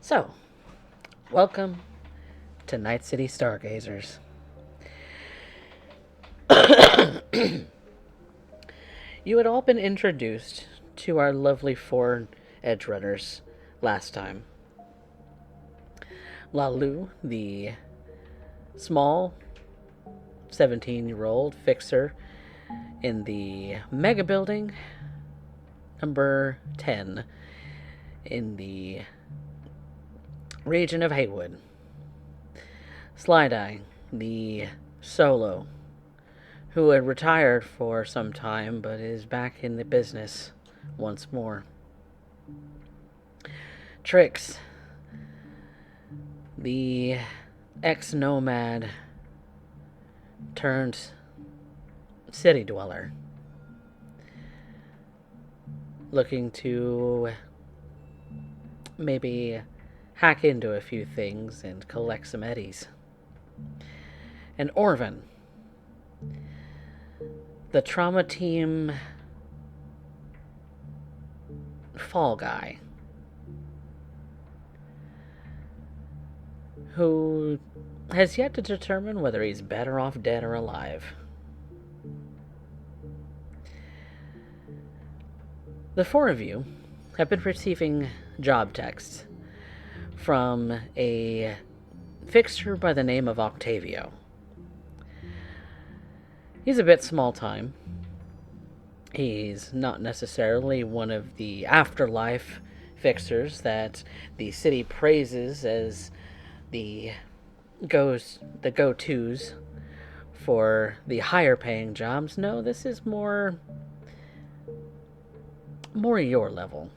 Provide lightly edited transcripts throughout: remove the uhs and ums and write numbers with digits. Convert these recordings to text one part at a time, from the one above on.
So, welcome to Night City Stargazers. You had all been introduced to our lovely four edge runners last time. Loup, the small 17-year-old fixer in the mega building number 10 in the region of Haywood. Slideye, the solo, who had retired for some time but is back in the business once more. Trix, the ex-nomad turned city dweller, looking to maybe hack into a few things and collect some eddies. And Orvan, the trauma team fall guy, who has yet to determine whether he's better off dead or alive. The four of you have been receiving job texts from a fixer by the name of Octavio. He's a bit small time. He's not necessarily one of the afterlife fixers that the city praises as the go-tos for the higher paying jobs. No, this is more your level.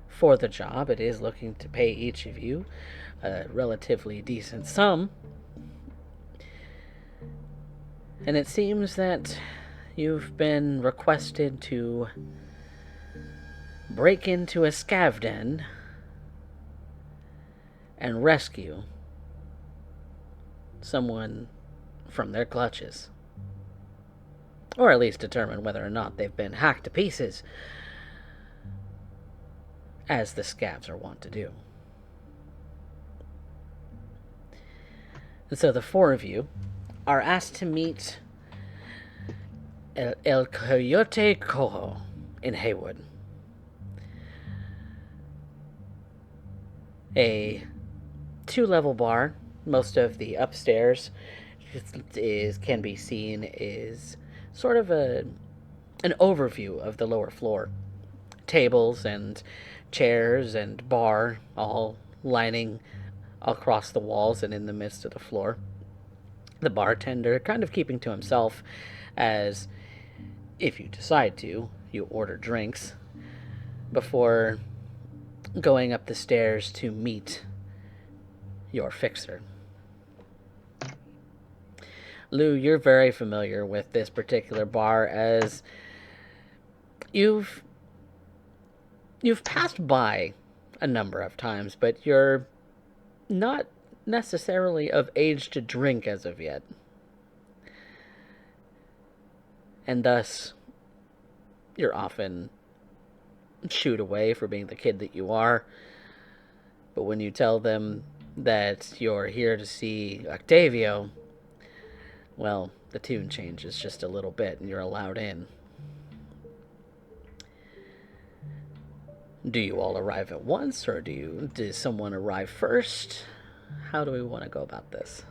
For the job, it is looking to pay each of you a relatively decent sum. And it seems that you've been requested to break into a scav den and rescue someone from their clutches. Or at least determine whether or not they've been hacked to pieces, as the scavs are wont to do. And so the four of you are asked to meet El Coyote Cojo in Haywood. A 2-level bar. Most of the upstairs can be seen is sort of an overview of the lower floor. Tables and chairs and bar all lining across the walls and in the midst of the floor. The bartender kind of keeping to himself, as if you decide to, you order drinks before going up the stairs to meet your fixer. Lou, you're very familiar with this particular bar, as you've passed by a number of times, but you're not necessarily of age to drink as of yet. And thus, you're often shooed away for being the kid that you are. But when you tell them that you're here to see Octavio, well, the tune changes just a little bit and you're allowed in. Do you all arrive at once, or does someone arrive first? How do we want to go about this?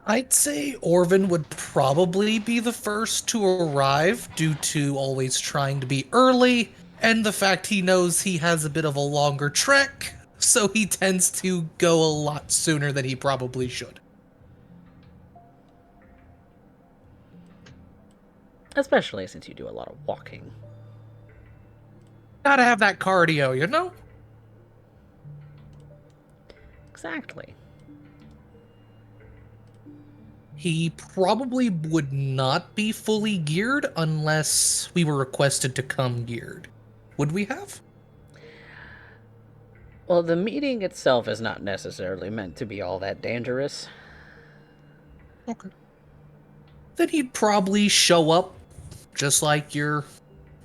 I'd say Orvan would probably be the first to arrive due to always trying to be early and the fact he knows he has a bit of a longer trek, so he tends to go a lot sooner than he probably should. Especially since you do a lot of walking. Gotta have that cardio, you know? Exactly. He probably would not be fully geared unless we were requested to come geared. Would we have? Well, the meeting itself is not necessarily meant to be all that dangerous. Okay. then he'd probably show up just like your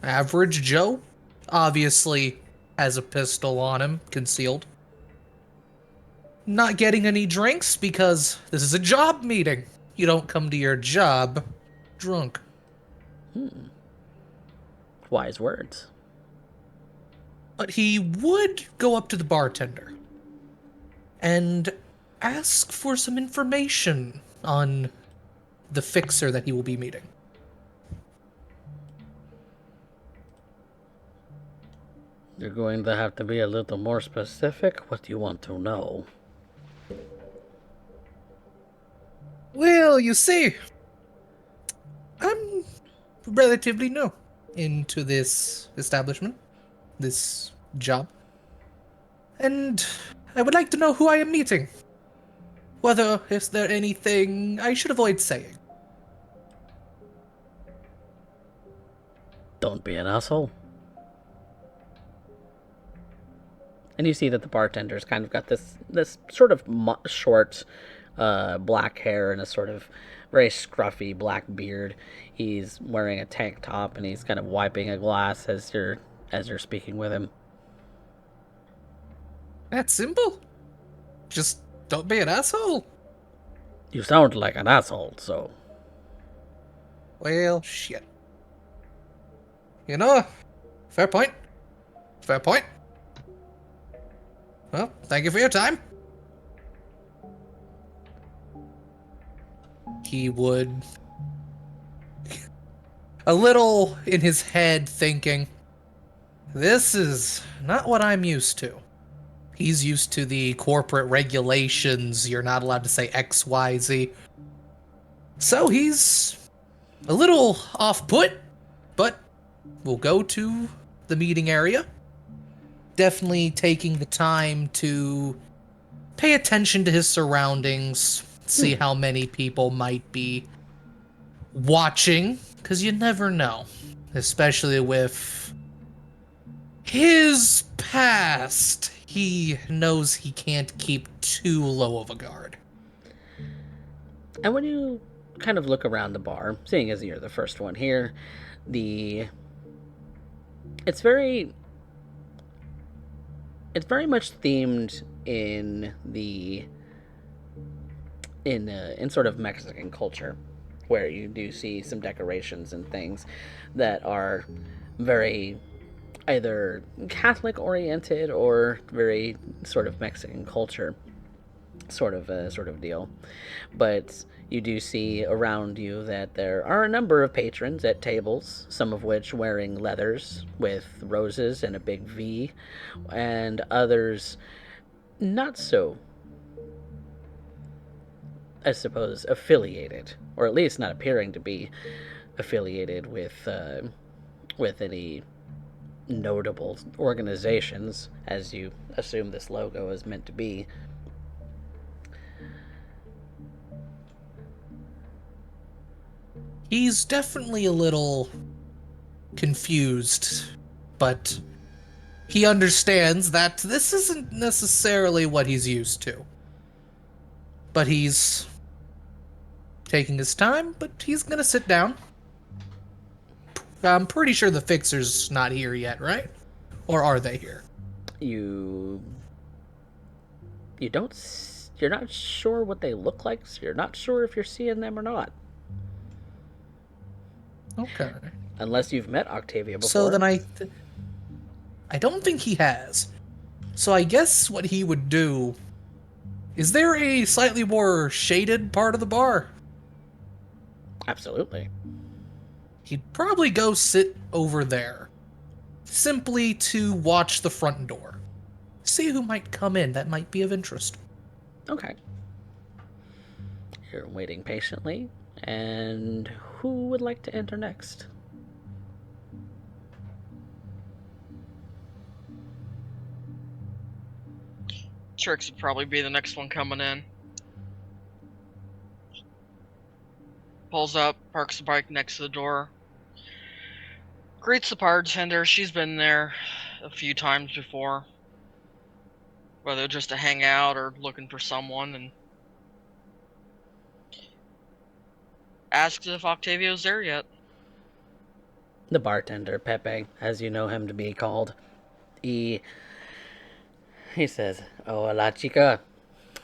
average Joe. Obviously, has a pistol on him, concealed. Not getting any drinks because this is a job meeting. You don't come to your job drunk. Wise words. But he would go up to the bartender and ask for some information on the fixer that he will be meeting. You're going to have to be a little more specific. What do you want to know? Well, you see, I'm relatively new into this establishment, this job. And I would like to know who I am meeting. Whether is there anything I should avoid saying. Don't be an asshole. And you see that the bartender's kind of got this sort of short black hair and a sort of very scruffy black beard. He's wearing a tank top and he's kind of wiping a glass as you're speaking with him. That's simple. Just don't be an asshole. You sound like an asshole, so... Well, shit. You know, fair point. Fair point. Well, thank you for your time. He would... a little in his head thinking, this is not what I'm used to. He's used to the corporate regulations. You're not allowed to say X, Y, Z. So he's a little off-put, but we'll go to the meeting area. Definitely taking the time to pay attention to his surroundings, see how many people might be watching, because you never know, especially with his past. He knows he can't keep too low of a guard. And when you kind of look around the bar, seeing as you're the first one here, it's very much themed in sort of Mexican culture, where you do see some decorations and things that are very either Catholic oriented or very sort of Mexican culture sort of deal. But you do see around you that there are a number of patrons at tables, some of which wearing leathers with roses and a big V, and others not so, I suppose, affiliated, or at least not appearing to be affiliated with any notable organizations, as you assume this logo is meant to be. He's definitely a little confused, but he understands that this isn't necessarily what he's used to. But he's taking his time, but he's gonna sit down. I'm pretty sure the fixer's not here yet, right? Or are they here? You don't, you're not sure what they look like, so you're not sure if you're seeing them or not. Okay. Unless you've met Octavia before. So then I don't think he has. So I guess what he would do... Is there a slightly more shaded part of the bar? Absolutely. He'd probably go sit over there. Simply to watch the front door. See who might come in that might be of interest. Okay. You're waiting patiently. And who would like to enter next? Trix would probably be the next one coming in. Pulls up, parks the bike next to the door. Greets the bartender. She's been there a few times before. Whether just to hang out or looking for someone. And asks if Octavio's there yet. The bartender, Pepe, as you know him to be called, he says, "Oh, hola, chica.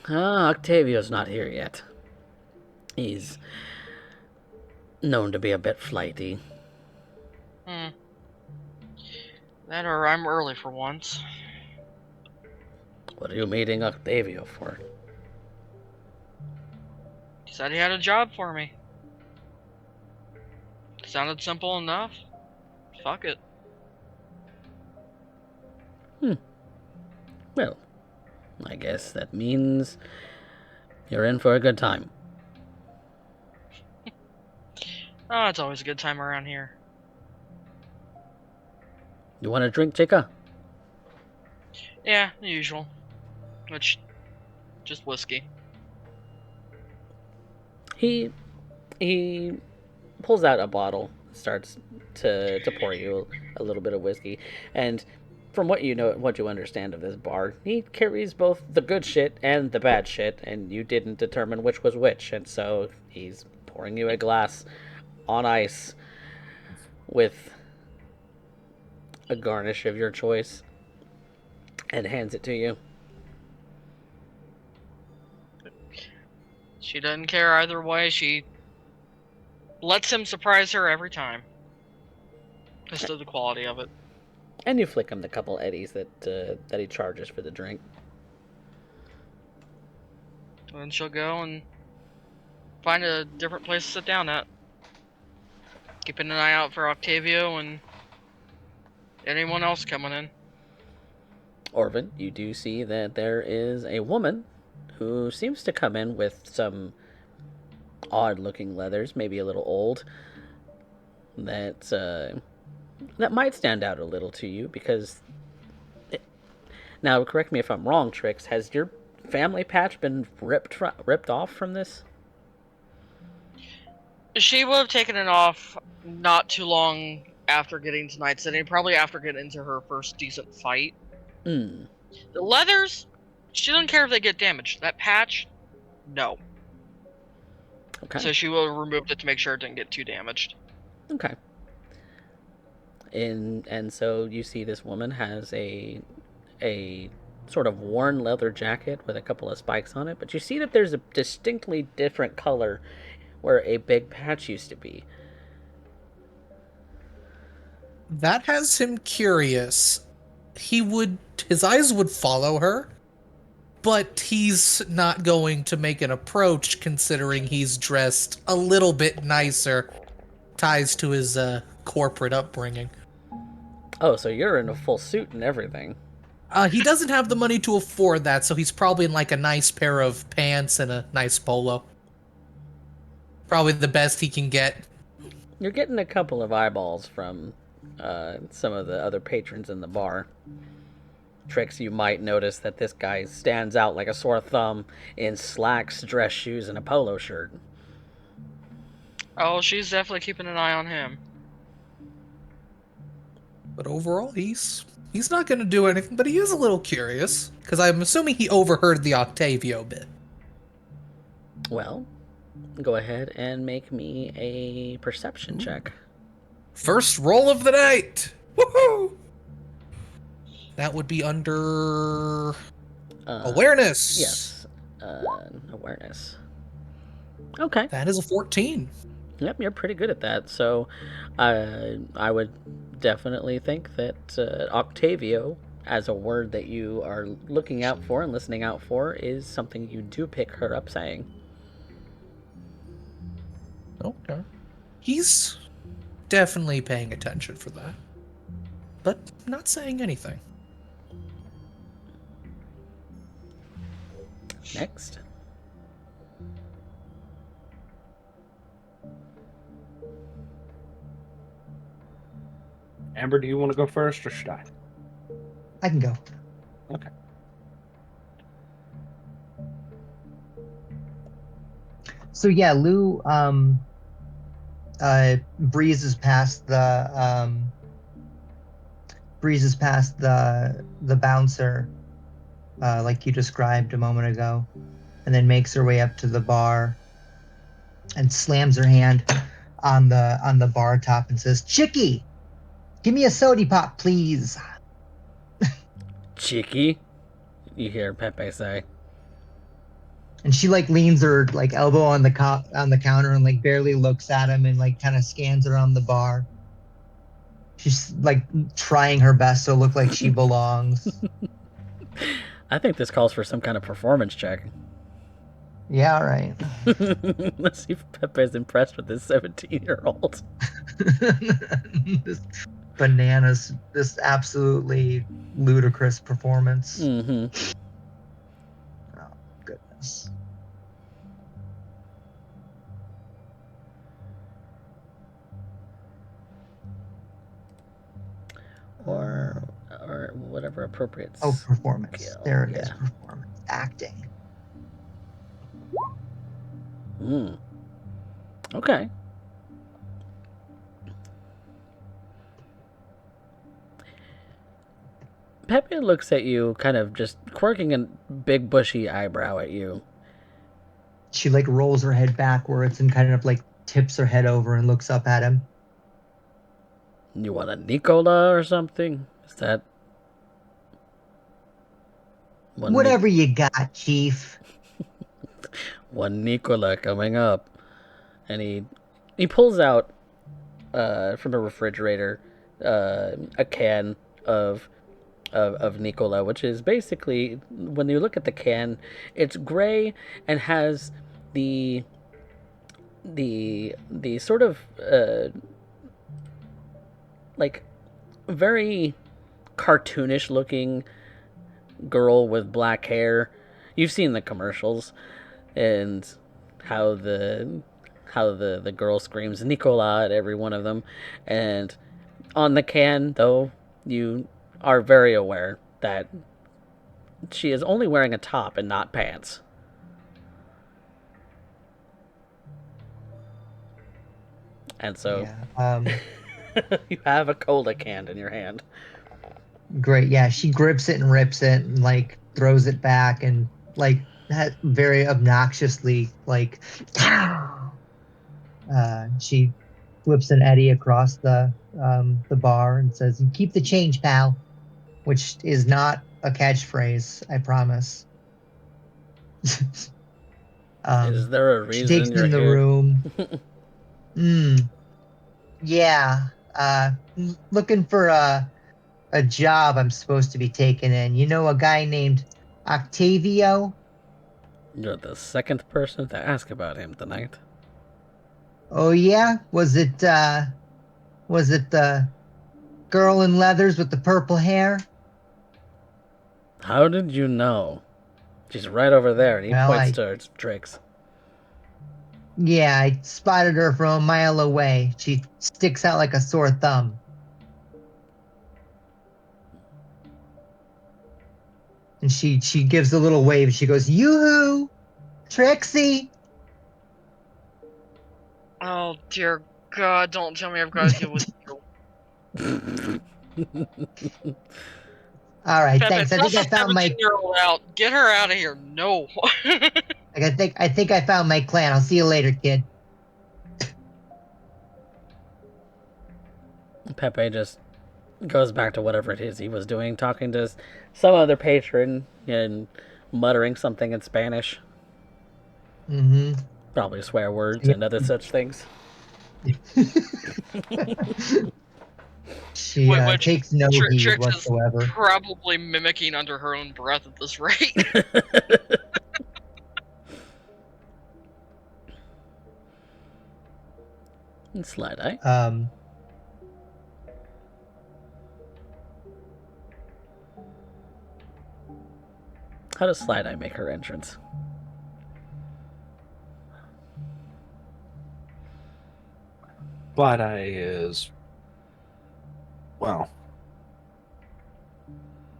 Octavio's not here yet. He's known to be a bit flighty." That or I'm early for once. "What are you meeting Octavio for?" He said he had a job for me. Sounded simple enough. Fuck it. Well, I guess that means you're in for a good time. Oh, it's always a good time around here. You want a drink, chica? Yeah, the usual. Which, just whiskey. He pulls out a bottle, starts to pour you a little bit of whiskey, and from what you know, what you understand of this bar, he carries both the good shit and the bad shit, and you didn't determine which was which, and so he's pouring you a glass on ice with a garnish of your choice and hands it to you. She doesn't care either way. She lets him surprise her every time. Just to the quality of it. And you flick him the couple eddies that he charges for the drink. And then she'll go and find a different place to sit down at. Keeping an eye out for Octavio and anyone else coming in. Orvan, you do see that there is a woman who seems to come in with some odd-looking leathers, maybe a little old, that might stand out a little to you because... Now, correct me if I'm wrong, Trix. Has your family patch been ripped off from this? She would have taken it off not too long after getting to Night City, probably after getting into her first decent fight. Hmm. The leathers, she doesn't care if they get damaged. That patch, no. Okay. So she will have removed it to make sure it didn't get too damaged. Okay. And so you see this woman has a sort of worn leather jacket with a couple of spikes on it, but you see that there's a distinctly different color where a big patch used to be. That has him curious. His eyes would follow her, but he's not going to make an approach considering he's dressed a little bit nicer, ties to his corporate upbringing. Oh, so you're in a full suit and everything. He doesn't have the money to afford that, so he's probably in like a nice pair of pants and a nice polo. Probably the best he can get. You're getting a couple of eyeballs from some of the other patrons in the bar. Trix, you might notice that this guy stands out like a sore thumb in slacks, dress shoes, and a polo shirt. Oh, she's definitely keeping an eye on him. But overall, he's not going to do anything, but he is a little curious, because I'm assuming he overheard the Octavio bit. Well, go ahead and make me a perception check. First roll of the night! Woohoo! That would be under awareness. Yes. Awareness. Okay. That is a 14. Yep, you're pretty good at that. So I would definitely think that Octavio, as a word that you are looking out for and listening out for, is something you do pick her up saying. Okay. He's definitely paying attention for that, but not saying anything. Next. Amber, do you want to go first or should I? I can go. Okay. So yeah, Lou breezes past the bouncer like you described a moment ago, and then makes her way up to the bar and slams her hand on the bar top and says, "Chicky, give me a soda pop, please." Cheeky, you hear Pepe say. And she like leans her like elbow on the on the counter and like barely looks at him and like kind of scans around the bar. She's like trying her best to look like she belongs. I think this calls for some kind of performance check. Yeah, all right. Let's see if Pepe's impressed with this 17-year-old. This bananas, this absolutely ludicrous performance. Mm-hmm. Oh, goodness. Or whatever appropriate. Oh, performance. skill. There it is. Yeah. Performance. Acting. Okay. Pepe looks at you, kind of just quirking a big bushy eyebrow at you. She like rolls her head backwards and kind of like tips her head over and looks up at him. You want a Nicola or something? Is that one? Whatever you got, Chief. One Nicola coming up, and he pulls out from the refrigerator a can of Nicola, which is basically, when you look at the can, it's gray and has the sort of like very cartoonish looking girl with black hair. You've seen the commercials and how the girl screams Nicola at every one of them, and on the can though you are very aware that she is only wearing a top and not pants. And so Yeah. you have a cola can in your hand. Great. Yeah, she grips it and rips it and like throws it back and like that very obnoxiously like she flips an eddy across the bar and says, "You keep the change, pal," which is not a catchphrase, I promise. Is there a She takes reason you're in the here? room. Yeah. Looking for a job I'm supposed to be taking in. You know a guy named Octavio? You're the second person to ask about him tonight. Oh yeah? Was it the girl in leathers with the purple hair? How did you know? She's right over there, and he Well, points towards Trix. Yeah, I spotted her from a mile away. She sticks out like a sore thumb. And she gives a little wave. She goes, "Yoo-hoo! Trixie!" Oh dear God! Don't tell me I've got to deal with you. All right, Pepe, thanks. I think I found my 17-year-old out. Get her out of here. No. I think I found my clan. I'll see you later, kid. Pepe just goes back to whatever it is he was doing, talking to some other patron and muttering something in Spanish. Mm-hmm. Probably swear words and other such things. She Which takes no heed Trix whatsoever. is probably mimicking under her own breath at this rate. And Slideye. How does Slideye make her entrance? Slideye is, well,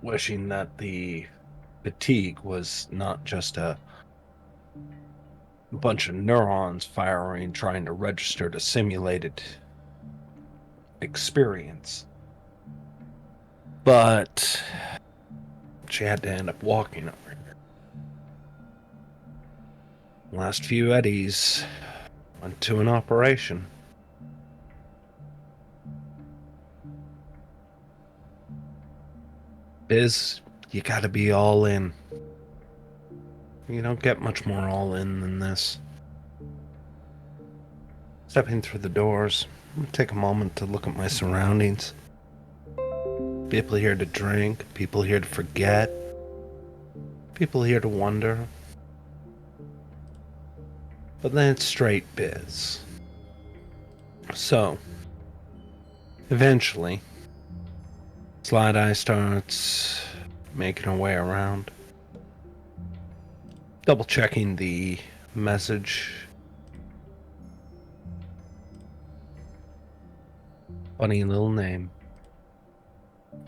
wishing that the fatigue was not just a bunch of neurons firing, trying to register to simulated experience. But she had to end up walking over here. Last few eddies went to an operation. Biz, you gotta be all in. You don't get much more all in than this. Stepping through the doors, I'm gonna take a moment to look at my surroundings. People here to drink, people here to forget, people here to wonder. But then it's straight biz. So, eventually, Slideye starts making her way around, double checking the message. Funny little name.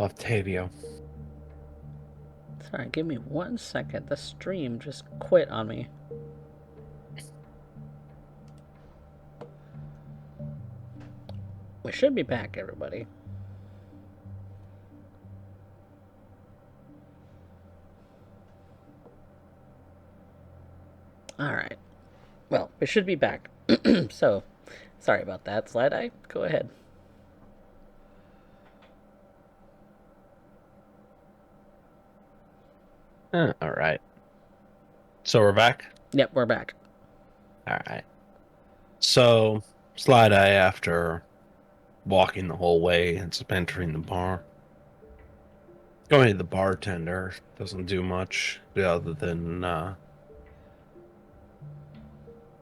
Octavio. Sorry, give me 1 second. The stream just quit on me. We should be back, everybody. Alright. Well, we should be back. So, sorry about that. Slideye, go ahead. Alright. So we're back? Yep, we're back. Alright. So, Slideye, after walking the whole way and entering the bar, going to the bartender, doesn't do much other than,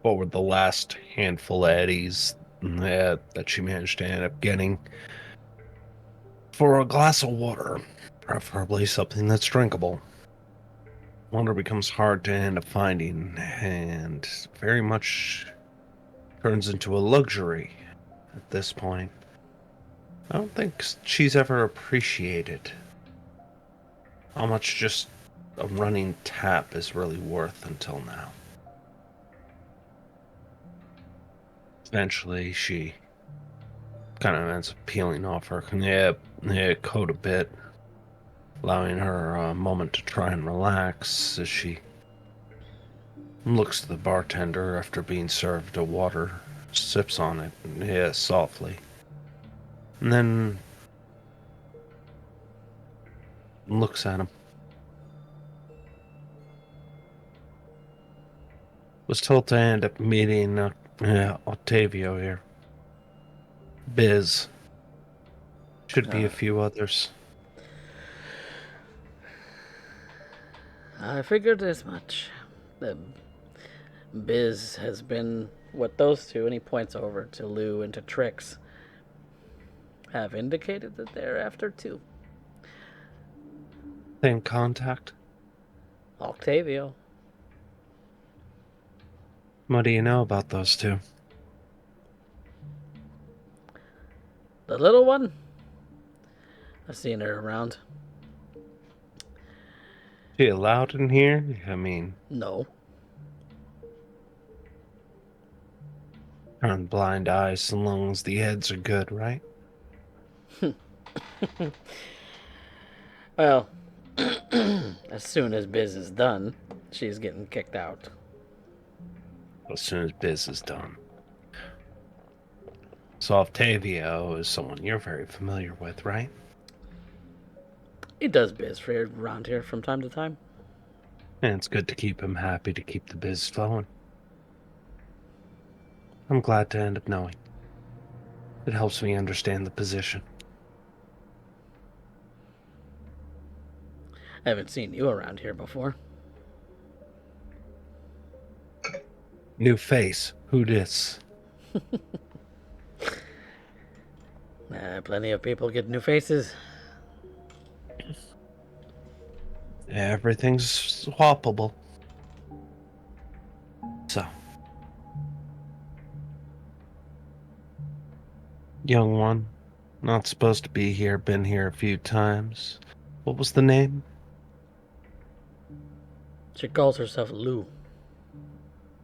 what were the last handful of eddies that she managed to end up getting for a glass of water, preferably something that's drinkable. Water becomes hard to end up finding, and very much turns into a luxury at this point. I don't think she's ever appreciated how much just a running tap is really worth until now. Eventually, she kind of ends up peeling off her coat a bit, allowing her a moment to try and relax as she looks to the bartender after being served a water, sips on it, softly, and then looks at him. Was told to end up meeting Octavio here. Biz. Should be a few others. I figured as much. The Biz has been what those two, and he points over to Lou and to Trix, have indicated that they're after too. Same contact? Octavio. What do you know about those two? The little one? I've seen her around. She allowed in here? I mean, No. turn blind eyes so long as the heads are good, right? Well, as soon as Biz is done, she's getting kicked out. As soon as biz is done. So Octavio is someone you're very familiar with, right? He does Biz for around here from time to time. And it's good to keep him happy to keep the biz flowing. I'm glad to end up knowing. It helps me understand the position. I haven't seen you around here before. New face. Who dis? Plenty of people get new faces. Everything's swappable. So. Young one. Not supposed to be here. Been here a few times. What was the name? She calls herself Lou.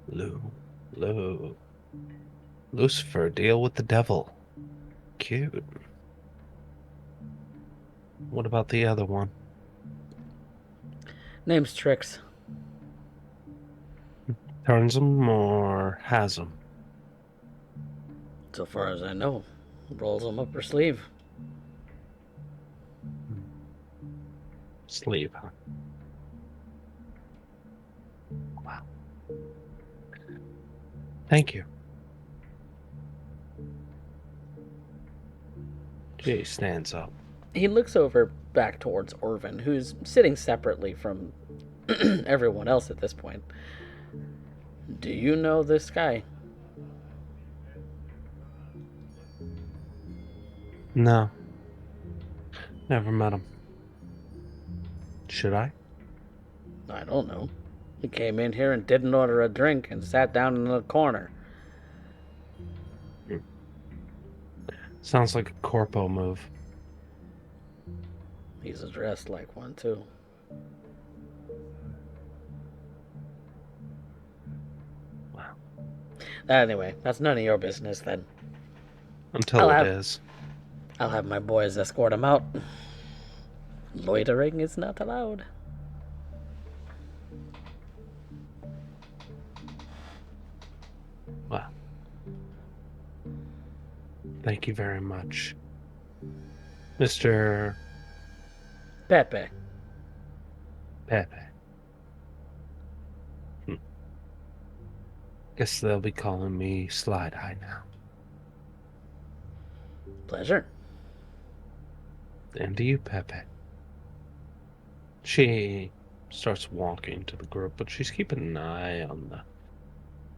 Lou. Lucifer, deal with the devil. Cute. What about the other one? Name's Trix. Turns him or has him? So far as I know, rolls them up her sleeve. Sleeve, huh? Wow. Thank you. She stands up. He looks over back towards Orvan, who's sitting separately from everyone else at this point. Do you know this guy? No. Never met him. Should I? I don't know. He came in here and didn't order a drink and sat down in the corner. Sounds like a corpo move. He's dressed like one, too. Wow. Anyway, that's none of your business then. Until it is. I'll have my boys escort him out. Loitering is not allowed. Well, thank you very much, Mr. Pepe. Pepe. Guess they'll be calling me Slideye now. Pleasure. And to you, Pepe. She starts walking to the group, but she's keeping an eye on the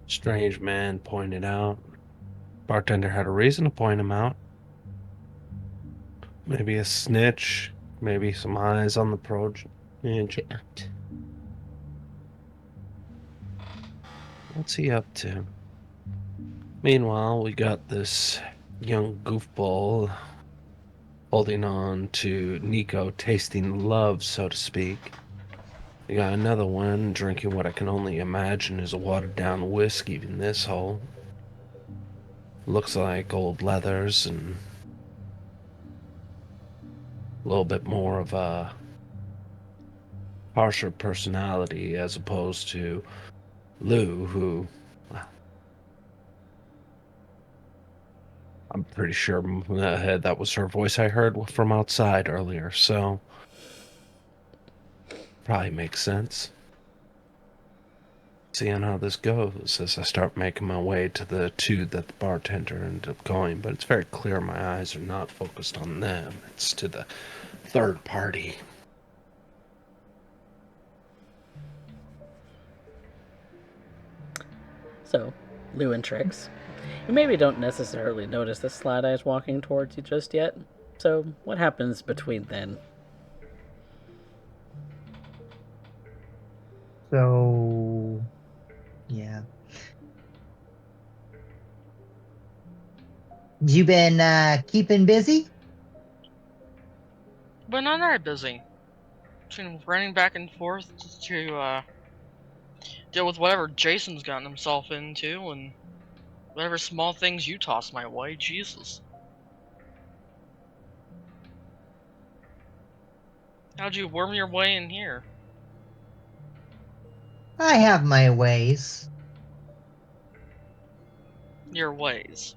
strange man pointed out. Bartender had a reason to point him out. Maybe a snitch, maybe some eyes on the project. What's he up to? Meanwhile, we got this young goofball holding on to Nico tasting love, so to speak. We got another one drinking what I can only imagine is a watered down whiskey in this hole. Looks like old leathers and a little bit more of a harsher personality as opposed to Lou, who, well, I'm pretty sure that was her voice I heard from outside earlier, so probably makes sense. Seeing how this goes as I start making my way to the two that the bartender ended up going, but it's very clear my eyes are not focused on them. It's to the third party. So, Lou and Trix. You maybe don't necessarily notice that Slideye's walking towards you just yet. So, what happens between then? So, yeah. You been keeping busy? But not that busy. Been running back and forth to deal with whatever Jason's gotten himself into and whatever small things you toss my way. Jesus. How'd you worm your way in here? I have my ways. Your ways.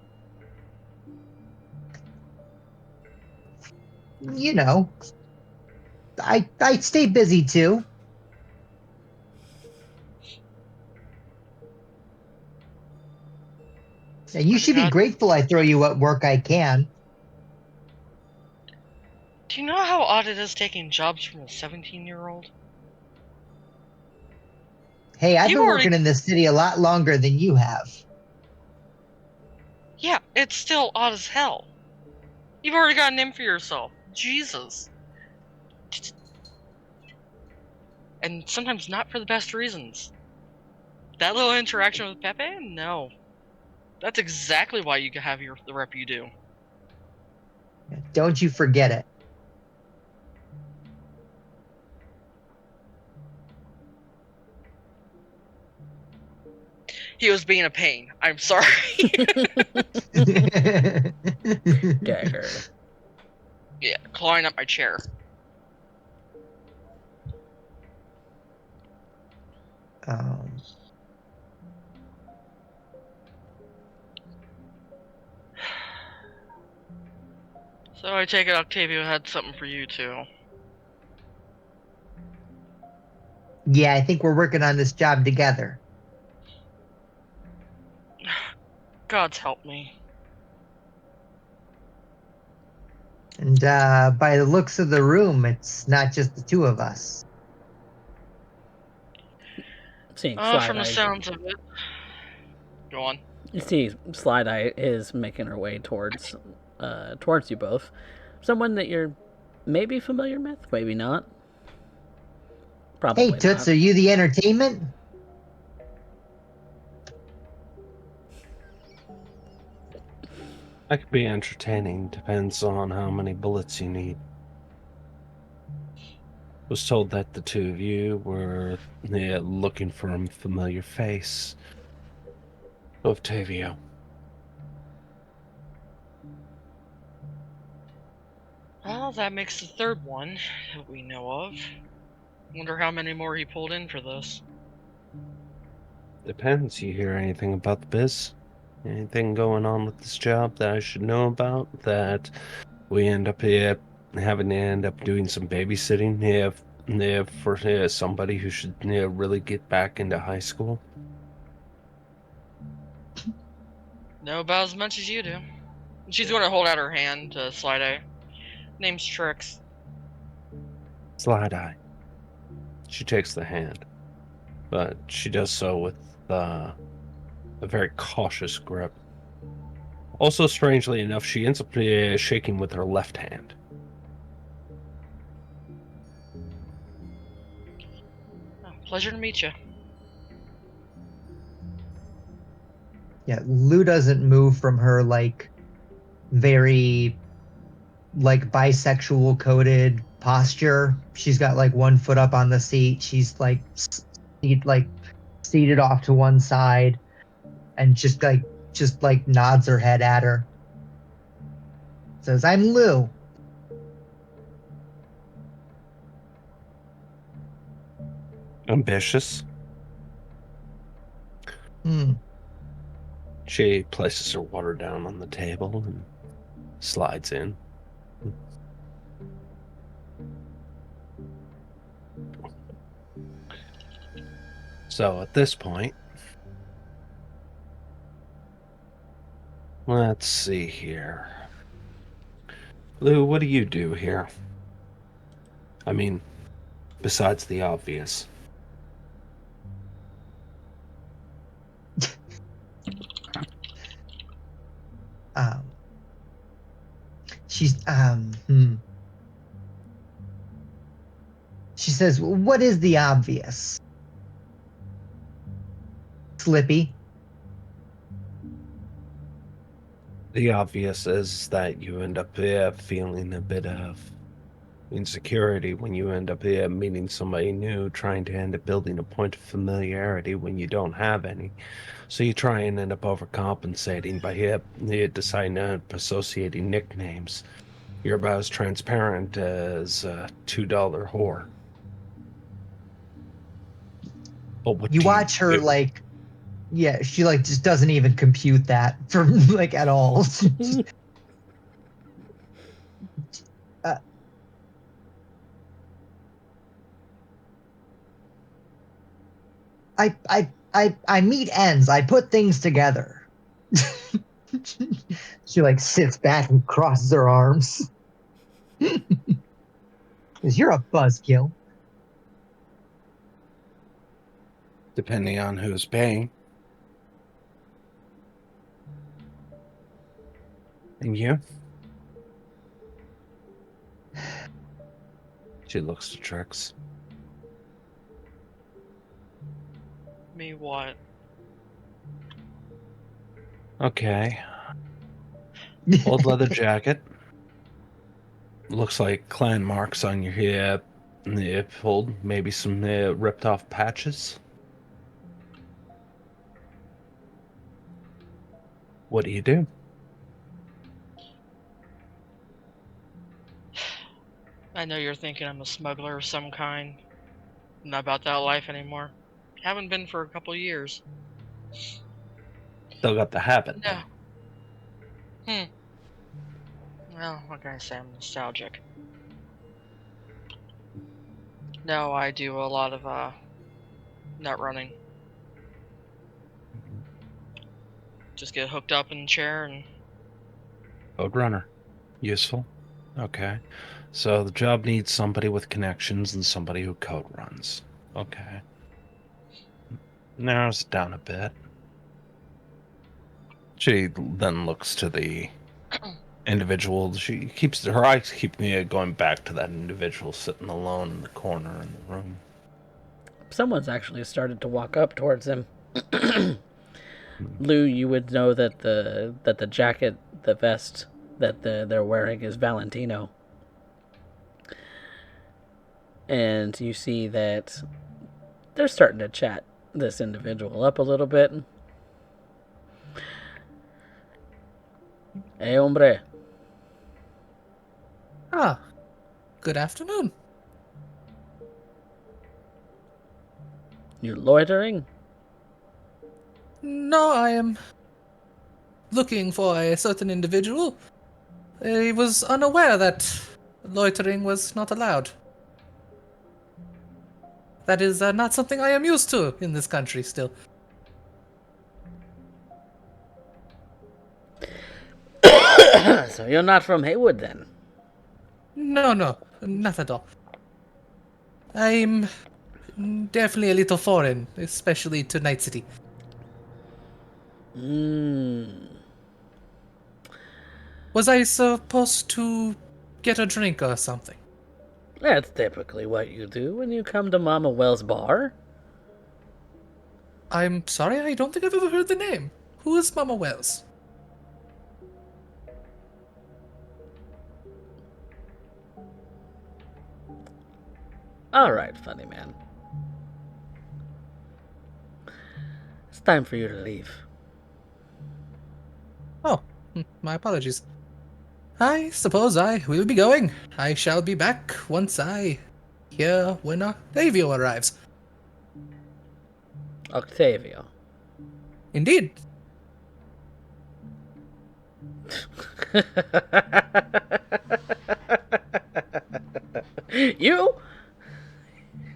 You know, I stay busy too. And you should be grateful I throw you what work I can. Do you know how odd it is taking jobs from a 17-year-old? Hey, I've been working in this city a lot longer than you have. Yeah, it's still odd as hell. You've already got a name for yourself. Jesus. And sometimes not for the best reasons. That little interaction with Pepe? No. That's exactly why you have the rep you do. Don't you forget it. He was being a pain. I'm sorry. Dagger. Yeah, clawing up my chair. So I take it Octavio had something for you too. Yeah, I think we're working on this job together. God's help me. And by the looks of the room, it's not just the two of us. Seeing From the Slideye, sounds of it. Go on. you see Slideye is making her way towards you both. Someone that you're maybe familiar with, maybe not. Hey, Probably Toots, not. are you the entertainment? That could be entertaining. Depends on how many bullets you need. Was told that the two of you were looking for a familiar face. Octavio. Well, that makes the third one that we know of. Wonder how many more he pulled in for this. Depends. You hear anything about the biz? Anything going on with this job that I should know about? That we end up having to end up doing some babysitting for somebody who should really get back into high school? Know about as much as you do. She's going to hold out her hand to Slideye. Name's Trix. Slideye. She takes the hand, but she does so with a very cautious grip. Also, strangely enough, she ends up shaking with her left hand. Oh, pleasure to meet you. Yeah, Lou doesn't move from her very bisexual coded posture. She's got one foot up on the seat. She's seated off to one side and just nods her head at her. Says, "I'm Lou." Ambitious. Hmm. She places her water down on the table and slides in. So at this point, let's see here. Lou, what do you do here? I mean, besides the obvious. Um. She's She says, "What is the obvious?" Slippy. The obvious is that you end up feeling a bit of insecurity when you end up meeting somebody new, trying to end up building a point of familiarity when you don't have any. So you try and end up overcompensating by deciding to associating nicknames. You're about as transparent as a $2 whore. But what You do you watch her do? yeah, she just doesn't even compute that for at all. uh, I meet ends. I put things together. She sits back and crosses her arms. Cause you're a buzzkill. Depending on who's paying. And you? She looks to Trix. Me what? Okay. Old leather jacket. Looks like clan marks on your hip. Hold maybe some ripped off patches. What do you do? I know you're thinking I'm a smuggler of some kind. Not about that life anymore. Haven't been for a couple years. Still got the habit, No. though. Well, what can I say? I'm nostalgic. No, I do a lot of nut running. Just get hooked up in the chair and Code runner. Useful. Okay. So the job needs somebody with connections and somebody who code runs. Okay. Narrows it down a bit. She then looks to the individual. She keeps her eyes keep going back to that individual sitting alone in the corner in the room. Someone's actually started to walk up towards him. Lou, you would know that the jacket, the vest that they're wearing is Valentino. And you see that they're starting to chat this individual up a little bit. Hey, hombre. Ah, good afternoon. You loitering? No, I am looking for a certain individual. I was unaware that loitering was not allowed. That is not something I am used to in this country still. So you're not from Haywood then? No, not at all. I'm definitely a little foreign, especially to Night City. Was I supposed to get a drink or something? That's typically what you do when you come to Mama Wells' bar. I'm sorry, I don't think I've ever heard the name. Who is Mama Wells? Alright, funny man. It's time for you to leave. Oh, my apologies. I suppose I will be going. I shall be back once I hear when Octavio arrives. Octavio. Indeed. You?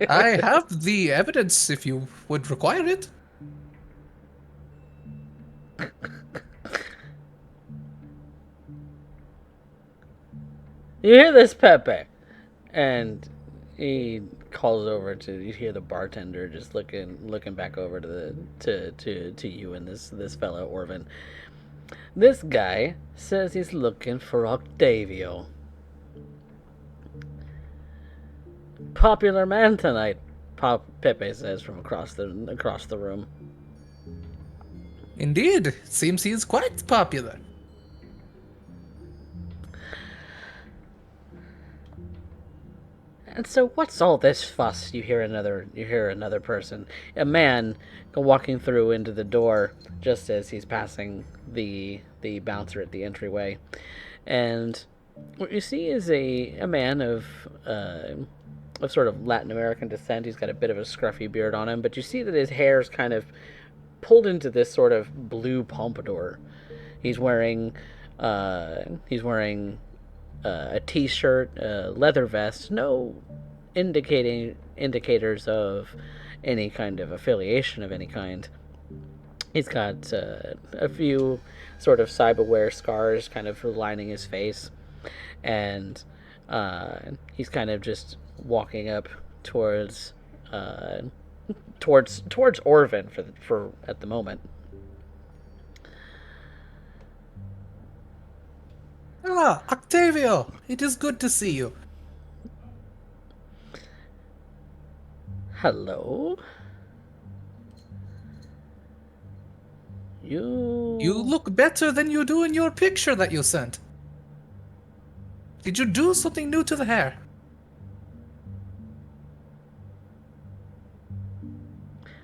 I have the evidence if you would require it. You hear this, Pepe? And he calls over to, you hear the bartender just looking back over to you and this fellow Orvan. This guy says he's looking for Octavio. Popular man tonight, Pepe says from across the room. Indeed, it seems he is quite popular. And so, what's all this fuss? You hear another person, a man, walking through into the door just as he's passing the bouncer at the entryway, and what you see is a man of sort of Latin American descent. He's got a bit of a scruffy beard on him, but you see that his hair's kind of pulled into this sort of blue pompadour. He's wearing a t-shirt, a leather vest, no indicators of any kind of affiliation of any kind. He's got a few sort of cyberware scars kind of lining his face, and he's kind of just walking up towards Orvan for at the moment. Ah, Octavio, it is good to see you. Hello. You look better than you do in your picture that you sent. Did you do something new to the hair?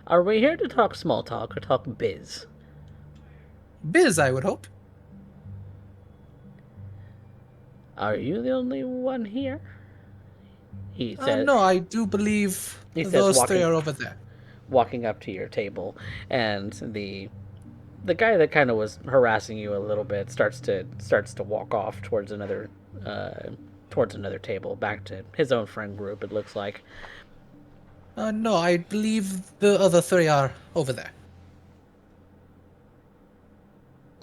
Are we here to talk small talk or talk biz? Biz, I would hope. Are you the only one here? He says. No, I do believe He says those walking- three are over there. Walking up to your table, and the guy that kind of was harassing you a little bit starts to walk off towards another table, back to his own friend group. It looks like. No, I believe the other three are over there.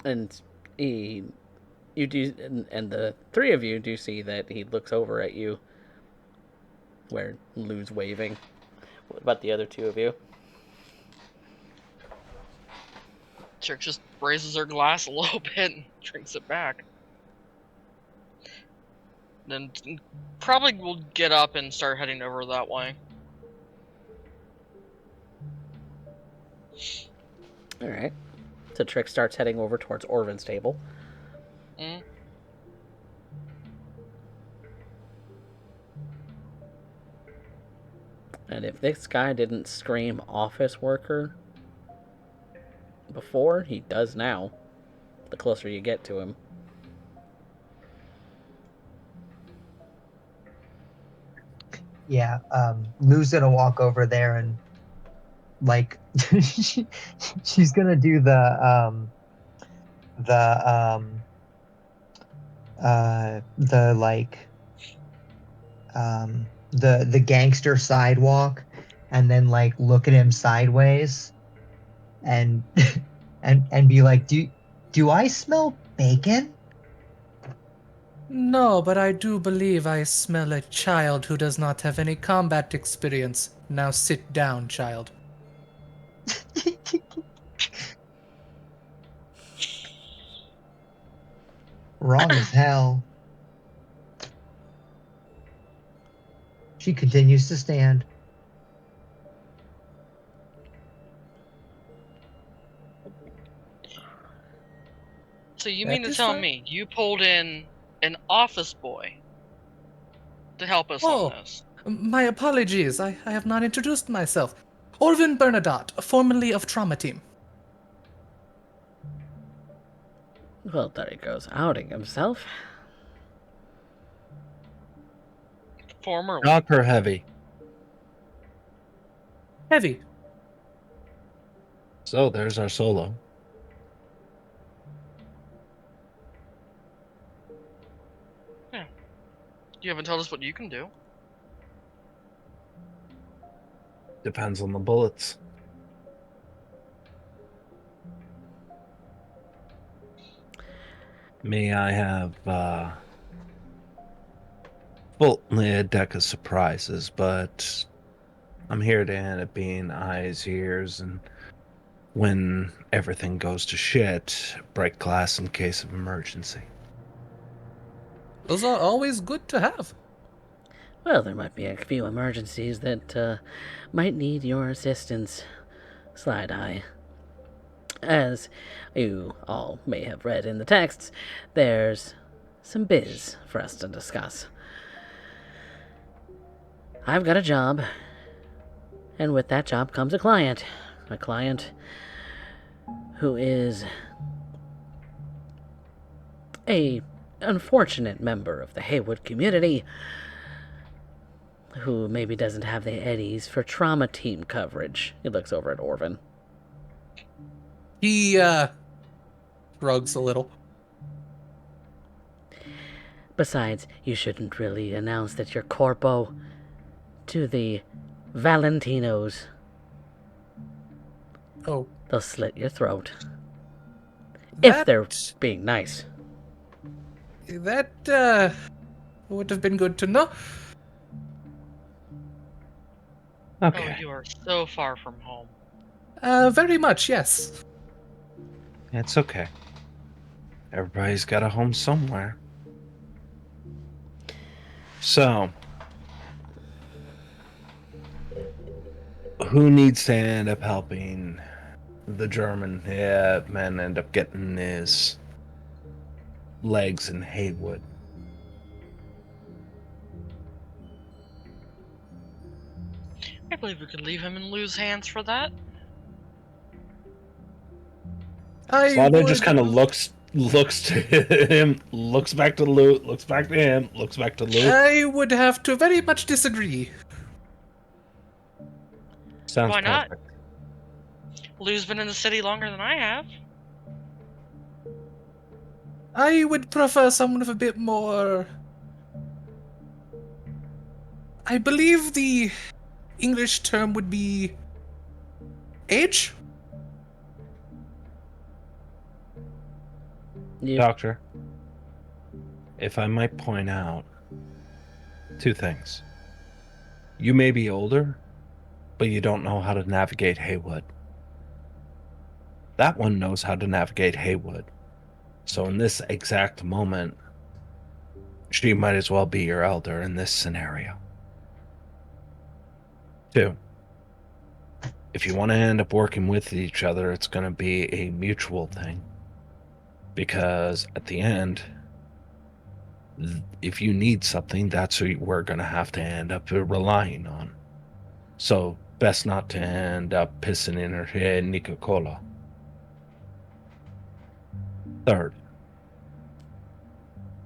And you do, and the three of you do see that he looks over at you, where Lou's waving. What about the other two of you? Trix just raises her glass a little bit and drinks it back. Then probably will get up and start heading over that way. All right. So Trix starts heading over towards Orvan's table. Mm. And if this guy didn't scream office worker before, he does now. The closer you get to him. Yeah, Lou's gonna walk over there and like she's gonna do the the gangster sidewalk, and then like look at him sideways and and be like, do I smell bacon? No, but I do believe I smell a child who does not have any combat experience. Now sit down, child. Wrong as hell. She continues to stand. So you That mean to is tell fine. me you pulled in an office boy to help us Oh. on this? My apologies, I have not introduced myself. Orvan Bernadotte, formerly of Trauma Team. Well, there he goes, outing himself. Formerly. Knocker heavy. Heavy. So there's our solo. You haven't told us what you can do. Depends on the bullets. Me, I have well, a deck of surprises, but I'm here to end up being eyes, ears, and when everything goes to shit, break glass in case of emergency. Those are always good to have. Well, there might be a few emergencies that might need your assistance, Slideye. As you all may have read in the texts, there's some biz for us to discuss. I've got a job, and with that job comes a client. A client who is a unfortunate member of the Haywood community who maybe doesn't have the eddies for trauma team coverage. He looks over at Orvan. He, shrugs a little. Besides, you shouldn't really announce that you're corpo to the Valentinos. Oh. They'll slit your throat. If they're That, being nice. that would have been good to know. Okay. Oh, you are so far from home. Very much, yes. It's okay. Everybody's got a home somewhere. So, who needs to end up helping the German man end up getting his legs in Haywood? I believe we could leave him in Lou's hands for that. Slideye just kind of looks to him, looks back to Loup, looks back to him, looks back to Loup. I would have to very much disagree. Sounds Why not? perfect. Lou's been in the city longer than I have. I would prefer someone with a bit more... I believe the English term would be age? You, Doctor, if I might point out two things. You may be older, but you don't know how to navigate Haywood. That one knows how to navigate Haywood. So in this exact moment, she might as well be your elder in this scenario. Two, if you want to end up working with each other, it's going to be a mutual thing. Because at the end, if you need something, that's who we're going to have to end up relying on. So best not to end up pissing in her head Nicola. Third,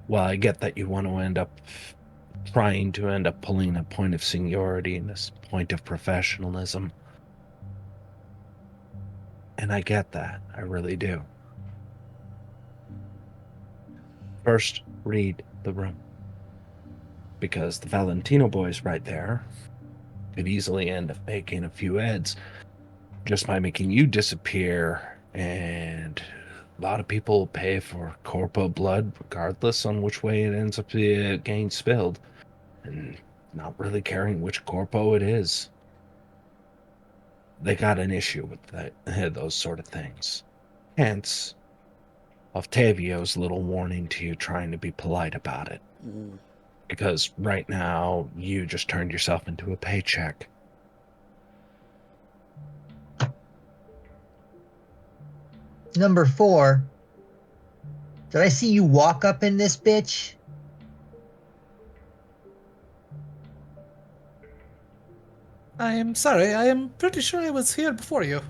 while I get that you want to end up trying to end up pulling a point of seniority and this point of professionalism, and I get that, I really do. First, read the room. Because the Valentino boys right there could easily end up making a few heads just by making you disappear, and a lot of people pay for corpo blood regardless on which way it ends up getting spilled, and not really caring which corpo it is. They got an issue with that, those sort of things. Hence, Octavio's little warning to you trying to be polite about it. Because right now, you just turned yourself into a paycheck. Number 4. Did I see you walk up in this bitch? I am sorry, I am pretty sure I was here before you.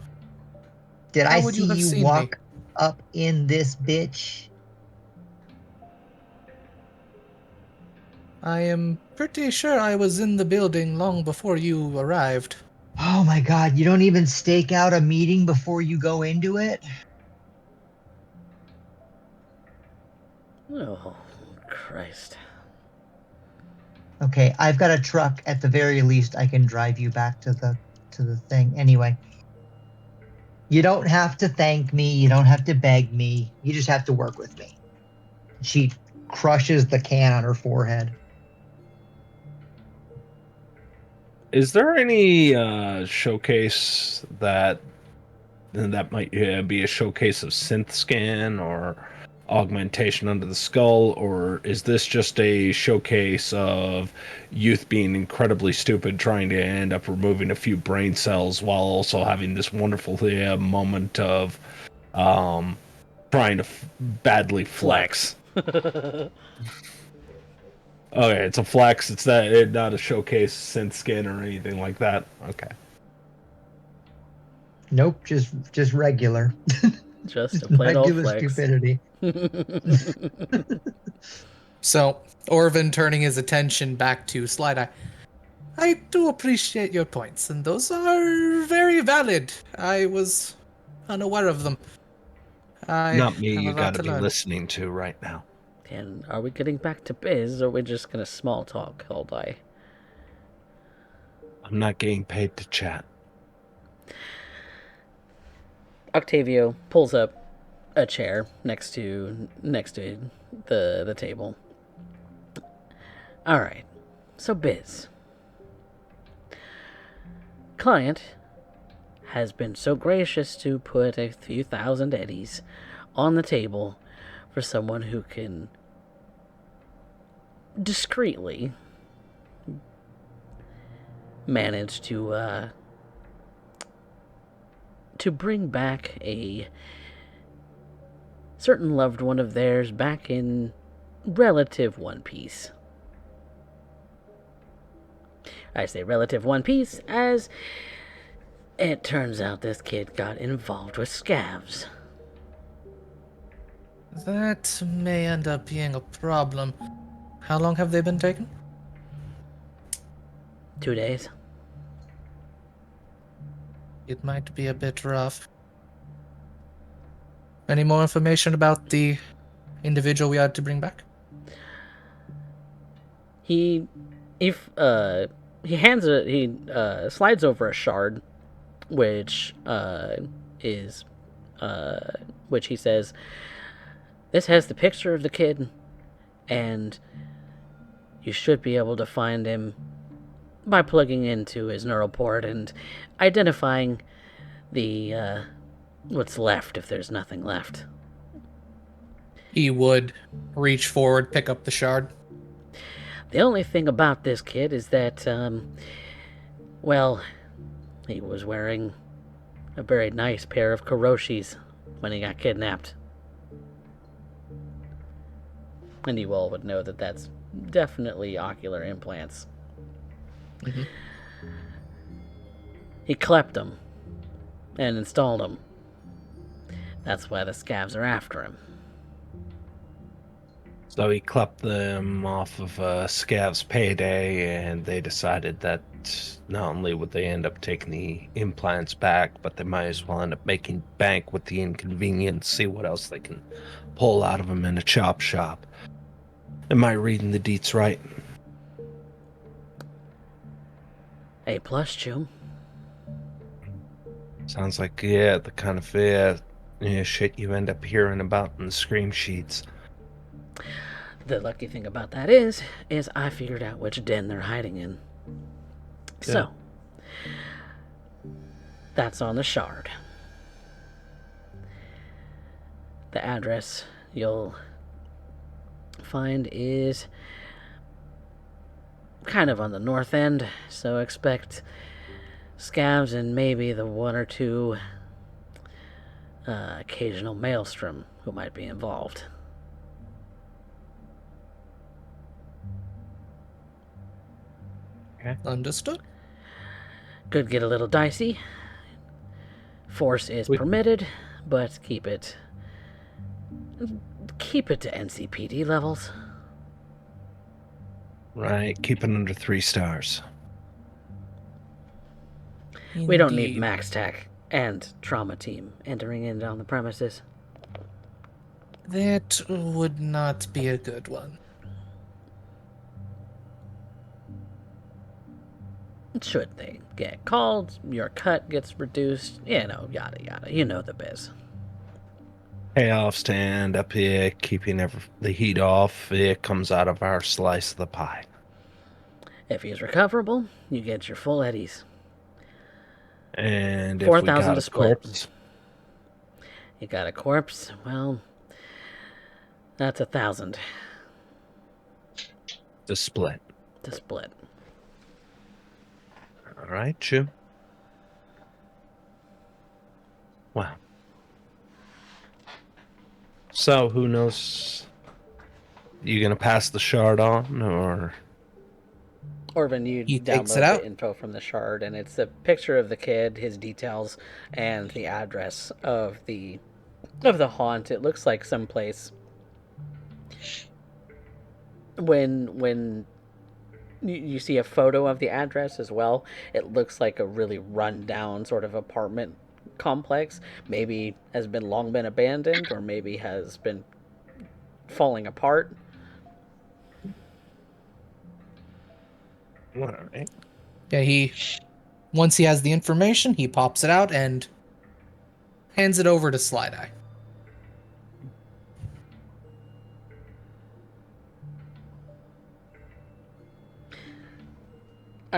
Did How I would see you have you seen me? walk up in this bitch? I am pretty sure I was in the building long before you arrived. Oh my god, you don't even stake out a meeting before you go into it? oh, Christ. Okay, I've got a truck. At the very least, I can drive you back to the thing. Anyway, you don't have to thank me. You don't have to beg me. You just have to work with me. She crushes the can on her forehead. Is there any showcase that might be a showcase of synth scan or augmentation under the skull, or is this just a showcase of youth being incredibly stupid, trying to end up removing a few brain cells while also having this wonderful moment of trying to badly flex? Okay, it's a flex. It's not a showcase synth skin or anything like that. Okay. Nope, just regular. Just a plain old Regular flex. stupidity. So, Orvan turning his attention back to Slideye. I do appreciate your points, and those are very valid. I was unaware of them. I Not me have a you lot gotta to be learn. listening to right now. And are we getting back to biz, or are we just gonna small talk all day? I'm not getting paid to chat. Octavio pulls up a chair next to the table. All right, so biz. Client has been so gracious to put a few thousand eddies on the table for someone who can discreetly manage to bring back a certain loved one of theirs back in relative one piece. I say relative one piece as it turns out this kid got involved with scavs. That may end up being a problem. How long have they been taken? 2 days. It might be a bit rough. Any more information about the individual we had to bring back? He slides over a shard, which is which he says, this has the picture of the kid, and you should be able to find him by plugging into his neural port and identifying the what's left if there's nothing left. He would reach forward, pick up the shard. The only thing about this kid is that, well, he was wearing a very nice pair of karoshis when he got kidnapped. And you all would know that that's definitely ocular implants. Mhm. He clept them and installed them. That's why the scavs are after him. So he clapped them off of Scav's payday, and they decided that not only would they end up taking the implants back, but they might as well end up making bank with the inconvenience, see what else they can pull out of them in a chop shop. Am I reading the deets right? A plus, Chew. Sounds like, yeah, the kind of shit you end up hearing about in the scream sheets. The lucky thing about that is I figured out which den they're hiding in. So, that's on the shard. The address you'll find is kind of on the north end, so expect scavs and maybe the one or two occasional maelstrom who might be involved. Understood. Could get a little dicey. Force is permitted, but keep it to NCPD levels. Right, keep it under 3 stars. We don't need Indeed. Max Tech and Trauma Team entering in on the premises. That would not be a good one. Should they get called, your cut gets reduced, yada yada. You know the biz. Payoffs to end up here, keeping the heat off. It comes out of our slice of the pie. If he's recoverable, you get your full eddies. And if 4,000 we got to a split. corpse, You got a corpse, well, that's 1,000 to split. to split. All right, Chew. Wow. So, who knows? You gonna pass the shard on, or? Orvan, you He takes download it out. the info from the shard, and it's a picture of the kid, his details, and the address of the haunt. It looks like someplace when you see a photo of the address as well, it looks like a really run-down sort of apartment complex. Maybe has been long been abandoned, or maybe has been falling apart. All right. Yeah, once he has the information, he pops it out and hands it over to Slideye.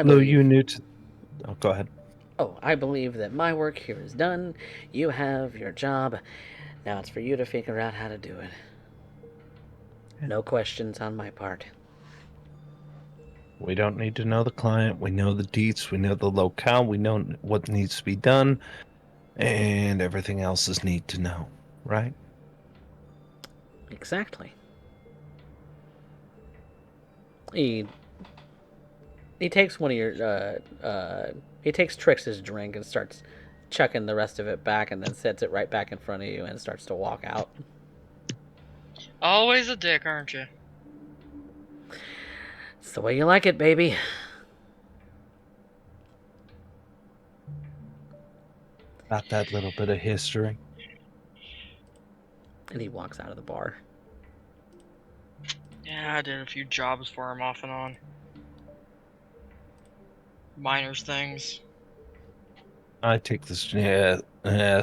Lou, you new to? Oh, go ahead. I believe that my work here is done. You have your job. Now it's for you to figure out how to do it. No questions on my part. We don't need to know the client. We know the deets. We know the locale. We know what needs to be done, and everything else is need to know, right? Exactly. He takes one of your he takes Trix's drink and starts chucking the rest of it back, and then sets it right back in front of you and starts to walk out. Always a dick, aren't you? It's the way you like it, baby. Got that little bit of history. And he walks out of the bar. Yeah, I did a few jobs for him off and on. Miners things. I take this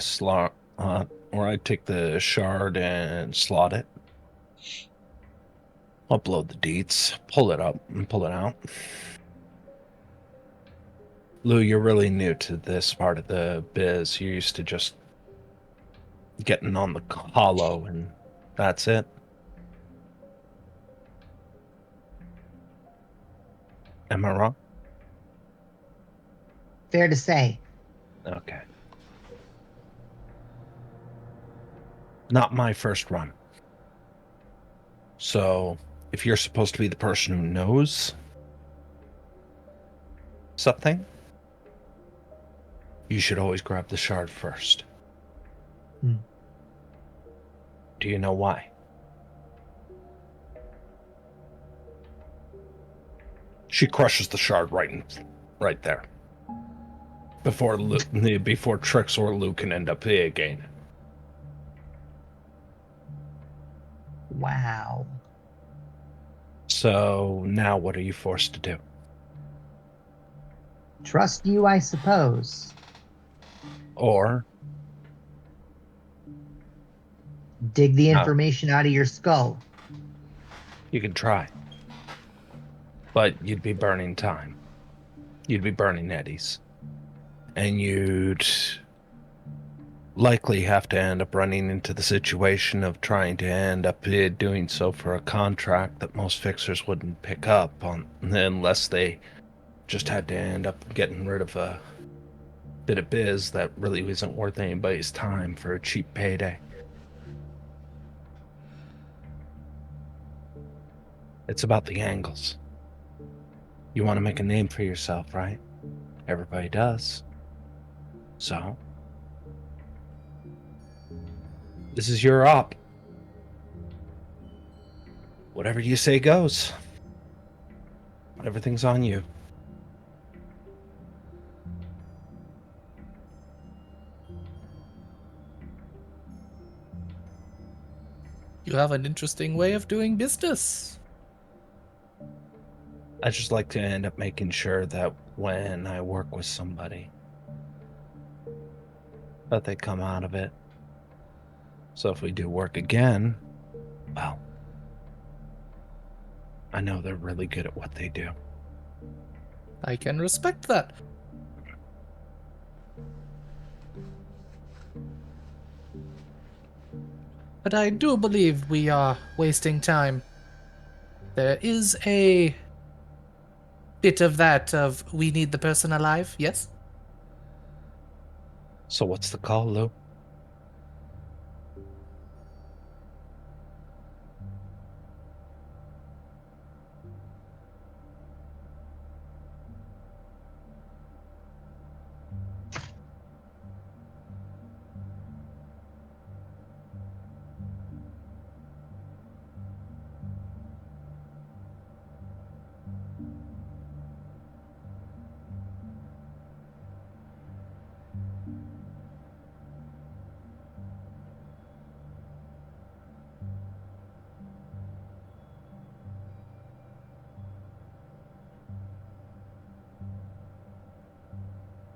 slot, or I take the shard and slot it. Upload the deets, pull it up, and pull it out. Lou, you're really new to this part of the biz. You're used to just getting on the hollow, and that's it. Am I wrong? Fair to say. Okay. Not my first run. So, if you're supposed to be the person who knows something, you should always grab the shard first. Hmm. Do you know why? She crushes the shard right there. Before Trix or Loup can end up here again. Wow. So now what are you forced to do? Trust you, I suppose. Or Dig the information out of your skull. you can try. But you'd be burning time. You'd be burning eddies. And you'd likely have to end up running into the situation of trying to end up doing so for a contract that most fixers wouldn't pick up on unless they just had to end up getting rid of a bit of biz that really isn't worth anybody's time for a cheap payday. It's about the angles. You want to make a name for yourself, right? Everybody does. So, this is your op. Whatever you say goes. Everything's on you. You have an interesting way of doing business. I just like to end up making sure that when I work with somebody, that they come out of it. So if we do work again, well, I know they're really good at what they do. I can respect that. But I do believe we are wasting time. There is a bit of that of we need the person alive, yes? So what's the call, Lou?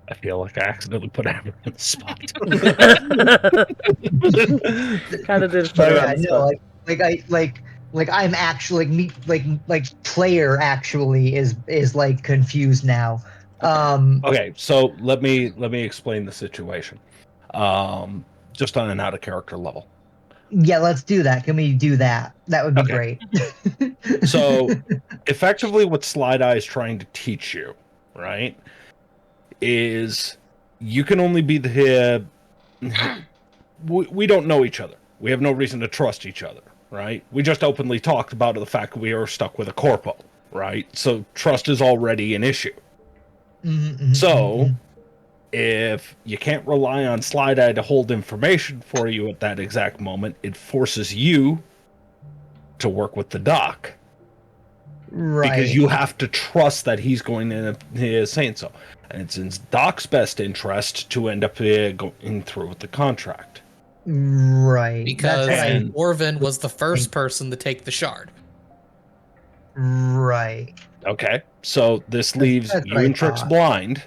I feel like I accidentally put Amber in the spot. Kind of did. But yeah, no, like I'm actually player actually is like confused now. Okay, so let me explain the situation. Just on an out of character level. Yeah, let's do that. Can we do that? That would be Okay. great. So effectively what Slideye is trying to teach you, right, is you can only be the we don't know each other. We have no reason to trust each other, right? We just openly talked about the fact that we are stuck with a corpo, right? So trust is already an issue. So if you can't rely on Slideye to hold information for you at that exact moment, it forces you to work with the doc. Right. Because you have to trust that he's going to saying so. And it's in Doc's best interest to end up going through with the contract. Right. Because That's what And- Orvan was the first person to take the shard. Right. Okay, so this leaves That's you what I and Trix thought. blind,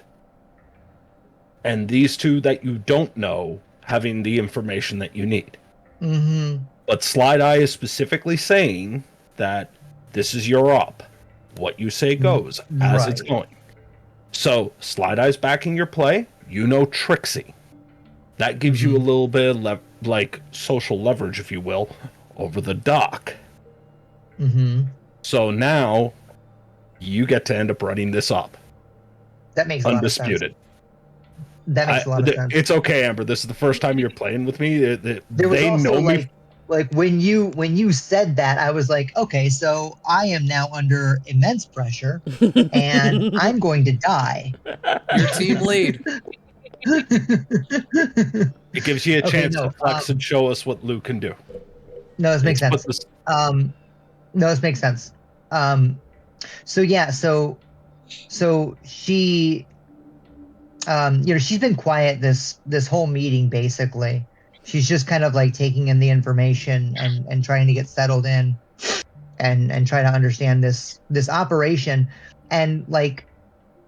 and these two that you don't know having the information that you need. Mm-hmm. But Slideye is specifically saying that this is your op. What you say goes as it's Right. going. So Slideye's backing your play. You know Trixie. That gives you a little bit of like social leverage, if you will, over the dock. Mm-hmm. So now you get to end up running this up. That makes a lot of sense. Undisputed. That makes a lot of sense. It's okay, Amber. This is the first time you're playing with me. There was They also know me. like when you said that, I was like, okay, so I am now under immense pressure, and I'm going to die. Your team lead. It gives you a Okay, chance to flex and show us what Lou can do. No, this makes Let's sense. put this. No, this makes sense. So yeah, so she, she's been quiet this whole meeting basically. She's just kind of like taking in the information and trying to get settled in and try to understand this operation. And like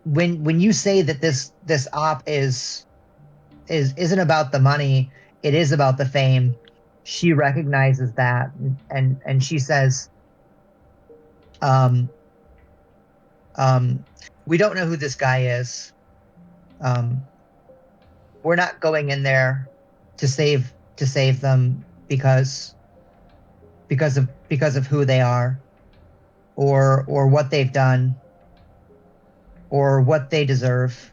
when you say that this op isn't about the money, it is about the fame. She recognizes that, and she says, um, we don't know who this guy is. Um, we're not going in there to save them because of who they are or what they've done or what they deserve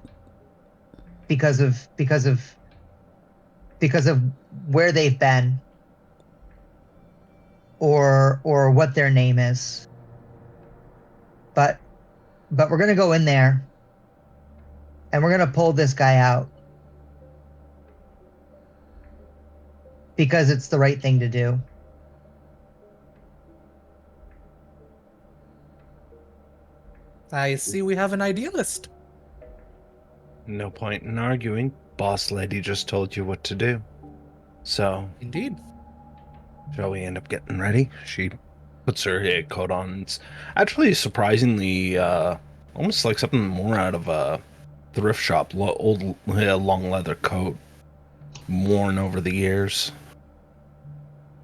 because of where they've been or what their name is. But we're gonna go in there and we're gonna pull this guy out because it's the right thing to do. I see we have an idealist. No point in arguing. Boss lady just told you what to do. So, Indeed. shall we end up getting ready? She puts her coat on. It's actually surprisingly almost like something more out of a thrift shop. Old long leather coat, worn over the years,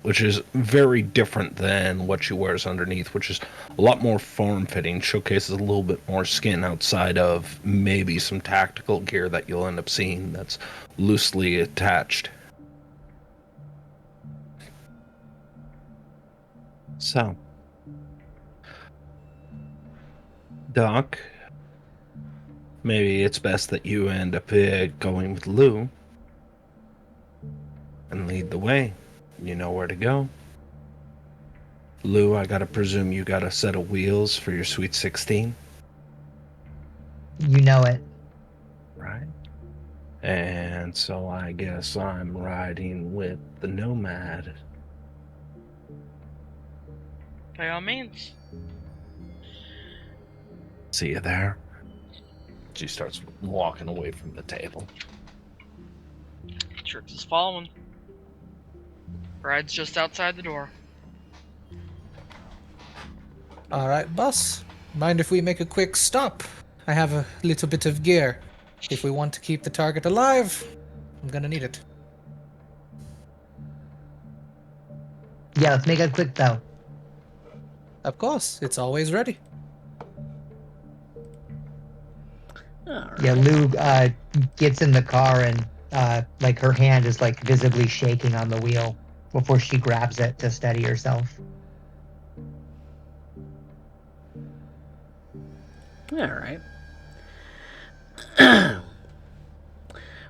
which is very different than what she wears underneath, which is a lot more form-fitting, showcases a little bit more skin outside of maybe some tactical gear that you'll end up seeing that's loosely attached. So, Doc, maybe it's best that you end up going with Lou and lead the way. You know where to go. Lou, I gotta presume you got a set of wheels for your Sweet 16. You know it. Right. And so I guess I'm riding with the Nomad. By all means. See you there. She starts walking away from the table. Trix is following. Ride's just outside the door. All right, boss. Mind if we make a quick stop? I have a little bit of gear. If we want to keep the target alive, I'm gonna need it. Yeah, let's make it quick though. Of course, it's always ready. Yeah, Lou gets in the car and like her hand is like visibly shaking on the wheel before she grabs it to steady herself. All right.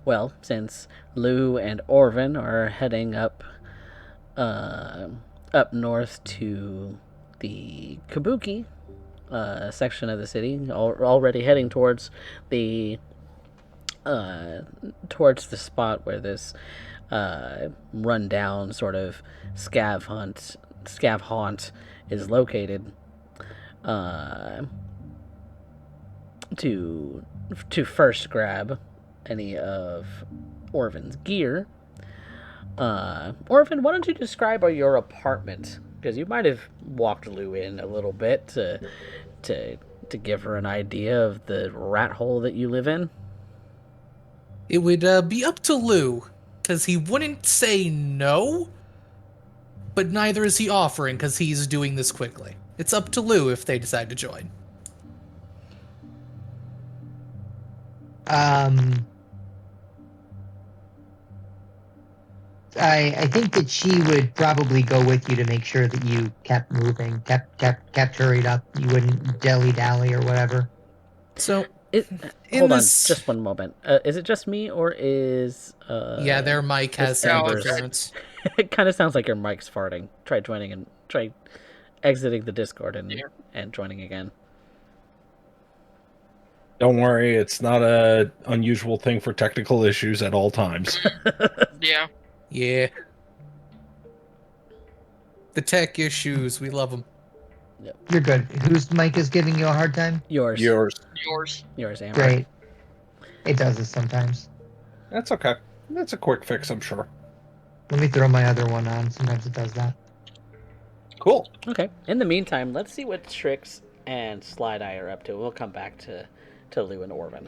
Well, since Lou and Orvan are heading up north to the Kabuki section of the city, already heading towards the spot where this rundown sort of scav haunt is located. To first grab any of Orvan's gear. Orvan, why don't you describe your apartment because you might have walked Lou in a little bit to give her an idea of the rat hole that you live in. It would be up to Lou, because he wouldn't say no, but neither is he offering, because he's doing this quickly. It's up to Lou if they decide to join. I think that she would probably go with you to make sure that you kept moving, kept hurried up. You wouldn't dilly dally or whatever. So, Hold on, this... just one moment. Is it just me, or is yeah, their mic has some Amber's- interference. It kind of sounds like your mic's farting. Try exiting the Discord and joining again. Don't worry, it's not a unusual thing for technical issues at all times. Yeah. Yeah. The tech issues, we love them. You're good. Whose mic is giving you a hard time? Yours. Yours. Amber. Great. It does this sometimes. That's okay. That's a quick fix, I'm sure. Let me throw my other one on. Sometimes it does that. Cool. Okay. In the meantime, let's see what Trix and Slideye are up to. We'll come back to Lou and Orvan.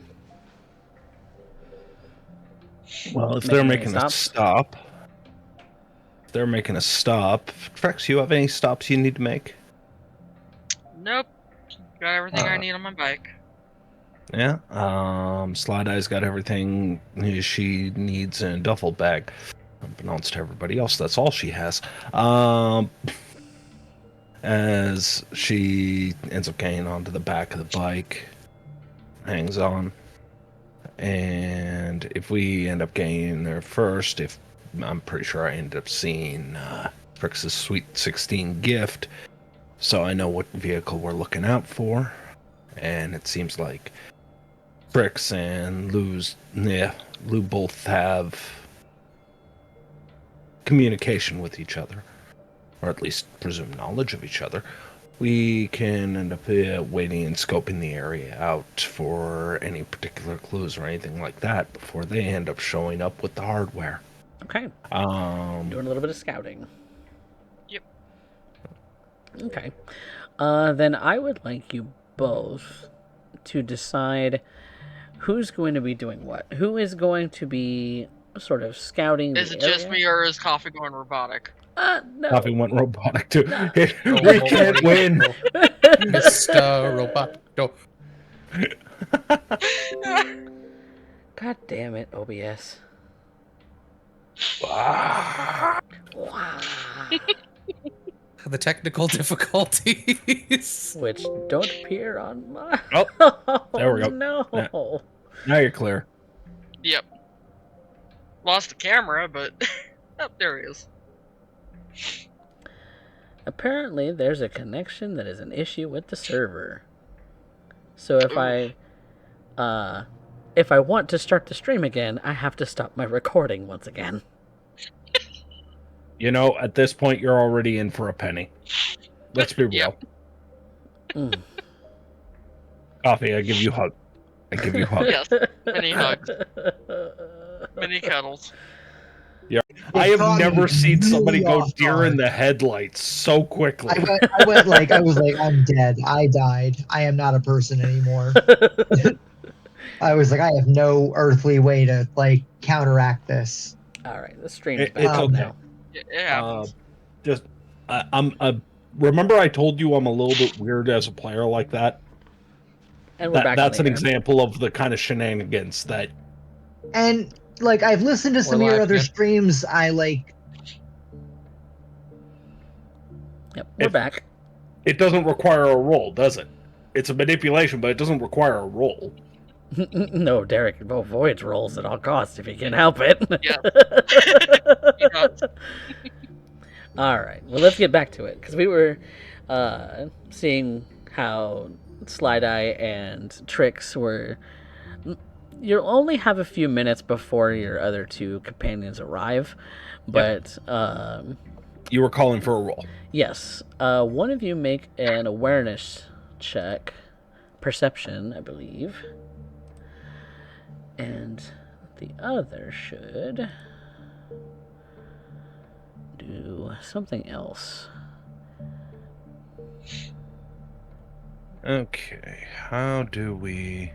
Well, if they're Making making any a stop, Trex, you have any stops you need to make? Nope. Got everything I need on my bike. Yeah. Slideye's got everything she needs in a duffel bag. Unbeknownst to everybody else, that's all she has. As she ends up getting onto the back of the bike, hangs on. And if we end up getting there first, I'm pretty sure I ended up seeing Trix's Sweet 16 gift, so I know what vehicle we're looking out for. And it seems like Trix and Lou both have communication with each other, or at least presumed knowledge of each other. We can end up waiting and scoping the area out for any particular clues or anything like that before they end up showing up with the hardware. Okay. Doing a little bit of scouting. Yep. Okay. Then I would like you both to decide who's going to be doing what. Who is going to be sort of scouting the Is it just area? me or is Coffee going robotic? No. Coffee went robotic too. No. We can't win. Mr. Roboto. God damn it, OBS. Ah. Wow. The technical difficulties. Which don't appear on my... Oh, there we go. No. Now you're clear. Yep. Lost the camera, but oh, there he is. Apparently, there's a connection that is an issue with the server. So if I want to start the stream again, I have to stop my recording once again. You know, at this point, you're already in for a penny. Let's be real. Yep. Mm. Coffee, I give you a hug. I give you a hug. Yes. Many hugs. Many cuddles. I have caught never me seen somebody really go off deer in guard. the headlights so quickly. I was like, I'm dead. I died. I am not a person anymore. I was like, I have no earthly way to like counteract this. All right, the stream's back It's up okay. now. It happens. Remember I told you I'm a little bit weird as a player like that? And we're back. That's on an the air. example of the kind of shenanigans that... And like I've listened to some of We're your live other again. streams. I like Yep, we're back. It doesn't require a roll, does it? It's a manipulation, but it doesn't require a roll. No, Derek avoids rolls at all costs if he can help it. Yeah. He does. All right, well, let's get back to it because we were seeing how Slideye and Trix were. You'll only have a few minutes before your other two companions arrive, but You were calling for a roll. yes, one of you make an awareness check, perception, I believe, and the other should do something else. Okay, how do we...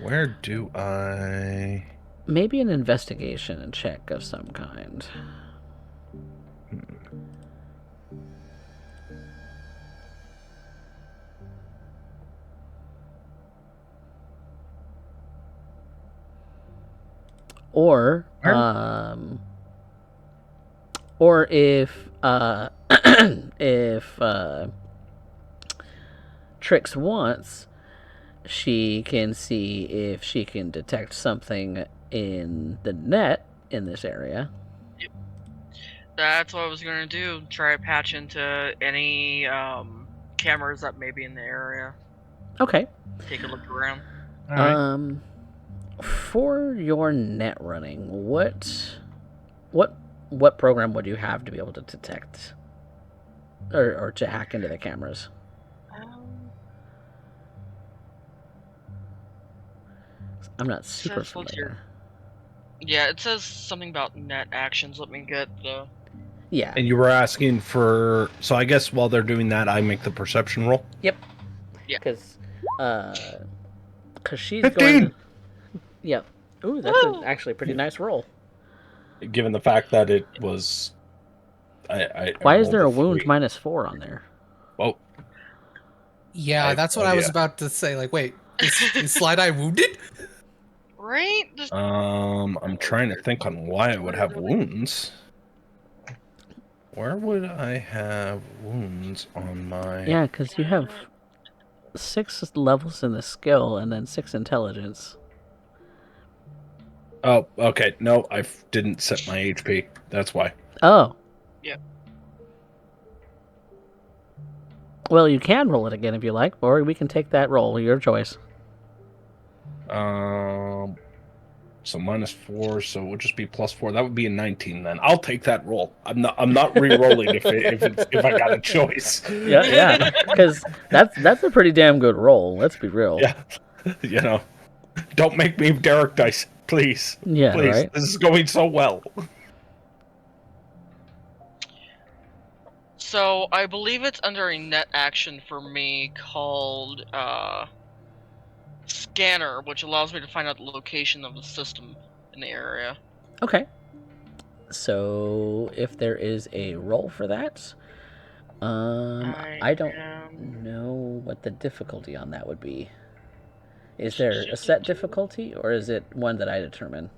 Where do I... Maybe an investigation check of some kind. Or, or if, if, Trix wants, she can see if she can detect something in the net in this area. That's what I was gonna do. Try to patch into any cameras that may be in the area. Okay. Take a look around. All right. For your net running, what program would you have to be able to detect or to hack into the cameras? I'm not super familiar. Yeah, it says something about net actions. Let me get the... Yeah. And you were asking for... So I guess while they're doing that, I make the perception roll? Yep. Yeah. Because she's 15! going to... Yep. Ooh, that's actually a pretty nice roll. Given the fact that it was... I Why is there a rolled wound 3. -4 on there? Oh, Yeah, that's what I was about to say. Like, wait, is Slideye wounded? Right? I'm trying to think on why I would have wounds. Where would I have wounds on my... Yeah, because you have 6 levels in the skill and then 6 intelligence. Oh, okay. No, I didn't set my HP. That's why. Oh. Yeah. Well, you can roll it again if you like, or we can take that roll. Your choice. So -4, so it would just be +4. That would be a 19 then. I'll take that roll. I'm not re-rolling if I got a choice. Yeah, because that's a pretty damn good roll. Let's be real. Yeah, don't make me Derek dice, please. Yeah, please. right. This is going so well. So I believe it's under a net action for me called Scanner, which allows me to find out the location of the system in the area. Okay. So if there is a roll for that, I don't know what the difficulty on that would be. Is there a set difficulty, or is it one that I determine?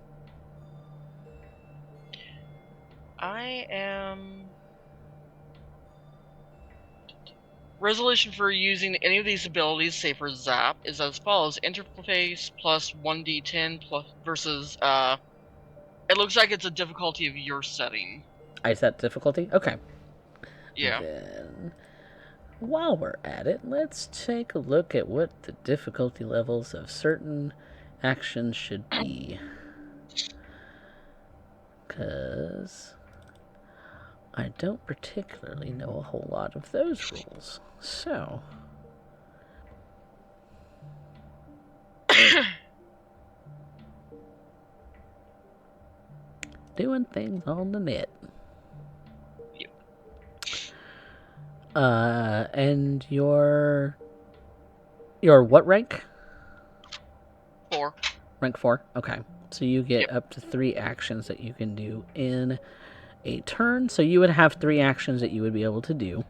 I am... Resolution for using any of these abilities, say for Zap, is as follows: interface plus 1d10 plus versus it looks like it's a difficulty of your setting. I set difficulty? Okay. Yeah. Then, while we're at it, let's take a look at what the difficulty levels of certain actions should be. Because I don't particularly know a whole lot of those rules. So, doing things on the net. Yep. And your what rank? 4. Rank 4? Okay. So you get Yep. up to 3 actions that you can do in a turn. So you would have 3 actions that you would be able to do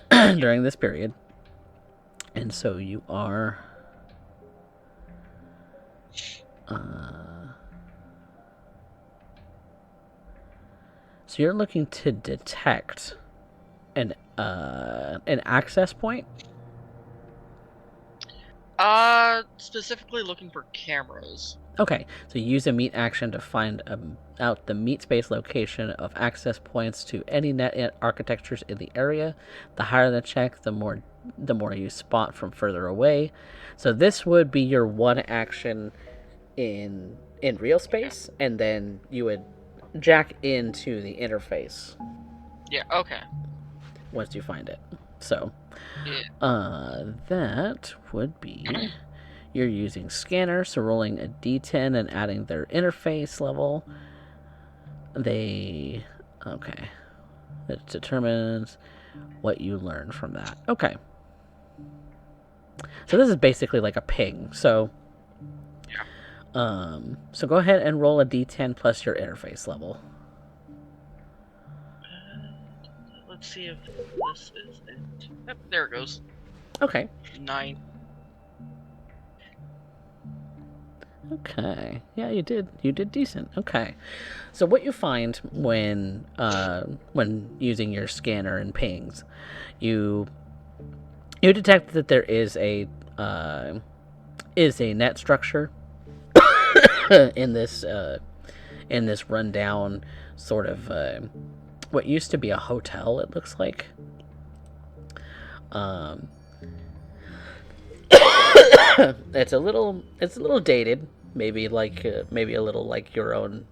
during this period. And so you are... so you're looking to detect an access point? Specifically looking for cameras. Okay, so use a meet action to find out the meet space location of access points to any net architectures in the area. The higher the check, the more you spot from further away. So this would be your one action in real space, and then you would jack into the interface. Yeah, okay. Once you find it. So, yeah. That would be... You're using scanner, so rolling a d10 and adding their interface level. Okay. It determines what you learn from that. Okay. So this is basically like a ping. So so go ahead and roll a d10 plus your interface level. Let's see if this is it. Yep, there it goes. Okay. 9. Okay. Yeah, you did decent. Okay. So what you find when using your scanner and pings, you detect that there is a net structure in this rundown sort of what used to be a hotel. It looks like. It's a little dated, maybe a little like your own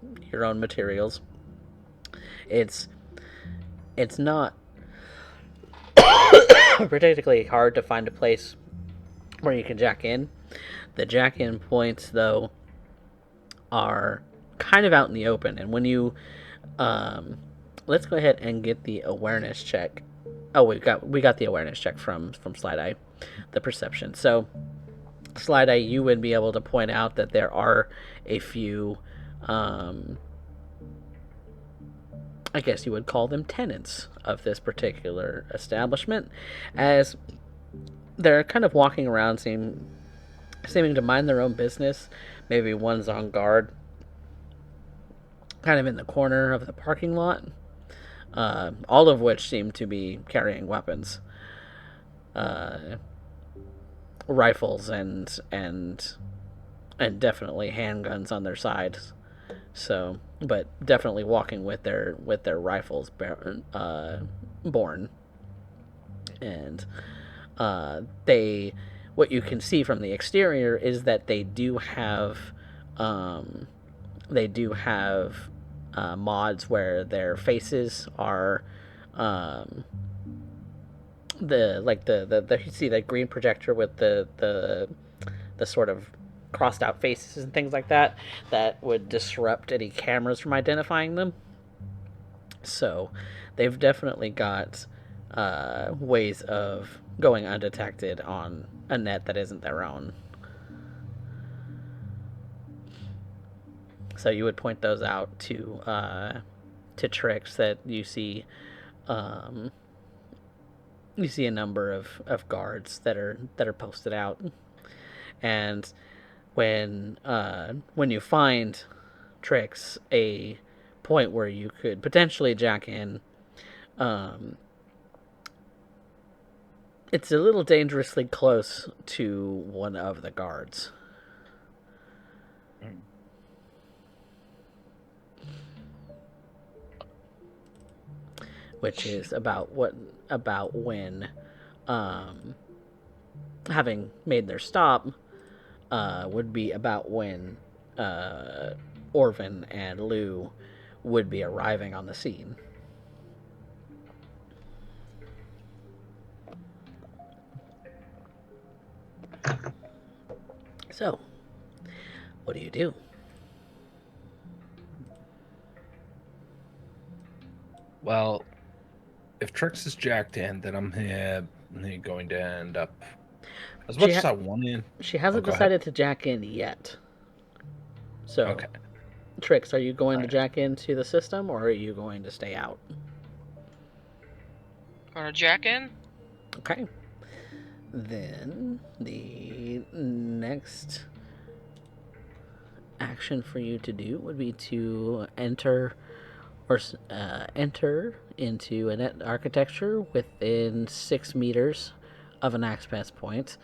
materials. It's not particularly hard to find a place where you can jack in. The jack in points though are kind of out in the open, and when you let's go ahead and get the awareness check. Oh, we got the awareness check from Slideye, the perception. So Slideye, you would be able to point out that there are a few, I guess you would call them tenants of this particular establishment, as they're kind of walking around, seeming to mind their own business. Maybe one's on guard, kind of in the corner of the parking lot. All of which seem to be carrying weapons. Rifles and definitely handguns on their sides. So, but definitely walking with their rifles borne. And what you can see from the exterior is that they do have mods where their faces are the you see that green projector with the sort of crossed out faces and things like that would disrupt any cameras from identifying them. So they've definitely got ways of going undetected on a net that isn't their own. So you would point those out to Trix, that you see a number of guards that are posted out. And when you find, Trix, a point where you could potentially jack in, it's a little dangerously close to one of the guards. Which is about when, having made their stop, would be about when Orvan and Loup would be arriving on the scene. So, what do you do? Well, if Trix is jacked in, then I'm going to end up as much as I want in. She hasn't decided to jack in yet. So, okay. Trix, are you going to jack into the system, or are you going to stay out? Gonna jack in? Okay. Then the next action for you to do would be to enter into a net architecture within 6 meters of an access point.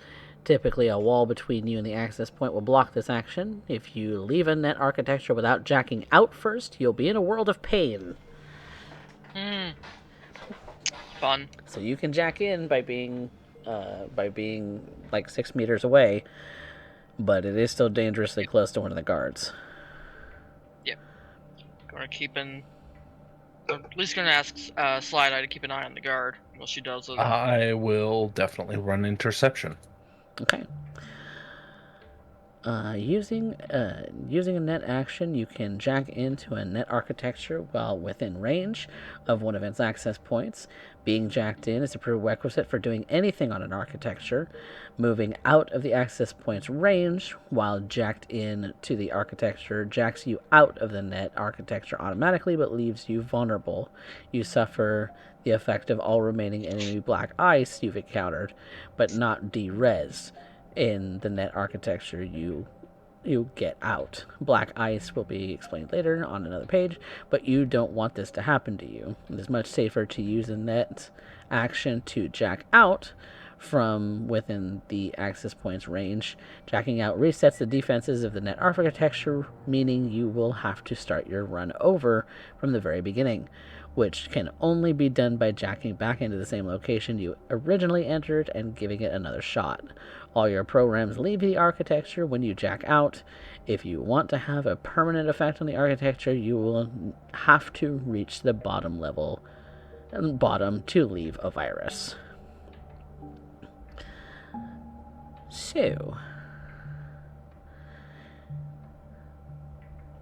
Typically, a wall between you and the access point will block this action. If you leave a net architecture without jacking out first, you'll be in a world of pain. Fun. So you can jack in by being like 6 meters away, but it is still dangerously close to one of the guards. Yep. Gonna keep in. At least gonna ask Slideye to keep an eye on the guard while she does it. I will definitely run interception. Okay. Using a net action, you can jack into a net architecture while within range of one of its access points. Being jacked in is a prerequisite for doing anything on an architecture. Moving out of the access point's range while jacked in to the architecture jacks you out of the net architecture automatically, but leaves you vulnerable. You suffer the effect of all remaining enemy black ice you've encountered, but not de-res in the net architecture you get out. Black ice will be explained later on another page, but you don't want this to happen to you. It is much safer to use a net action to jack out from within the access point's range. Jacking out resets the defenses of the net architecture, meaning you will have to start your run over from the very beginning, which can only be done by jacking back into the same location you originally entered and giving it another shot. All your programs leave the architecture when you jack out. If you want to have a permanent effect on the architecture, you will have to reach the bottom to leave a virus. So,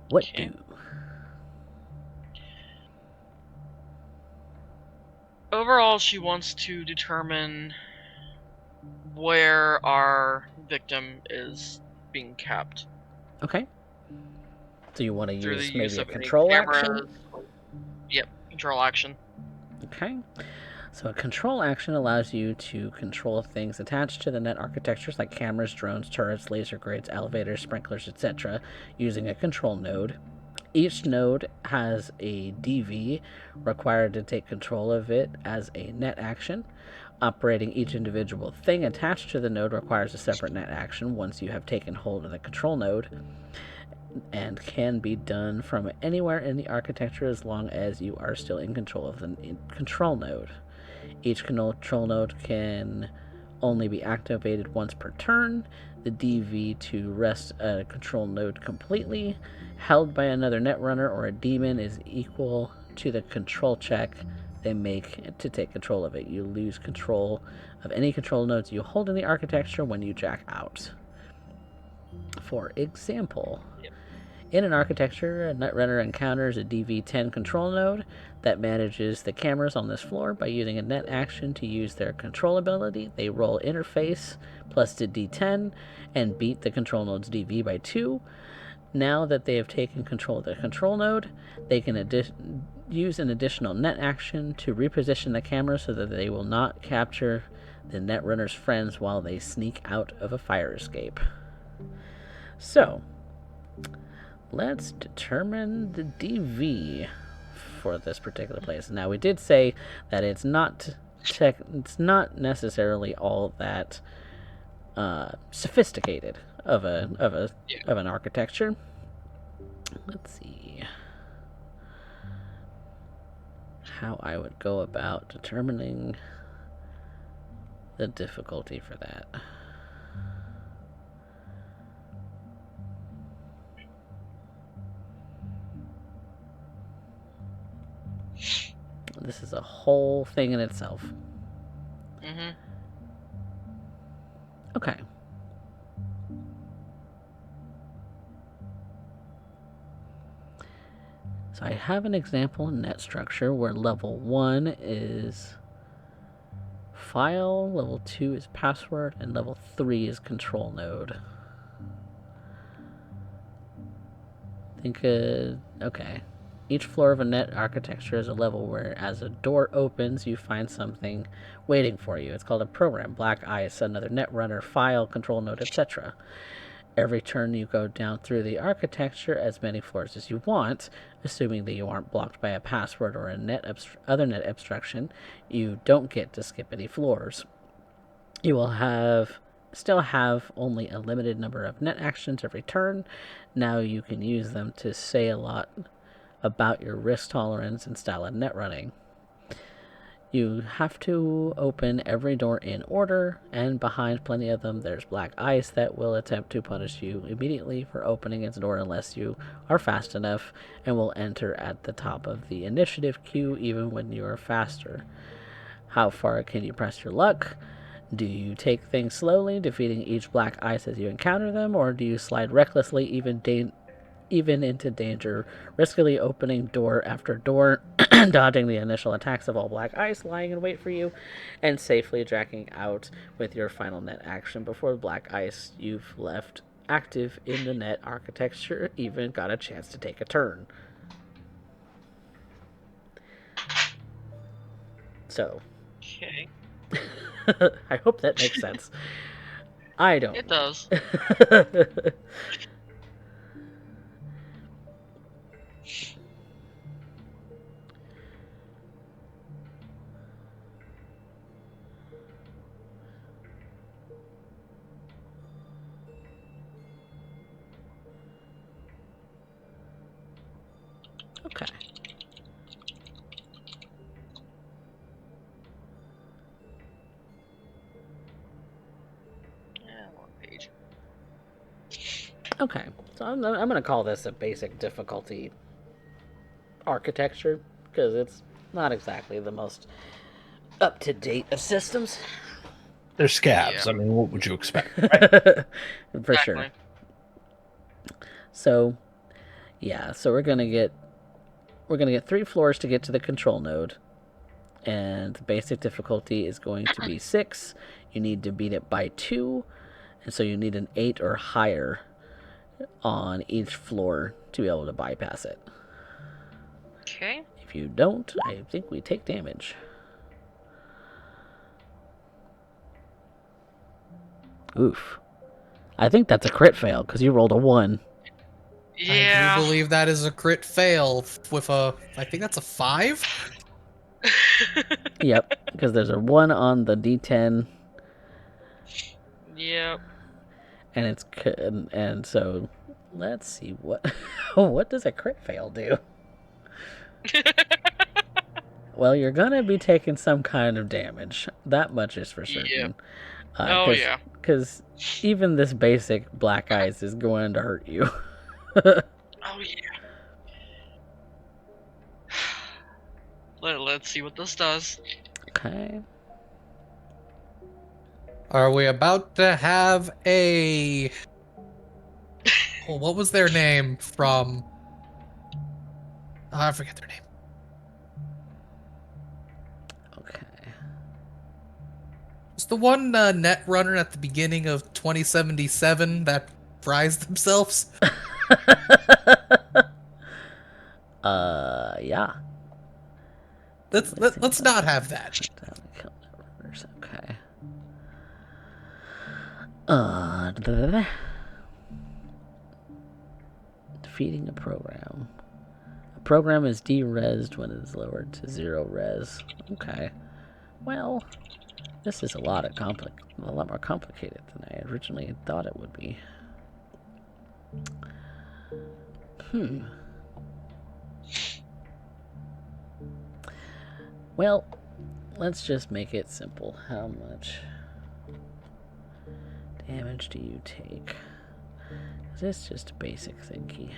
what Okay. do? Overall, she wants to determine where our victim is being kept Okay. So you want to through the use use maybe a of any control cameras. action? Yep, control action. Okay. So a control action allows you to control things attached to the net architectures like cameras, drones, turrets, laser grids, elevators, sprinklers, etc. using a control node. Each node has a DV required to take control of it as a net action. Operating each individual thing attached to the node requires a separate net action once you have taken hold of the control node, and can be done from anywhere in the architecture as long as you are still in control of the control node. Each control node can only be activated once per turn. The DV to rest a control node completely held by another netrunner or a demon is equal to the control check they make to take control of it. You lose control of any control nodes you hold in the architecture when you jack out. For example, in an architecture, a netrunner encounters a DV10 control node that manages the cameras on this floor. By using a net action to use their control ability, they roll interface plus the D10 and beat the control node's DV by 2. Now that they have taken control of the control node, they can use an additional net action to reposition the camera so that they will not capture the netrunner's friends while they sneak out of a fire escape. So, let's determine the DV for this particular place. Now, we did say that it's not necessarily all that sophisticated of an architecture. Let's see how I would go about determining the difficulty for that. This is a whole thing in itself. Mm-hmm. Okay. So I have an example in net structure where level 1 is file, level 2 is password, and level 3 is control node. Okay. Each floor of a net architecture is a level where, as a door opens, you find something waiting for you. It's called a program, black ice, another netrunner, file, control node, etc. Every turn you go down through the architecture as many floors as you want, assuming that you aren't blocked by a password or a other net obstruction, you don't get to skip any floors. You will still have only a limited number of net actions every turn. Now you can use them to say a lot about your risk tolerance and style of net running. You have to open every door in order, and behind plenty of them there's black ice that will attempt to punish you immediately for opening its door unless you are fast enough, and will enter at the top of the initiative queue even when you are faster. How far can you press your luck? Do you take things slowly, defeating each black ice as you encounter them, or do you slide recklessly, even into danger, riskily opening door after door, dodging the initial attacks of all black ice lying in wait for you, and safely jacking out with your final net action before the black ice you've left active in the net architecture even got a chance to take a turn? So, Okay. I hope that makes sense. I don't. It does. Okay. Yeah, one page. Okay, so I'm going to call this a basic difficulty architecture, because it's not exactly the most up-to-date of systems. They're scabs. Yeah. I mean, what would you expect? For sure. So, yeah, so we're gonna get 3 floors to get to the control node, and the basic difficulty is going to be 6. You need to beat it by 2, and so you need an 8 or higher on each floor to be able to bypass it. Okay. If you don't, I think we take damage. Oof. I think that's a crit fail, because you rolled a 1. Yeah. I do believe that is a crit fail with I think that's a 5? Yep, because there's a 1 on the D10, Yep. and it's and so let's see what does a crit fail do? Well, you're gonna be taking some kind of damage. That much is for certain. Oh, yeah. Because even this basic black ice is going to hurt you. Oh, yeah. Let's see what this does. Okay. Are we about to have a... Oh, what was their name from... Oh, I forget their name. Okay. It's the one net runner at the beginning of 2077 that fries themselves. Yeah. Let's not have that. Okay. Defeating a program. A program is de-resed when it is lowered to 0 res. Okay. Well, this is a lot more complicated than I originally thought it would be. Well, let's just make it simple. How much damage do you take? Is this just a basic thingy?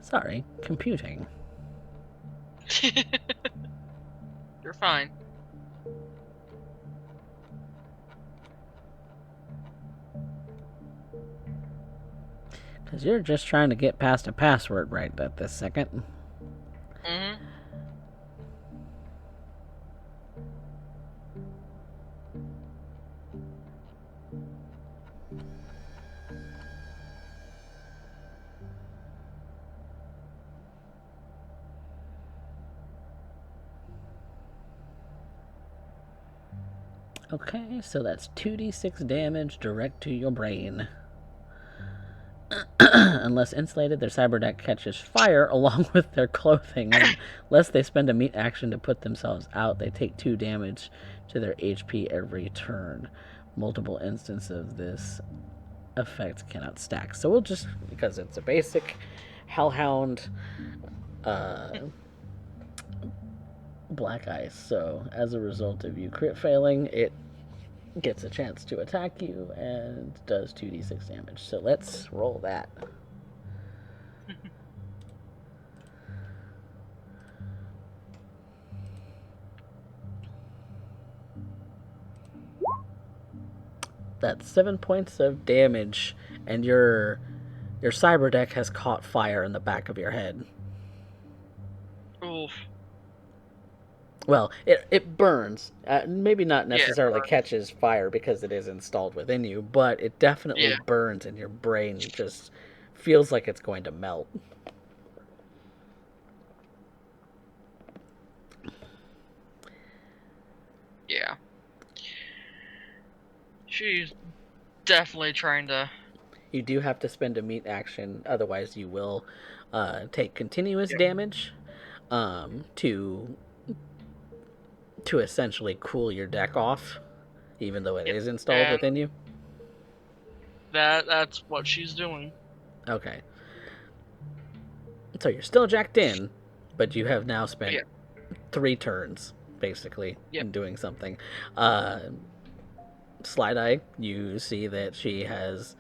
Sorry, computing. You're fine. Because you're just trying to get past a password right at this second. Mm-hmm. Okay, so that's 2d6 damage direct to your brain. Unless insulated, their cyber deck catches fire along with their clothing. Unless they spend a meat action to put themselves out, they take 2 damage to their HP every turn. Multiple instances of this effect cannot stack. So we'll just, because it's a basic Hellhound Black Ice. So as a result of you crit failing, it gets a chance to attack you and does 2d6 damage. So let's roll that. That's 7 points of damage, and your cyber has caught fire in the back of your head. Oof. Well, it burns. Maybe not necessarily burns. catches fire because it is installed within you, but it definitely burns, and your brain just feels like it's going to melt. Yeah. She's definitely trying to... You do have to spend a meat action, otherwise you will take continuous damage to essentially cool your deck off, even though it is installed within you. That's what she's doing. Okay. So you're still jacked in, but you have now spent 3 turns, basically, in doing something. Slideye, you see that she has...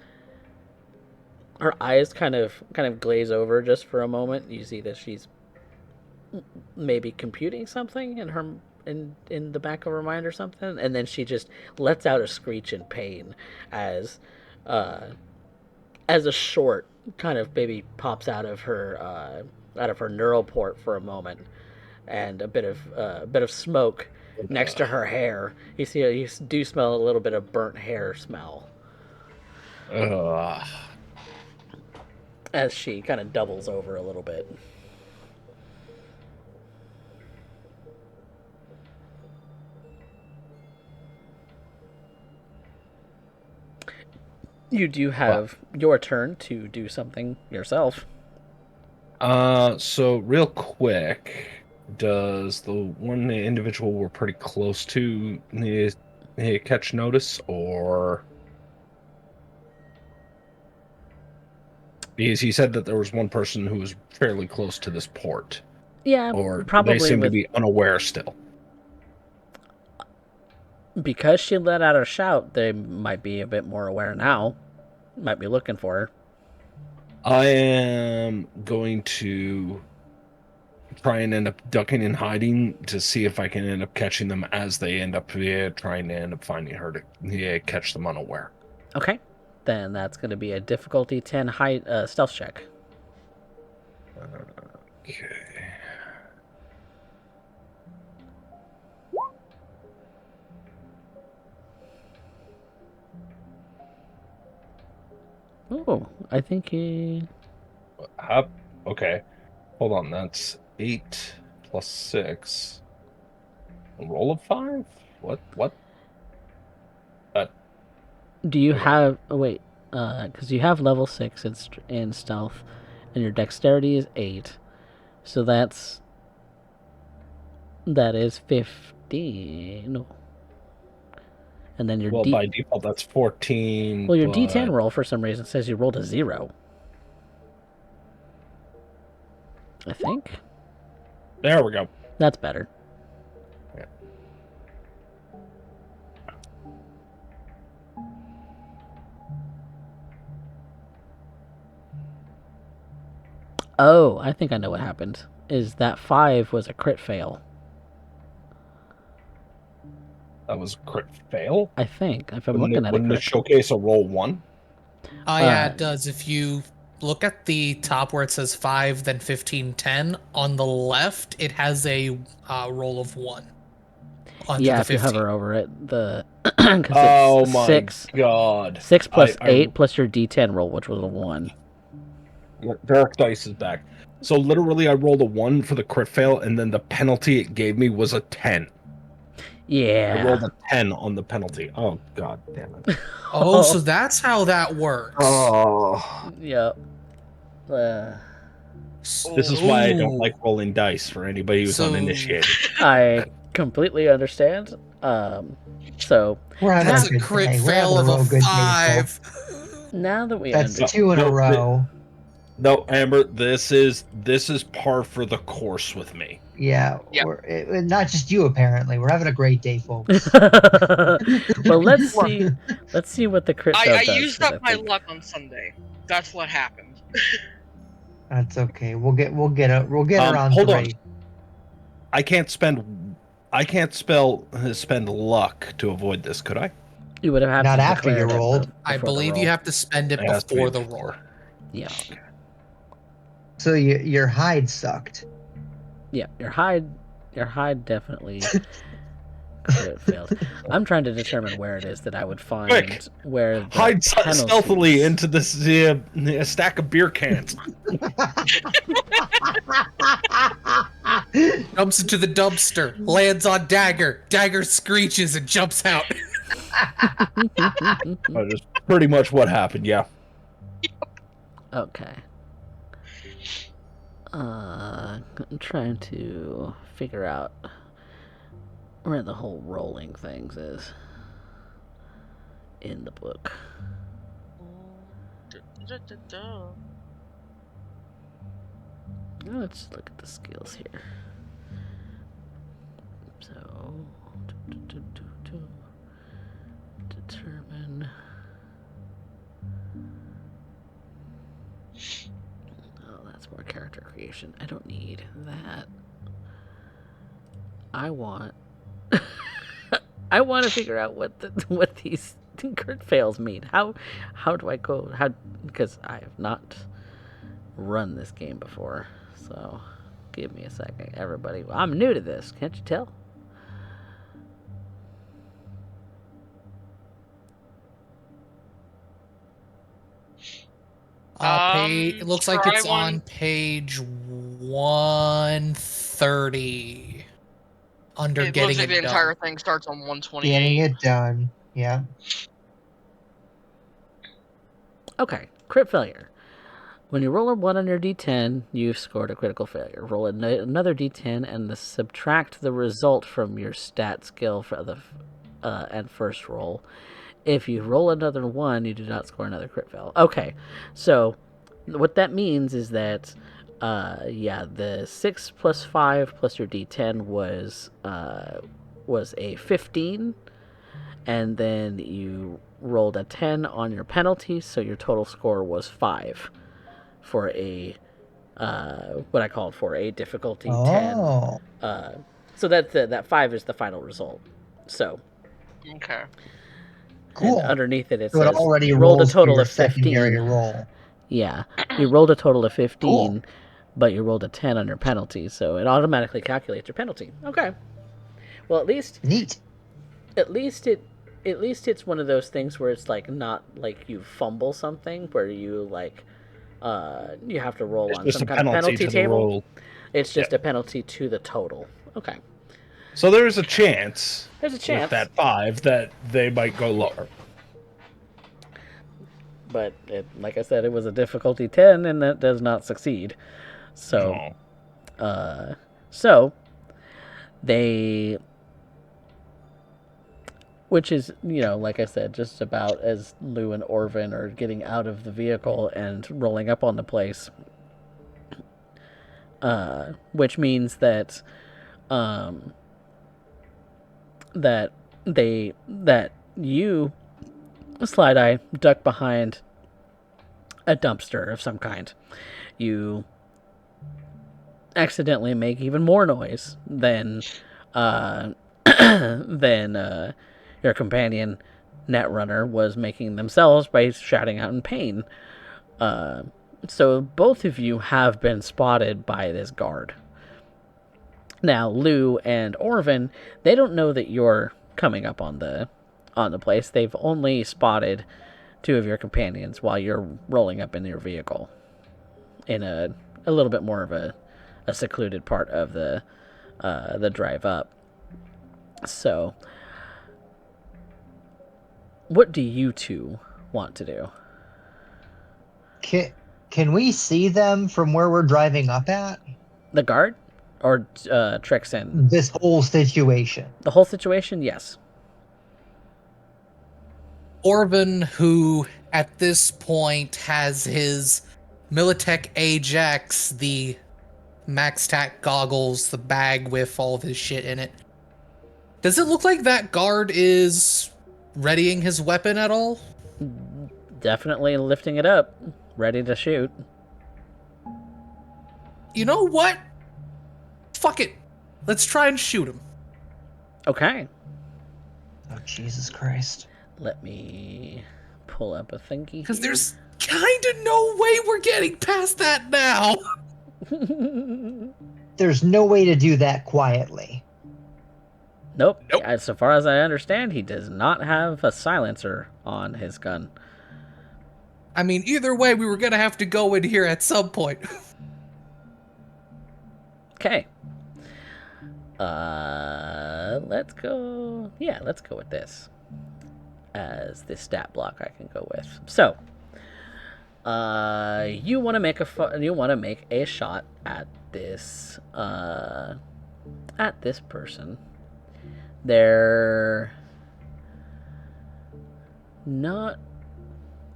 Her eyes kind of glaze over just for a moment. You see that she's maybe computing something in her in the back of her mind or something, and then she just lets out a screech in pain as a short kind of maybe pops out of her neural port for a moment, and a bit of smoke next to her hair. You do smell a little bit of burnt hair smell. As she kind of doubles over a little bit. You do have your turn to do something yourself. So real quick, does the one individual we're pretty close to catch notice, or... Because he said that there was one person who was fairly close to this port. Yeah, or probably they seem to be unaware still. Because she let out a shout, they might be a bit more aware now. Might be looking for her. I am going to try and end up ducking and hiding to see if I can end up catching them as they end up trying to end up finding her to catch them unaware. Okay. Then that's going to be a difficulty 10 stealth check. Okay. Oh, I think he... Okay. Hold on, that's 8 plus 6. A roll of 5? What? Do you have... Oh, wait. Because you have level 6 in stealth, and your dexterity is 8. So that is 15. No. And then your by default, that's 14. Well, your D10 roll, for some reason, says you rolled a 0. I think. There we go. That's better. Yeah. Oh, I think I know what happened. Is that 5 was a crit fail. That was a crit fail? I think, if I'm looking at it Wouldn't it showcase a roll 1? Yeah, it does. If you look at the top where it says 5, then 15, 10, on the left, it has a roll of 1. Yeah, if you hover over it, oh my 6, god. 6 plus 8 plus your D10 roll, which was a 1. Dark dice is back. So literally I rolled a 1 for the crit fail, and then the penalty it gave me was a 10. Yeah. I rolled a 10 on the penalty. Oh, god damn it. Oh, so that's how that works. Oh. Yep. This is why I don't like rolling dice for anybody who's uninitiated. I completely understand. So that's a crit fail of a 5. Now that we That's understand, 2 in a No, row. No, Amber, this is par for the course with me. Yeah, Yep. not just you. Apparently, we're having a great day, folks. well, let's see. Let's see what the crit fail I does. used 'cause up I my think- luck on Sunday. That's what happened. That's okay. We'll get around Hold on. 3. I can't spend luck to avoid this, could I? You would have Not to after declare you it rolled. I before the believe you roll. have to spend it It has to be before the roll. before. Yeah, So your hide sucked. yeah. Your hide definitely crit failed. I'm trying to determine where it is that I would find Quick! where the Hide stealthily penalties- into this stack of beer cans. Jumps into the dumpster, lands on Dagger. Dagger screeches and jumps out. That is pretty much what happened, yeah. Okay. I'm trying to figure out where the whole rolling things is in the book. Let's look at the skills here. So, determine. Oh, that's more character creation. I don't need that. I want. I want to figure out what these crit fails mean. How do I go? Because I have not run this game before. So, give me a second, everybody. I'm new to this. Can't you tell? It looks like try it's on one. page 130. Under It getting looks like it the done. entire thing starts on 128. Getting it done. Yeah. Okay, crit failure. When you roll a 1 on your d10, you've scored a critical failure. Roll another d10 and subtract the result from your stat skill for the and first roll. If you roll another 1, you do not score another crit fail. Okay, so what that means is that, the 6 plus 5 plus your d10 was a 15, and then you rolled a 10 on your penalty, so your total score was 5 for a what I called for a difficulty 10. Oh. So that 5 is the final result. So Okay. Cool. and underneath it So it says already rolled a rolls total for your of 15. secondary roll. Yeah, you rolled a total of 15, Cool. but you rolled a 10 on your penalty, so it automatically calculates your penalty. Okay. Well, at least Neat. it's one of those things where it's like not like you fumble something where you like you have to roll It's on just some a kind of penalty to the table. roll. It's just a penalty to the total. Okay. So there's a chance There's a chance. with that 5 that they might go lower. But like I said, it was a difficulty 10, and that does not succeed. So, No. so they, which is, like I said, just about as Lou and Orvan are getting out of the vehicle and rolling up on the place. Which means that, that you, Slideye, duck behind a dumpster of some kind. You accidentally make even more noise than your companion Netrunner was making themselves by shouting out in pain. So both of you have been spotted by this guard. Now, Lou and Orvan, they don't know that you're coming up on the place. They've only spotted 2 of your companions while you're rolling up in your vehicle in a little bit more of a secluded part of the drive up. So, what do you 2 want to do? Can we see them from where we're driving up at? The guard or Trix and This whole situation. the whole situation? Yes. Orvan, who at this point has his Militech Ajax, the Max Tac goggles, the bag with all of his shit in it. Does it look like that guard is readying his weapon at all? Definitely lifting it up, ready to shoot. You know what? Fuck it. Let's try and shoot him. Okay. Oh, Jesus Christ. Let me pull up a thingy. Because there's kind of no way we're getting past that now. There's no way to do that quietly. Nope. Nope. So far as I understand, he does not have a silencer on his gun. I mean, either way, we were going to have to go in here at some point. Okay. Let's go. Yeah, let's go with this as the stat block I can go with. So, you want to make a shot at this person. They're not.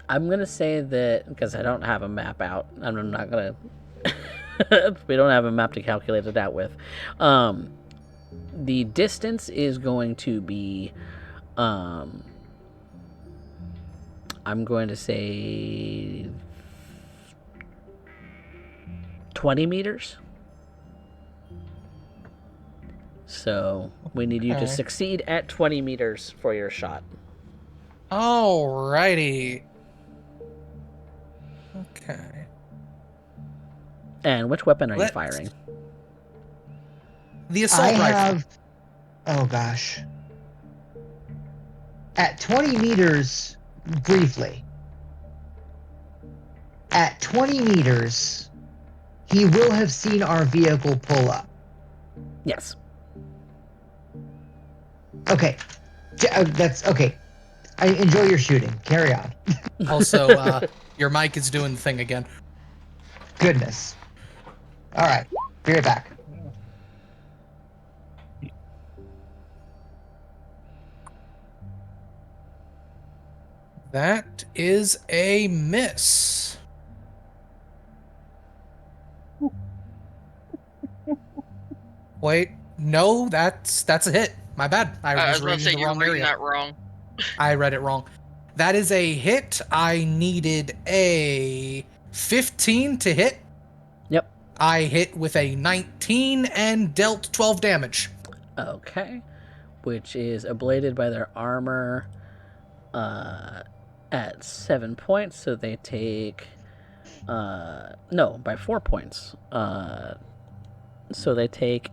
I'm gonna say that because I don't have a map out. I'm not gonna. We don't have a map to calculate it out with. The distance is going to be. I'm going to say 20 meters. So we need you to succeed at 20 meters for your shot. Alrighty. Okay. And which weapon are you firing? The assault rifle. Oh gosh. At 20 meters, briefly. At 20 meters, he will have seen our vehicle pull up. Yes. Okay. That's okay. I enjoy your shooting. Carry on. Also, your mic is doing the thing again. Goodness. All right. Be right back. That is a miss. Wait, no, that's a hit. My bad. I was about to say reading the you're wrong reading area. that wrong. I read it wrong. That is a hit. I needed a 15 to hit. Yep. I hit with a 19 and dealt 12 damage. Okay. Which is ablated by their armor at 7 points, so they take no, by 4 points. So they take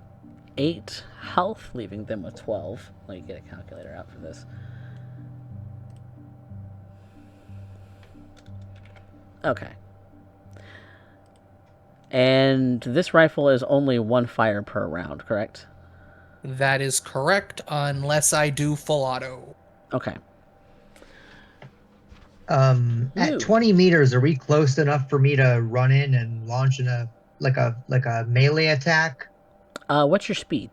8 health, leaving them with 12. Let me get a calculator out for this. Okay. And this rifle is only 1 fire per round, correct? That is correct, unless I do full auto. Okay. At 20 meters, are we close enough for me to run in and launch in a melee attack? What's your speed?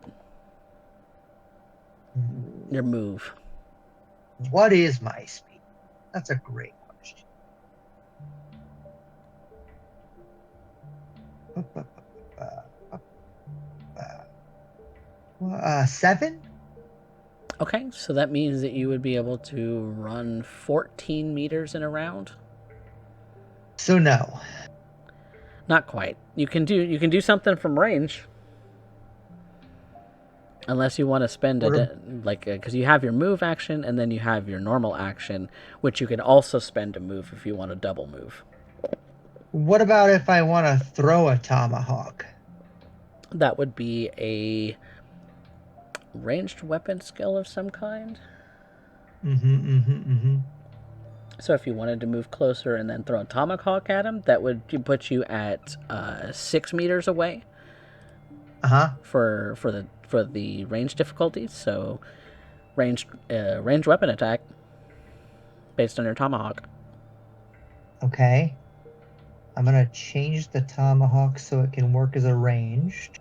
Your move. What is my speed? That's a great question. 7? Okay, so that means that you would be able to run 14 meters in a round. So no. Not quite. You can do something from range. Unless you want to spend because you have your move action and then you have your normal action, which you can also spend to move if you want to double move. What about if I want to throw a tomahawk? That would be a ranged weapon skill of some kind. So if you wanted to move closer and then throw a tomahawk at him, that would put you at 6 meters away. For the range difficulty. So ranged weapon attack based on your tomahawk. Okay. I'm gonna change the tomahawk so it can work as a ranged.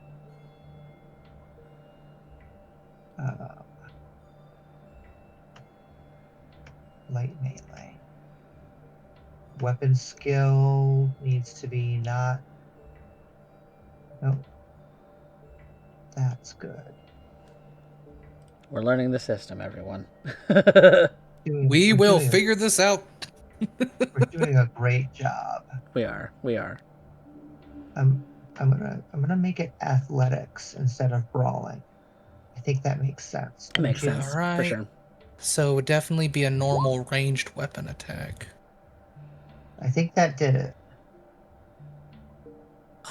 Light melee. weapon skill needs to be not. No. That's good. We're learning the system, everyone. We We're will doing figure this out. we're doing a great job. We are. I'm gonna make it athletics instead of brawling. I think that makes sense. It makes don't you? sense, for Alright. sure. So it would definitely be a normal ranged weapon attack. I think that did it.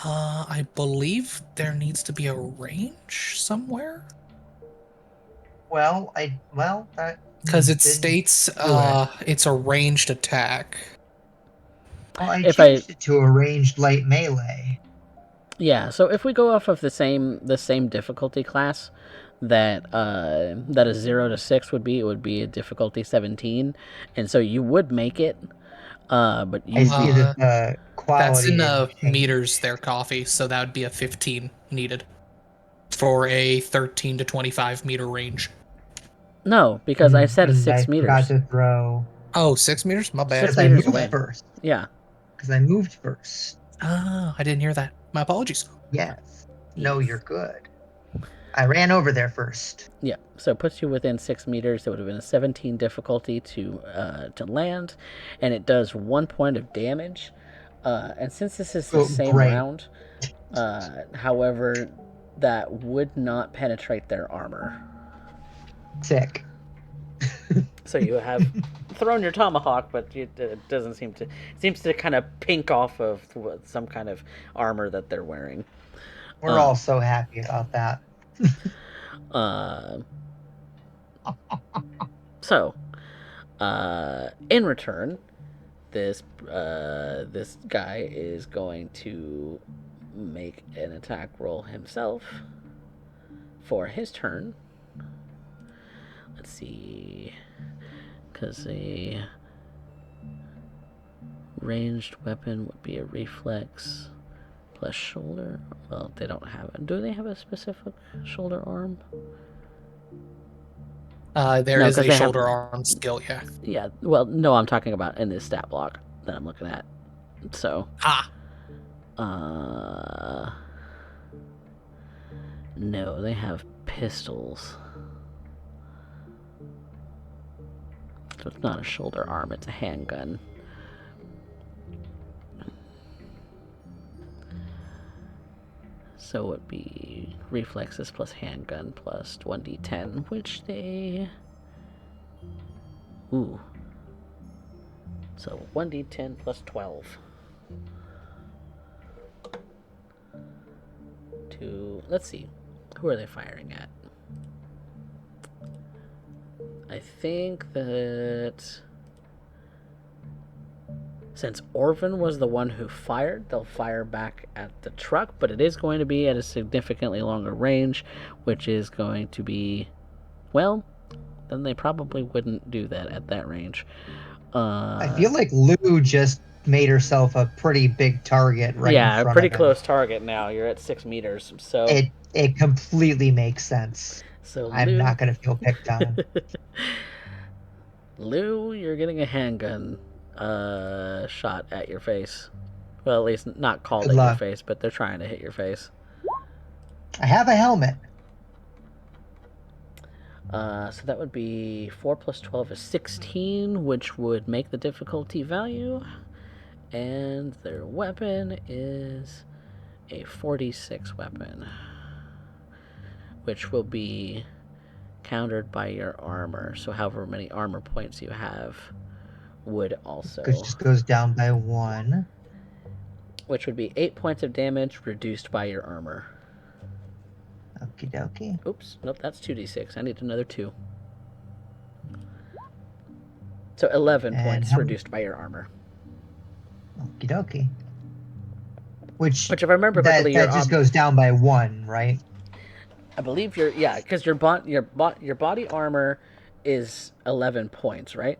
I believe there needs to be a range somewhere. Well, that Because it didn't states do it. it's a ranged attack. Well, I If changed it to a ranged light melee. Yeah, so if we go off of the same difficulty class that a 0 to 6 would be, it would be a difficulty 17, and so you would make it, but I you see that the quality. That's in didn't change. meters there, Coffee, so that would be a 15 needed for a 13 to 25 meter range. no, because I said And 6 I forgot meters. to throw. Oh, 6 meters? My bad. 6 Because I meters moved away. first. Yeah. Because I moved first. Ah, I didn't hear that. My apologies. Yes. No, Yes. you're good. I ran over there first. Yeah, so it puts you within 6 meters. It would have been a 17 difficulty to land, and it does 1 point of damage. And since this is the Oh, same great. round, however, that would not penetrate their armor. Sick. So you have thrown your tomahawk, but it doesn't seem to. It seems to kind of pink off of some kind of armor that they're wearing. We're all so happy about that. So, in return, this guy is going to make an attack roll himself for his turn. Let's see, because a ranged weapon would be a reflex plus shoulder. Well, they don't have it. Do they have a specific shoulder arm? There No, is 'cause a they shoulder have- arm skill, yeah. Yeah, well, no, I'm talking about in this stat block that I'm looking at. So, no, they have pistols. So it's not a shoulder arm, it's a handgun. So it would be reflexes plus handgun plus 1d10, which they... Ooh. So 1d10 plus 12. Let's see. Who are they firing at? I think that... Since Orvan was the one who fired, they'll fire back at the truck, but it is going to be at a significantly longer range, which is going to be... Well, then they probably wouldn't do that at that range. I feel like Lou just made herself a pretty big target right in front a pretty of him. close target now. You're at 6 meters, so... It completely makes sense. So I'm not going to feel picked on. Lou, you're getting a handgun shot at your face. Well, at least not called Good at your luck. face, but they're trying to hit your face. I have a helmet. So that would be 4 plus 12 is 16, which would make the difficulty value. And their weapon is a 46 weapon, which will be countered by your armor. So however many armor points you have would also... It just goes down by 1. Which would be 8 points of damage reduced by your armor. Okie dokie. Oops, nope, that's 2d6. I need another 2. So 11 And points how- reduced by your armor. Okie dokie. Which Which, if I remember that correctly, just goes down by 1, right? I believe because your body armor is 11 points, right?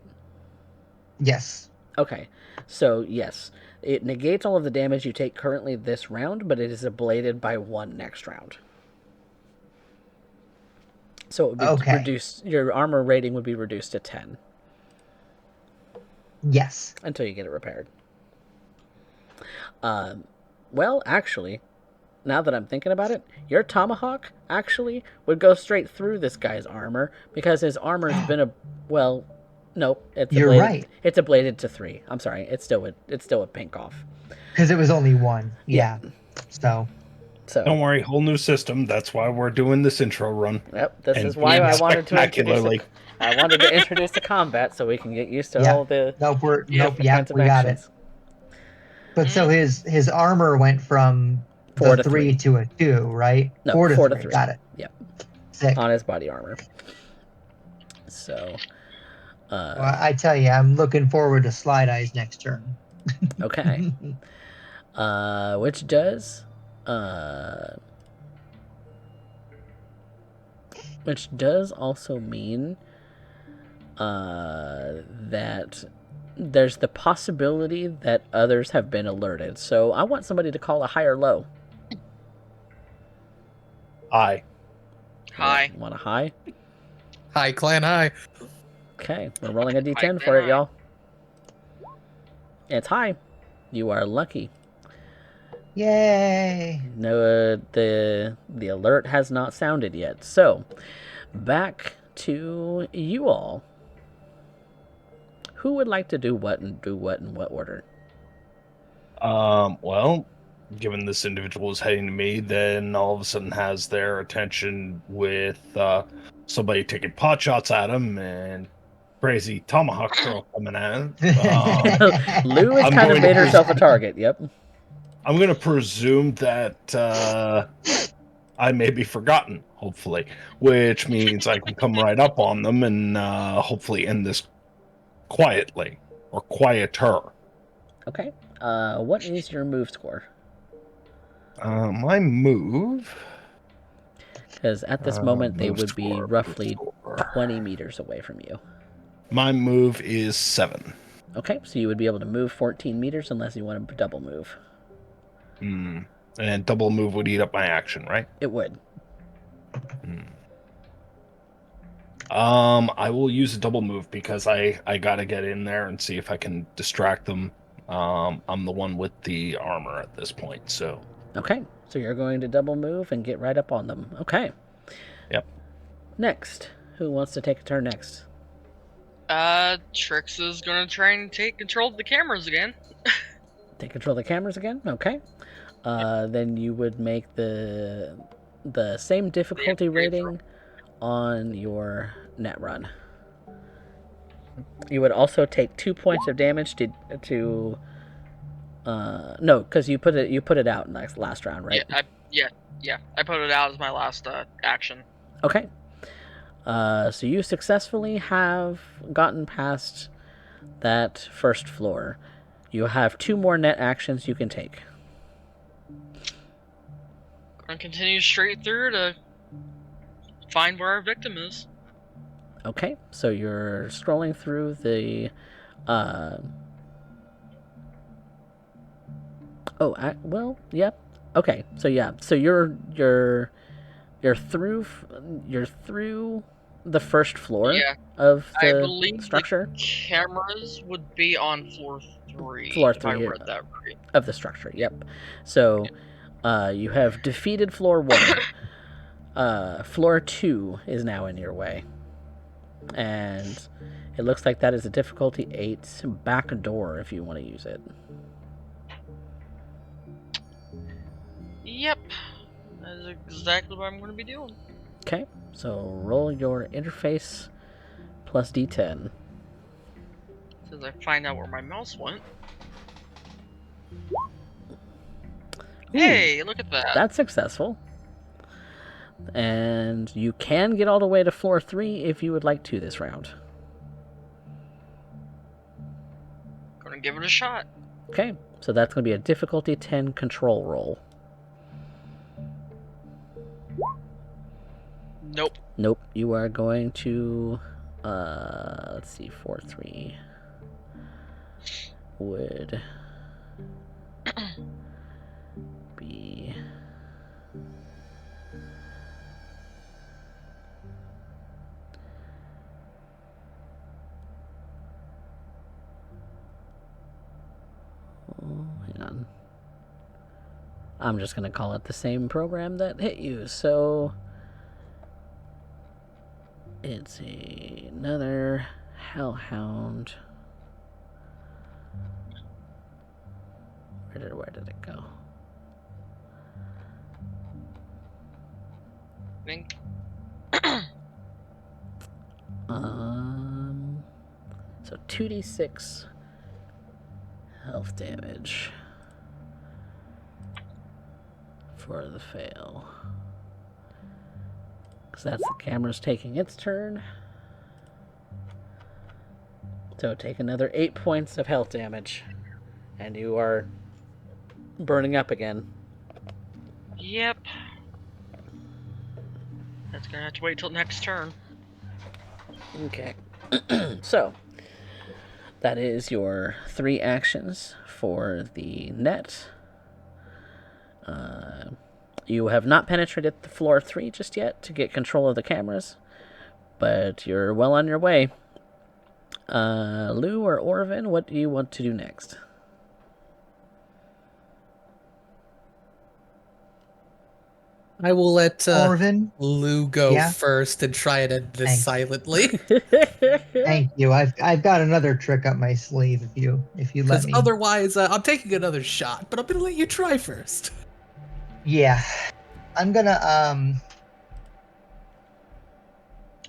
Yes. Okay, so yes, it negates all of the damage you take currently this round, but it is ablated by 1 next round. So it would be reduced. Your armor rating would be reduced to 10 Yes. until you get it repaired. Well, actually, now that I'm thinking about it, your tomahawk actually would go straight through this guy's armor because his armor's been a well, nope, You're right. It's ablated to 3. I'm sorry, it's still a pink off. Because it was only one. Yeah. Yeah. So So Don't worry, whole new system. That's why we're doing this intro run. yep, this And is why I wanted to spectacularly. introduce the combat so we can get used to yeah. all the Nope. Yeah. Nope. Yeah. kinds of We got it. actions. But so his armor went from 4 the to 3 3. to a 2, right? No, 4 to 4 3. to 3. Got it. Yep, Sick. on his body armor. So, Well, I tell you, I'm looking forward to Slideye's next turn. okay. Which does also mean that there's the possibility that others have been alerted. So I want somebody to call a high or low. Hi. Hi. Want a high? Hi, clan, hi. Okay, we're rolling a High, d10 then for it, high. y'all. It's high. You are lucky. Yay! No, the alert has not sounded yet. So, back to you all. Who would like to do what and do what in what order? Well, given this individual is heading to me, then all of a sudden has their attention with somebody taking pot shots at him and crazy tomahawk throw coming at him. Lou has I'm kind of going to made herself a target. Yep. I'm going to presume that I may be forgotten, hopefully, which means I can come right up on them and hopefully end this quietly or quieter. Okay. What is your move score? My move. Because at this moment they Move would be score, roughly move score. 20 meters away from you. My move is 7. Okay, so you would be able to move 14 meters unless you want to double move. And double move would eat up my action, right? It would. I will use a double move because I gotta get in there and see if I can distract them. I'm the one with the armor at this point, so. Okay, so you're going to double move and get right up on them. Okay. Yep. Next. Who wants to take a turn next? Trix is gonna try and take control of the cameras again. Take control of the cameras again? Okay. Then you would make the same difficulty rating on your net run. You would also take 2 points of damage to no, because you put it out in the last round, right? Yeah. I put it out as my last action. Okay. So you successfully have gotten past that first floor. You have 2 more net actions you can take. Gonna continue straight through to find where our victim is. Okay, so you're scrolling through the well, yep. Okay, so yeah, so you're through the first floor of I the believe structure. the cameras would be on floor 3. Floor if I 3 read that right. of the structure. Yep. So, you have defeated floor 1. Floor 2 is now in your way, and it looks like that is a difficulty 8 back door if you want to use it. Yep. That is exactly what I'm going to be doing. Okay, so roll your interface plus D10. As I find out where my mouse went. Hey, look at that. That's successful. And you can get all the way to floor 3 if you would like to this round. Gonna give it a shot. Okay, so that's going to be a difficulty 10 control roll. Nope. Nope, you are going to, let's see, 4-3 would be... Oh, hang on. I'm just going to call it the same program that hit you. So it's another Hellhound. Where did it go? Think. So 2d6 health damage for the fail. Because that's the camera's taking its turn. So take another 8 points of health damage. And you are burning up again. Yep. That's gonna have to wait till next turn. Okay. So, that is your 3 actions for the net. You have not penetrated the floor 3 just yet to get control of the cameras, but you're well on your way. Lou or Orvan, what do you want to do next? I will let Orvan, Lou go Yeah? first and try and end this Thanks. silently. thank you. I've got another trick up my sleeve if you let Because me. otherwise, I'm taking another shot, but I'm going to let you try first. Yeah. I'm gonna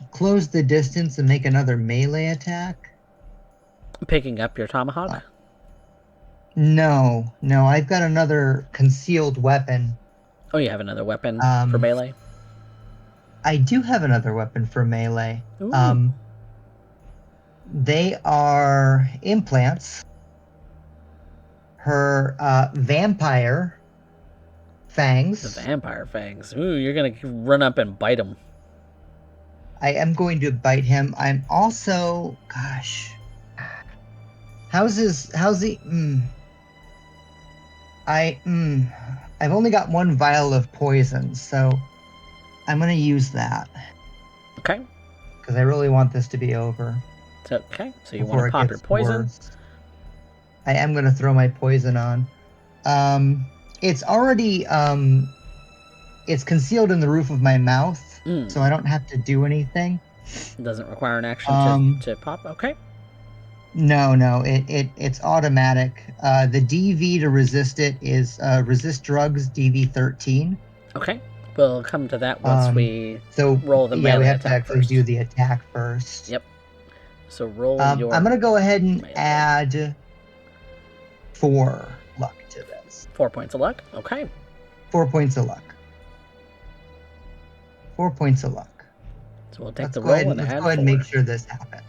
close the distance and make another melee attack. Picking up your tomahawk? No, I've got another concealed weapon. Oh, you have another weapon for melee? I do have another weapon for melee. Ooh. They are implants. Her vampire fangs. The vampire fangs. Ooh, you're going to run up and bite him. I am going to bite him. I'm also, gosh, how's he? I've only got 1 vial of poison, so I'm gonna use that Okay. because I really want this to be over. Okay, so you before want to it pop your gets poison? worse. I am gonna throw my poison on. It's already it's concealed in the roof of my mouth, so I don't have to do anything. Doesn't require an action to pop? Okay. No, it's automatic. The DV to resist it is resist drugs DV 13. Okay, we'll come to that once we roll the we melee have to attack actually first. do the attack first. Yep. So roll your. I'm gonna go ahead and melee. add 4 luck to this. 4 points of luck. Okay. 4 points of luck. 4 points of luck. So we'll take Let's the go roll ahead, and let's add go ahead 4. and make sure this happens.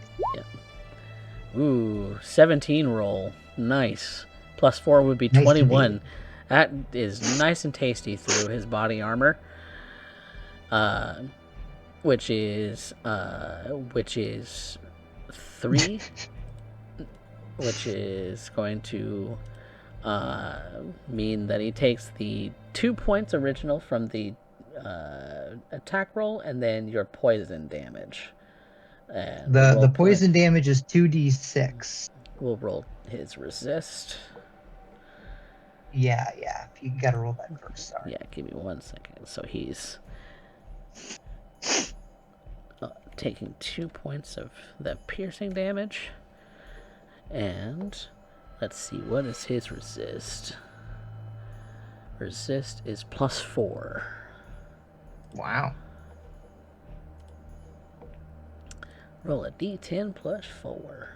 Ooh, 17 roll. Nice. Plus 4 would be Nice to 21. meet That is nice and tasty through his body armor. Which is 3. Which is going to mean that he takes the 2 points original from the attack roll and then your poison damage. And The poison damage is 2d6. We'll roll his resist. Yeah. You gotta roll that first. Sorry. Yeah, give me 1 second. So he's taking 2 points of the piercing damage. And let's see, what is his resist? Resist is plus 4. Wow. Roll a d10 plus 4.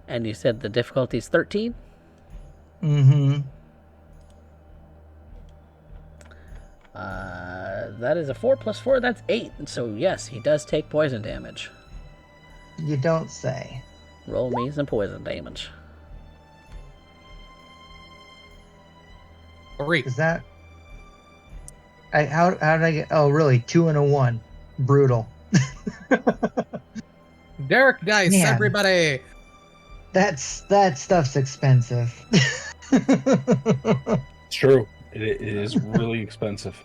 And you said the difficulty is 13? Mm-hmm. That is a 4 plus 4, that's 8. So yes, he does take poison damage. You don't say. Roll me some poison damage. 3. Is that... how did I get... Oh, really? 2 and a 1. Brutal. Derek dice, Man. everybody. That stuff's expensive. It's true. It is really expensive.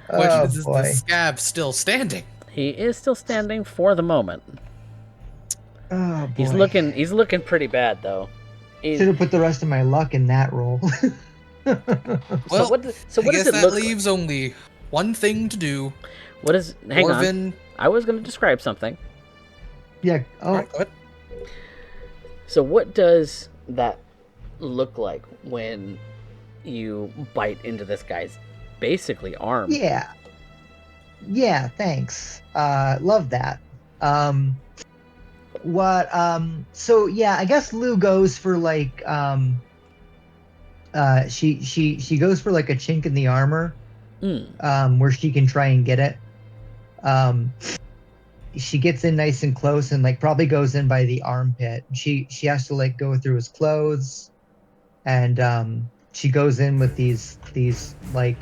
Question is the boy. scab still standing? He is still standing for the moment. Oh, boy. He's looking pretty bad though. In- Should have put the rest of my luck in that roll. Well, what I does guess it that look like? leaves only one thing to do. What is? Hang on. Orvan. I was going to describe something. Yeah. Oh, Alright, go ahead. So what does that look like when you bite into this guy's basically arm? yeah. Yeah, thanks. Love that. So yeah, I guess Lou goes for like she goes for like a chink in the armor, where she can try and get it. She gets in nice and close and like probably goes in by the armpit. She has to like go through his clothes, and she goes in with these like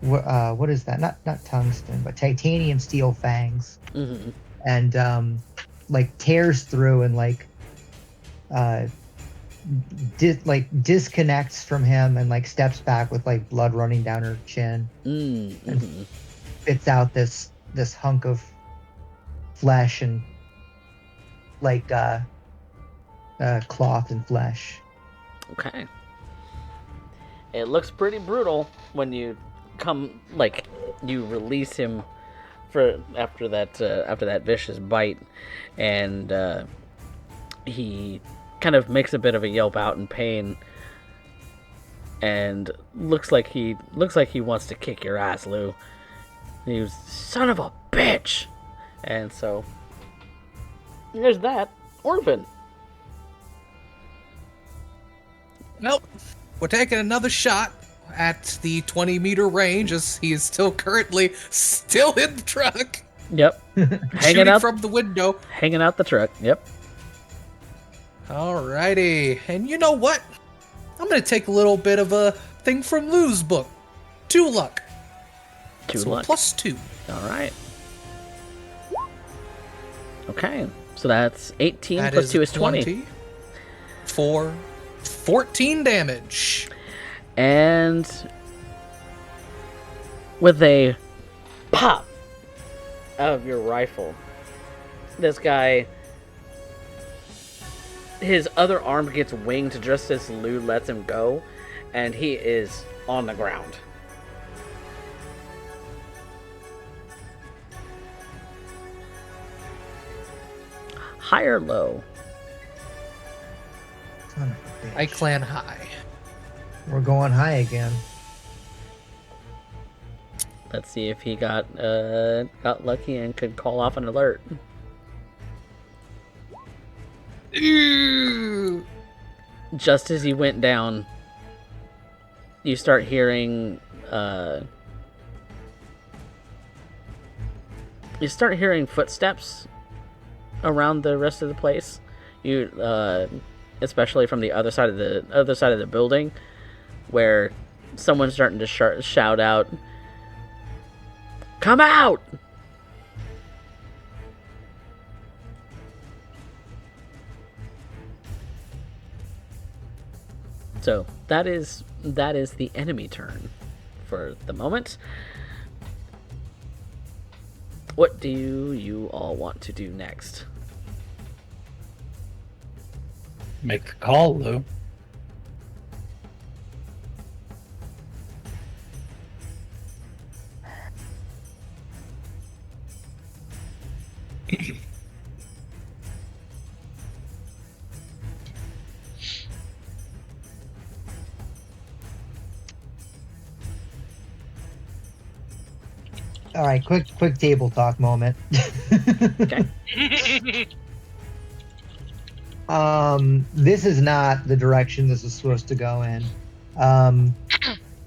what is that? Not tungsten, but titanium steel fangs, Mm-hmm. and like tears through and like disconnects from him and like steps back with like blood running down her chin, Mm-hmm. and spits out this hunk of flesh and like cloth and flesh. Okay. It looks pretty brutal when you you release him for after that vicious bite, and he kind of makes a bit of a yelp out in pain, and looks like he wants to kick your ass, Lou. He was son of a bitch, and so there's that. Orvan. Well, we're taking another shot at the 20-meter range as he is currently still in the truck. Yep. hanging Shooting out from the window. hanging out the truck. Yep. Alrighty. And you know what? I'm going to take a little bit of a thing from Lou's book. 2 luck. Two So luck. +2. All right. Okay. So that's 18 That plus 2 is 20. For 14 damage. And with a pop of your rifle, this guy, his other arm gets winged just as Lou lets him go, and he is on the ground. High or low? Son of a bitch. I clan high. We're going high again. Let's see if he got lucky and could call off an alert. Just as he went down, you start hearing footsteps around the rest of the place. You especially from the other side of the building, where someone's starting to shout out, "Come out!" So that is the enemy turn for the moment. What do you all want to do next? Make the call, Lou. All right, quick table talk moment. Okay. This is not the direction this is supposed to go in.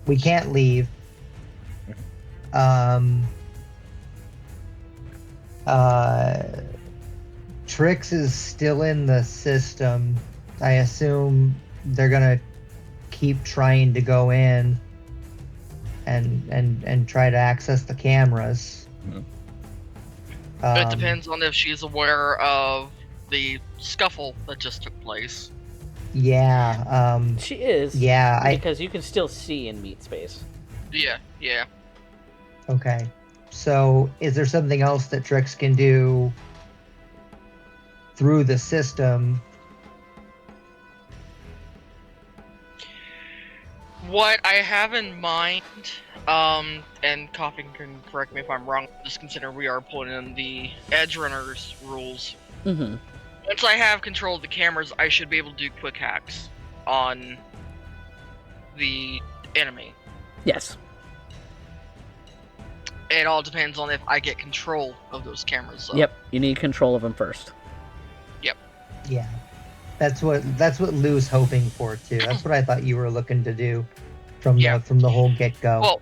We can't leave. Trix is still in the system. I assume they're gonna keep trying to go in and try to access the cameras. It depends on if she's aware of the scuffle that just took place. Yeah. She is. Yeah. Because you can still see in meat space. Yeah. Okay. So, is there something else that Trix can do through the system What I have in mind, and Coffee can correct me if I'm wrong, just consider we are pulling in the Edge Runners rules. Mm-hmm. Once I have control of the cameras, I should be able to do quick hacks on the enemy. Yes. It all depends on if I get control of those cameras. So. Yep. You need control of them first. Yeah. That's what Lou's hoping for too. That's what I thought you were looking to do from the whole get-go. Well,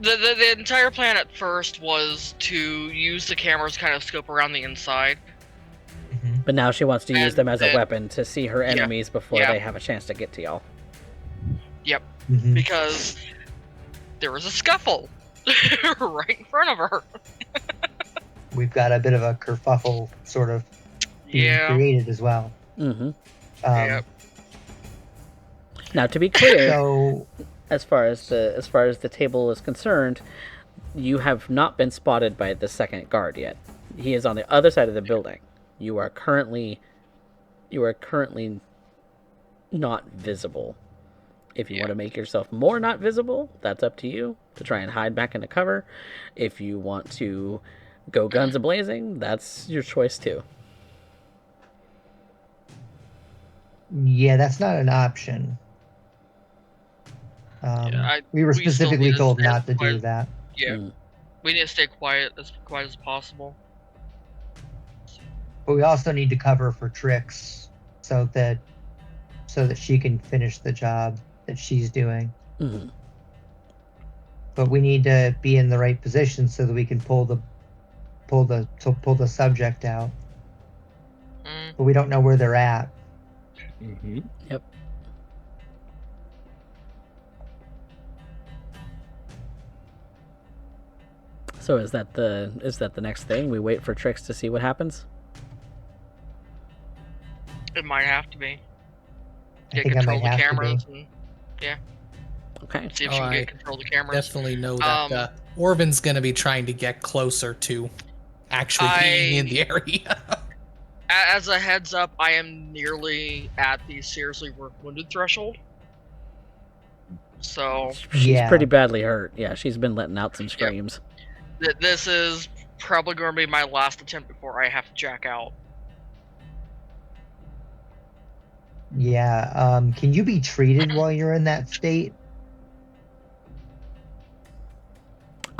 the entire plan at first was to use the cameras, kind of scope around the inside. Mm-hmm. But now she wants to use them as a then- weapon to see her enemies before they have a chance to get to y'all. Yep. Mhm. Because there was a scuffle right in front of her. We've got a bit of a kerfuffle sort of being created as well. Mm-hmm. Yep. Now, to be clear, So as far as the table is concerned, you have not been spotted by the second guard yet. He is on the other side of the building. You are currently not visible. If you want to make yourself more not visible, that's up to you to try and hide back into cover. If you want to go guns a-blazing, that's your choice too. yeah, that's not an option. We were we still specifically need to told stay not to do quiet. that. Yeah. Mm. We need to stay quiet as possible. But we also need to cover for Trix so that she can finish the job that she's doing. Mm-hmm. But we need to be in the right position so that we can pull the subject out. Mm. But we don't know where they're at. Mm-hmm. Yep. So is that the next thing? We wait for Trix to see what happens? It might have to be. I Get think I control might of the have to cameras be. and Okay. see if she can get control of the cameras. Definitely know that Orvan's going to be trying to get closer to actually being in the area. As a heads up, I am nearly at the seriously wounded threshold. So She's Yeah. pretty badly hurt. Yeah, she's been letting out some screams. this is probably going to be my last attempt before I have to jack out. Yeah. Can you be treated while you're in that state?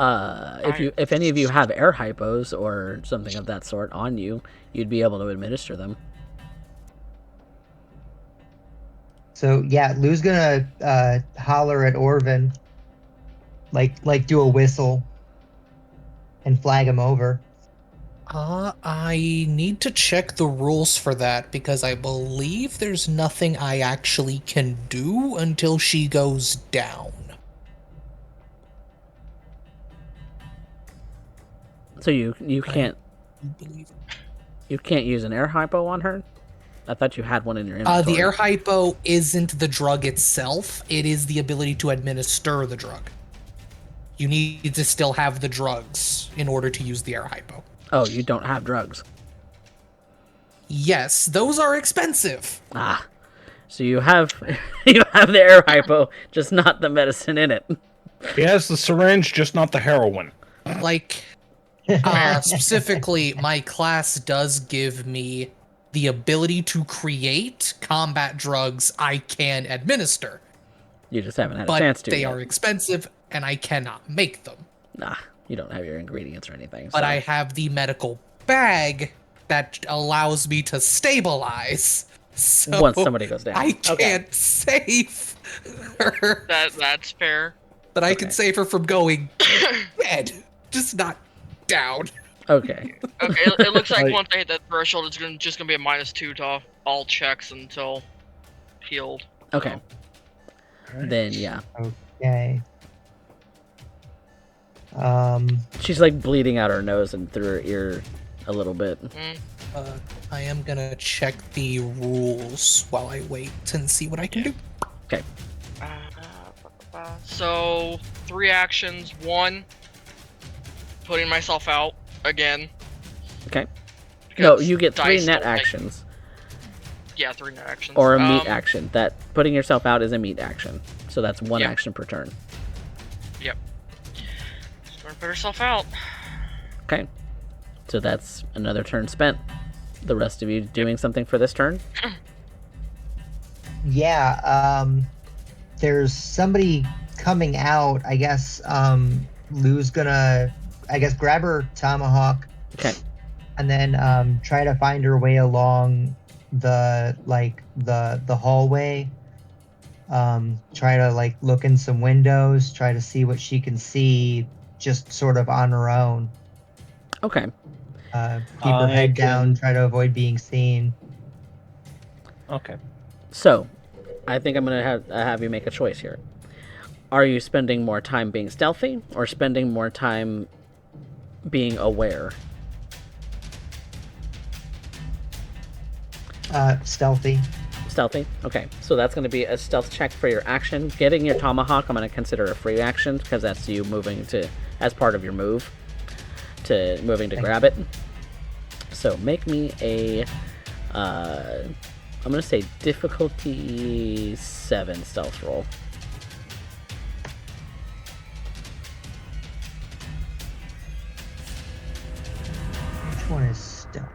If any of you have air hypos or something of that sort on you, you'd be able to administer them. So yeah, Lou's gonna holler at Orvan, like do a whistle, and flag him over. I need to check the rules for that because I believe there's nothing I actually can do until she goes down. So you can't Believe you can't use an air hypo on her? I thought you had one in your inventory. the air hypo isn't the drug itself, it is the ability to administer the drug. You need to still have the drugs in order to use the air hypo. Oh, you don't have drugs. Yes, those are expensive. Ah. So you have you have the air hypo, just not the medicine in it. He has the syringe, just not the heroin. Like, specifically, my class does give me the ability to create combat drugs I can administer. You just haven't had a But chance to. they yet. are expensive, and I cannot make them. Nah, you don't have your ingredients or anything. But so- I have the medical bag that allows me to stabilize. So once somebody goes down. I Okay. can't save her. That's fair. But I Okay. can save her from going dead. Just not down. Okay. Okay, it looks like Like- once I hit that threshold, it's just gonna be a -2 to all checks until healed. Okay. Then yeah, Okay. she's like bleeding out her nose and through her ear a little bit. I am gonna check the rules while I wait and see what I can do. Okay. So 3 actions. 1, putting myself out again. Okay. No, Because you get 3 dice net don't make- actions. Yeah, 3 net actions. Or a meat action. That putting yourself out is a meat action. So that's 1 Yep. action per turn. Yep. She's gonna put herself out. Okay. So that's another turn spent. The rest of you doing something for this turn? Yeah, there's somebody coming out. I guess Lou's gonna, I guess, grab her tomahawk. Okay. And then try to find her way along the hallway. Try to like look in some windows, try to see what she can see just sort of on her own. Okay. Keep her head down, try to avoid being seen. Okay. So, I think I'm going to have you make a choice here. Are you spending more time being stealthy or spending more time being aware? Stealthy. Stealthy? Okay. So that's going to be a stealth check for your action. Getting your tomahawk, I'm going to consider a free action because that's you moving to, as part of your move, to moving to grab it. So make me a, I'm going to say difficulty 7 stealth roll. Which one is stealth?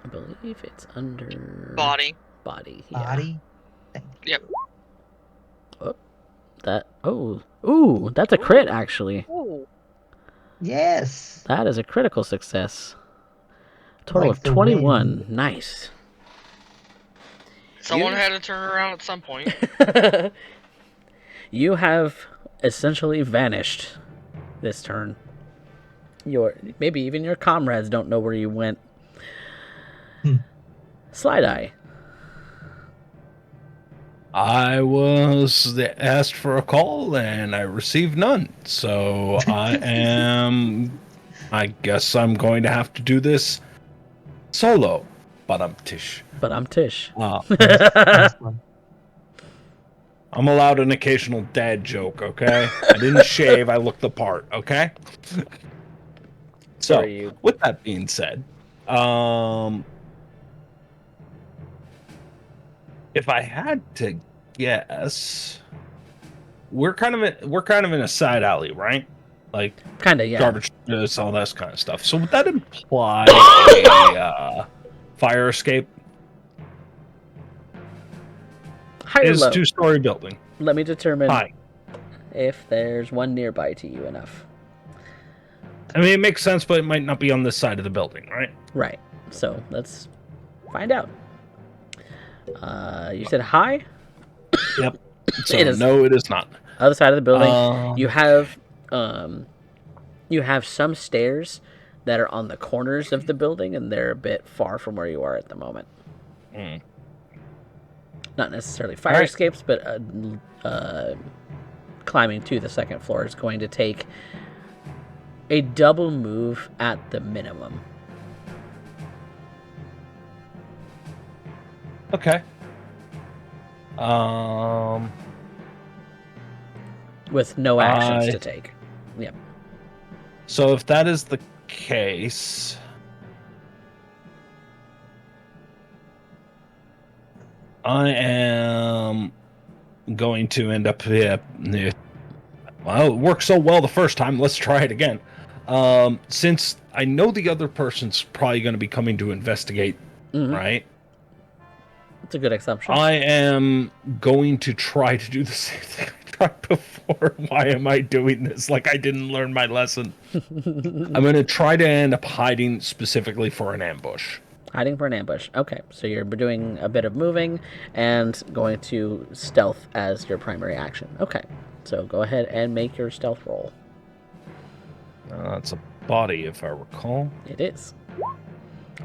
I believe it's under Body. Body. Yeah. Body? Yep. Ooh, that's a crit actually. Ooh. Yes. That is a critical success. Total Like of the 21. wind. Nice. Someone had to turn around at some point. You have essentially vanished this turn. Maybe even your comrades don't know where you went. Slideye. I was asked for a call and I received none. So I guess I'm going to have to do this solo. But I'm Tish. But I'm Tish. Nice one. I'm allowed an occasional dad joke, okay? I didn't shave, I look the part, okay? So, you. with that being said, if I had to guess, we're kind of in a side alley, right? Like Kinda, yeah. garbage, all that kind of stuff. So would that imply a fire escape? High or It is low? a 2-story building. Let me determine High. if there's one nearby to you enough. I mean, it makes sense, but it might not be on this side of the building, right? Right. So let's find out. You said high? Yep. So It is. no, it is not. Other side of the building. You have some stairs that are on the corners of the building, and they're a bit far from where you are at the moment. Not necessarily fire escapes, but climbing to the second floor is going to take a double move at the minimum. Okay. With no actions to take. Yep. So if that is the case, I am going to end up here. Well, it worked so well the first time. Let's try it again. Since I know the other person's probably going to be coming to investigate, right? That's a good assumption. I am going to try to do the same thing I tried before. Why am I doing this? Like I didn't learn my lesson. I'm going to try to end up hiding specifically for an ambush. Hiding for an ambush. Okay, so you're doing a bit of moving and going to stealth as your primary action. Okay, so go ahead and make your stealth roll. It's a body, if I recall. It is.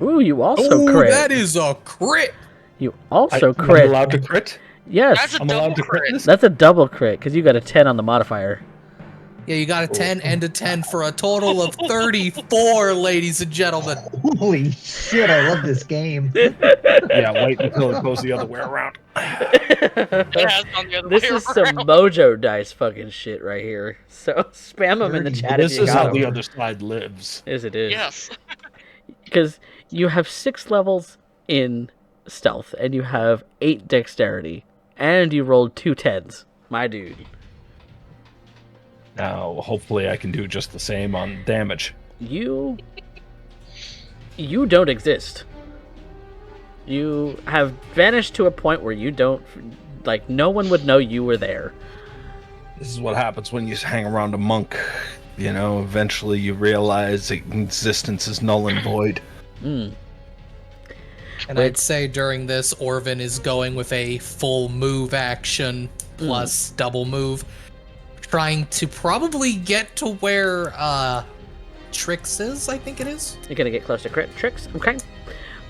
Ooh, you also crit. That is a crit. You also I'm crit. allowed to crit? Yes, That's a I'm double allowed to crit crit. this? that's a double crit because you got a 10 on the modifier. Yeah, you got a 10 and a 10 for a total of 34, ladies and gentlemen. Holy shit, I love this game. Yeah, wait until it goes the other way around. It has gone the other This way is some around. Mojo dice fucking shit right here. So spam them in the chat if This you is got how the them. other side lives. Yes, it is. Yes. Because you have 6 levels in stealth, and you have 8 dexterity, and you rolled 2 10s. My dude. Now, hopefully I can do just the same on damage. You don't exist. You have vanished to a point where you don't, like, no one would know you were there. This is what happens when you hang around a monk. You know, eventually you realize existence is null and void. Mm. And I'd say during this, Orvan is going with a full move action plus double move, trying to probably get to where Trix is, I think it is. You're gonna get close to Trix, okay.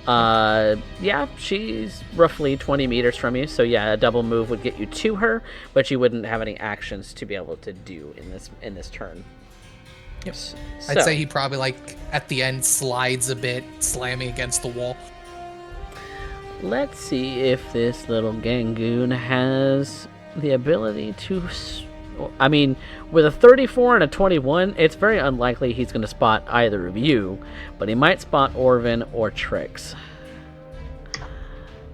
Yeah, she's roughly 20 meters from you, so yeah, a double move would get you to her, but you wouldn't have any actions to be able to do in this turn. Yep. So, I'd say he probably, like, at the end slides a bit, slamming against the wall. let's see if this little Gangoon has the ability to... I mean, with a 34 and a 21, it's very unlikely he's going to spot either of you, but he might spot Orvan or Trix.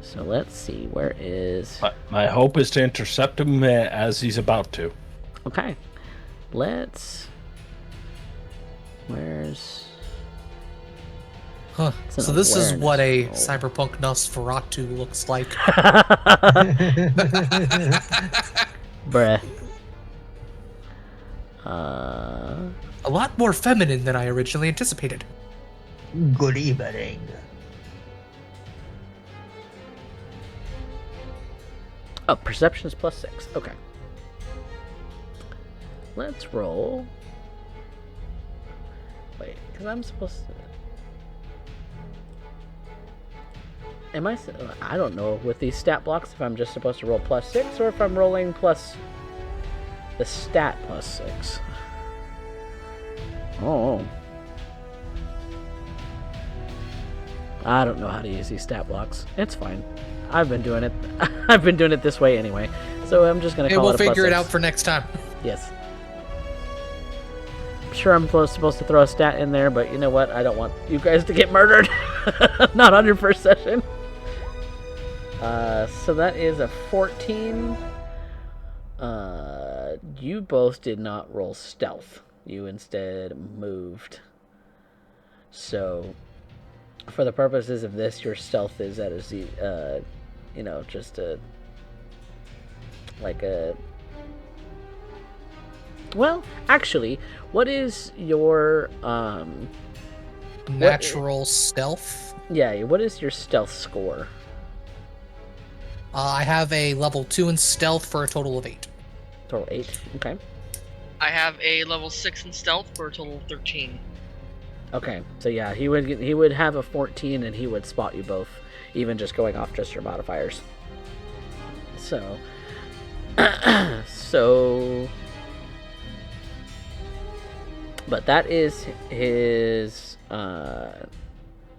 So let's see, where is... My hope is to intercept him as he's about to. Okay, let's... Where's... Huh. It's an So this is what a awareness Cyberpunk Nosferatu looks like. Bruh. A lot more feminine than I originally anticipated. Good evening. Oh, perception is +6. Okay. Let's roll. Wait, because I'm supposed to... I don't know with these stat blocks if I'm just supposed to roll +6 or if I'm rolling plus the stat +6. Oh. I don't know how to use these stat blocks. It's fine. I've been doing it. I've been doing it this way anyway. So I'm just gonna call we'll it a +6. figure it out for next time. Yes. I'm sure I'm supposed to throw a stat in there, but you know what? I don't want you guys to get murdered. Not on your first session. So that is a 14. You both did not roll stealth. You instead moved. So, for the purposes of this, your stealth is at a just a... like a... Well, actually, what is your, Natural stealth. Yeah, what is your stealth score? I have a level 2 in stealth for a total of 8. Total 8, okay. I have a level 6 in stealth for a total of 13. Okay, so yeah, he would have a 14 and he would spot you both, even just going off just your modifiers. So, but that is his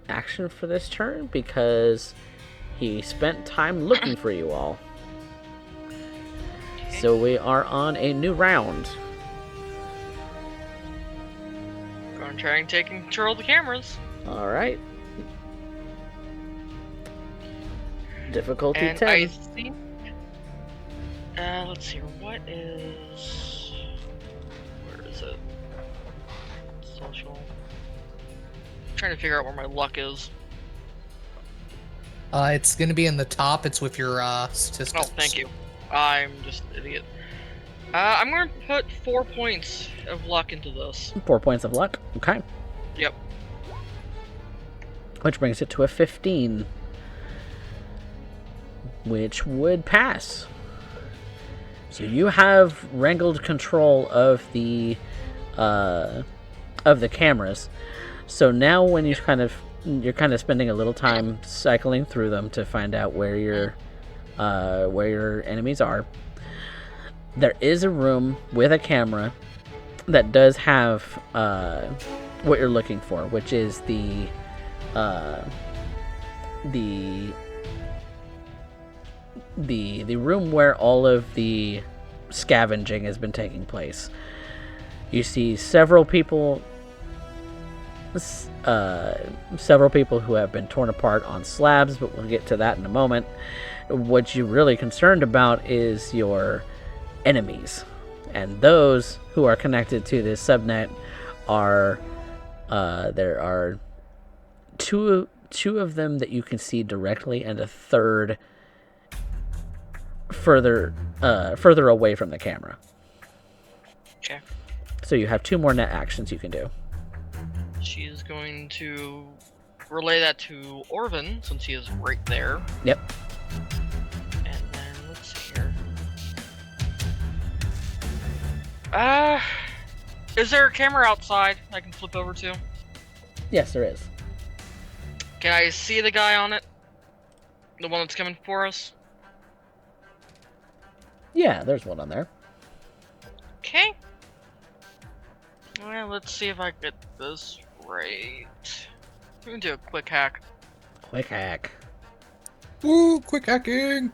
action for this turn because he spent time looking for you all. So we are on a new round. Gonna try and take control of the cameras. All right. Difficulty And 10. I think... let's see, what is... Where is it? Social... I'm trying to figure out where my luck is. It's gonna be in the top. It's with your statistics. Oh, thank you. I'm just an idiot. I'm going to put 4 points of luck into this. 4 points of luck. Okay. Yep. Which brings it to a 15. Which would pass. So you have wrangled control of the cameras. So now when you're kind of spending a little time cycling through them to find out where your enemies are. There is a room with a camera that does have what you're looking for, which is the room where all of the scavenging has been taking place. You see several people several people who have been torn apart on slabs, but we'll get to that in a moment. What you're really concerned about is your enemies, and those who are connected to this subnet are there are two of them that you can see directly, and a third further away from the camera. Okay. So you have 2 more net actions you can do. She's going to relay that to Orvan, since he is right there. Yep. And then, let's see here. Is there a camera outside I can flip over to? Yes, there is. Can I see the guy on it? The one that's coming for us? Yeah, there's one on there. Okay. Well, let's see if I get this right. We can do a quick hack. Quick hack. Woo, quick hacking!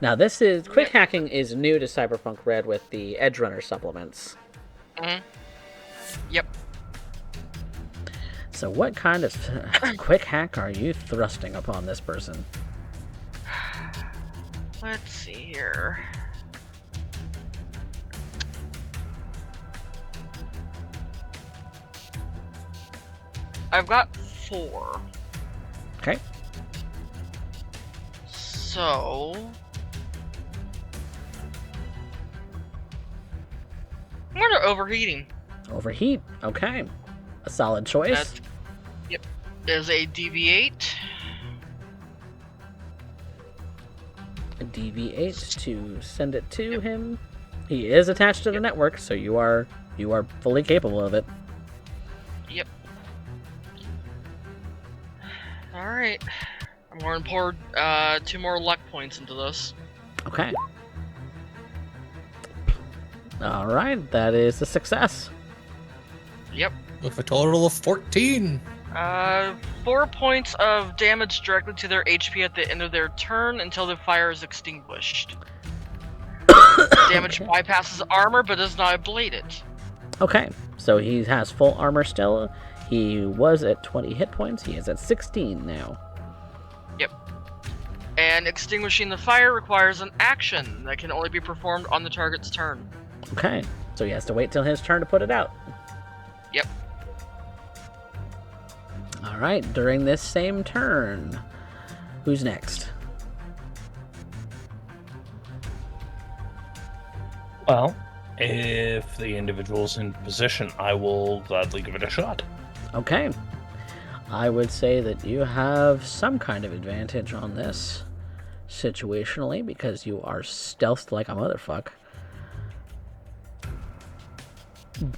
Now quick hacking is new to Cyberpunk Red with the Edge Runner supplements. Mm-hmm. Yep. So what kind of quick hack are you thrusting upon this person? Let's see here. I've got 4. Okay. So... I'm going to overheating. Overheat. Okay. A solid choice. That, yep. Is a DV8. A DV8 to send it to him. He is attached to the network, so you are fully capable of it. Yep. Alright. I'm going to pour 2 more luck points into this. Okay. Alright, that is a success. Yep. With a total of 14. 4 points of damage directly to their HP at the end of their turn until the fire is extinguished. Damage bypasses armor but does not ablate it. Okay, so he has full armor still. He was at 20 hit points. He is at 16 now. Yep. And extinguishing the fire requires an action that can only be performed on the target's turn. Okay, so he has to wait till his turn to put it out. Yep. Alright, during this same turn, who's next? Well, if the individual's in position, I will gladly give it a shot. Okay. I would say that you have some kind of advantage on this, situationally, because you are stealthed like a motherfucker.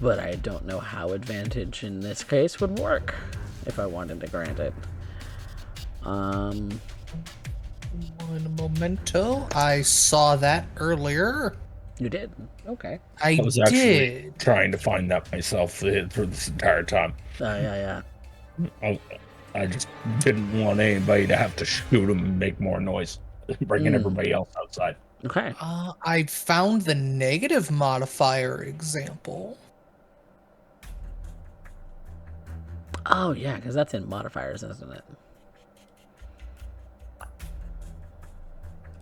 But I don't know how advantage in this case would work, if I wanted to grant it. One momento. I saw that earlier. You did? Okay. I was actually did. trying to find that myself for this entire time. Yeah. I just didn't want anybody to have to shoot him and make more noise, bringing everybody else outside. Okay. I found the negative modifier example. Oh, yeah, because that's in modifiers, isn't it?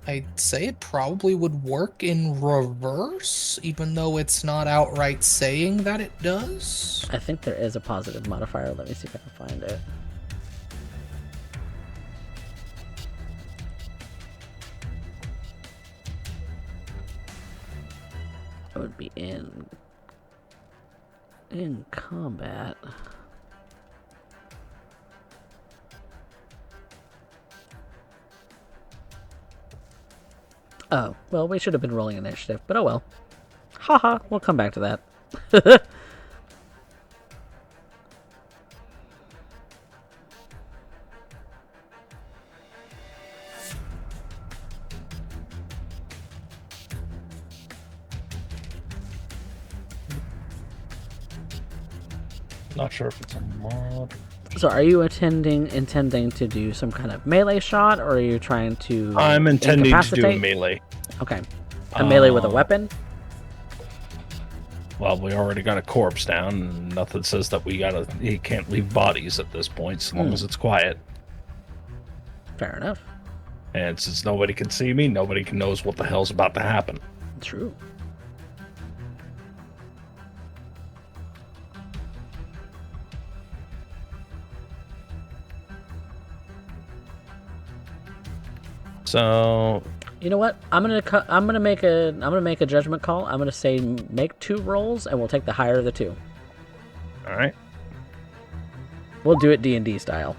I'd say it probably would work in reverse, even though it's not outright saying that it does. I think there is a positive modifier. Let me see if I can find it. It would be in combat. Oh, well, we should have been rolling initiative, but oh well. Haha, we'll come back to that. Not sure if it's a mod. So are you intending to do some kind of melee shot, or are you trying to I'm intending to do a incapacitate? melee. Okay. A melee with a weapon? Well, we already got a corpse down, and nothing says that he can't leave bodies at this point, so long as it's quiet. Fair enough. And since nobody can see me, nobody knows what the hell's about to happen. True. So, You know what? I'm gonna make a judgment call. I'm gonna say make 2 rolls, and we'll take the higher of the 2. all right. We'll do it D&D style.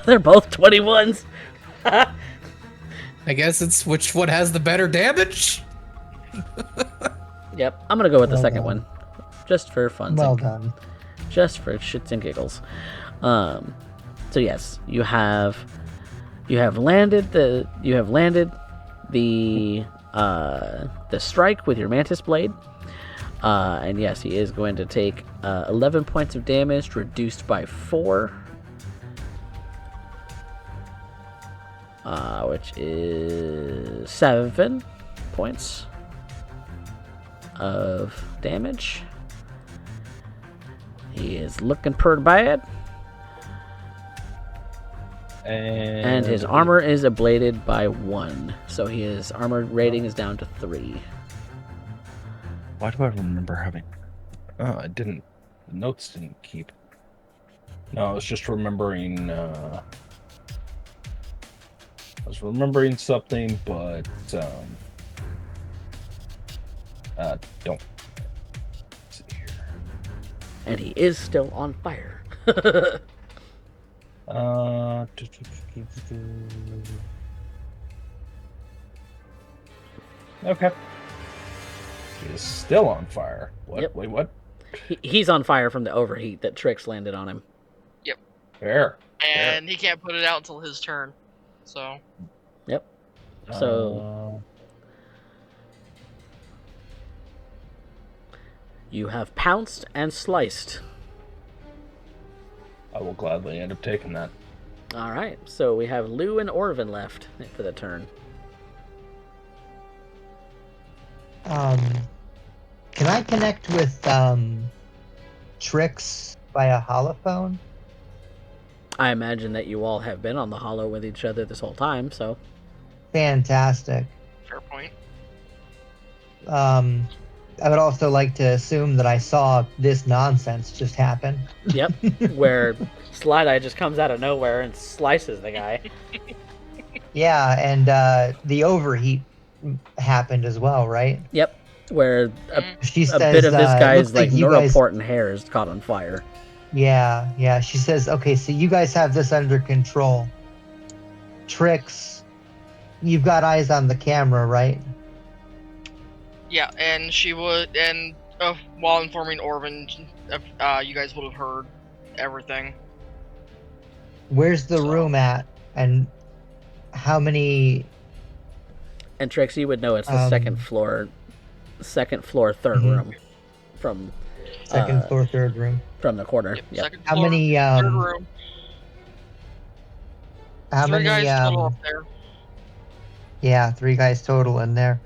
They're both 21s. I guess it's which one has the better damage. Yep, I'm gonna go with the Well second done. one, just for fun. Well done. Just for shits and giggles. So yes, you have landed the strike with your mantis blade, and yes, he is going to take 11 points of damage, reduced by 4, which is 7 points of damage. He is looking pretty bad. And his armor is ablated by 1, so his armor rating is down to 3. Why do I remember having... Oh, I didn't... The notes didn't keep... No, I was just remembering... I was remembering something, but... Don't... Let's see here. And he is still on fire. Okay. He is still on fire. What? Yep. Wait, what? He's on fire from the overheat that Trix landed on him. Fair. And he can't put it out until his turn. So. Yep. So you have pounced and sliced. I will gladly end up taking that. All right. So we have Lou and Orvan left for the turn. Can I connect with Trix via holophone? I imagine that you all have been on the holo with each other this whole time, so... Fantastic. Fair point. I would also like to assume that I saw this nonsense just happen. Yep, where Slideye just comes out of nowhere and slices the guy. Yeah, and the overheat happened as well, right? Yep, where She a says, bit of this it guy's looks like you guys- neuroport and hair is caught on fire. Yeah. She says, okay, so you guys have this under control. Trix, you've got eyes on the camera, right? Yeah, and she would, and while informing Orvan, you guys would have heard everything. Where's the So- room at? And how many... And Trix, you would know it's the second floor, third room from Second floor, third room. from the corner. Yep, Yep. second How floor, many, third room. How 3 many, guys total up there. yeah, 3 guys total in there.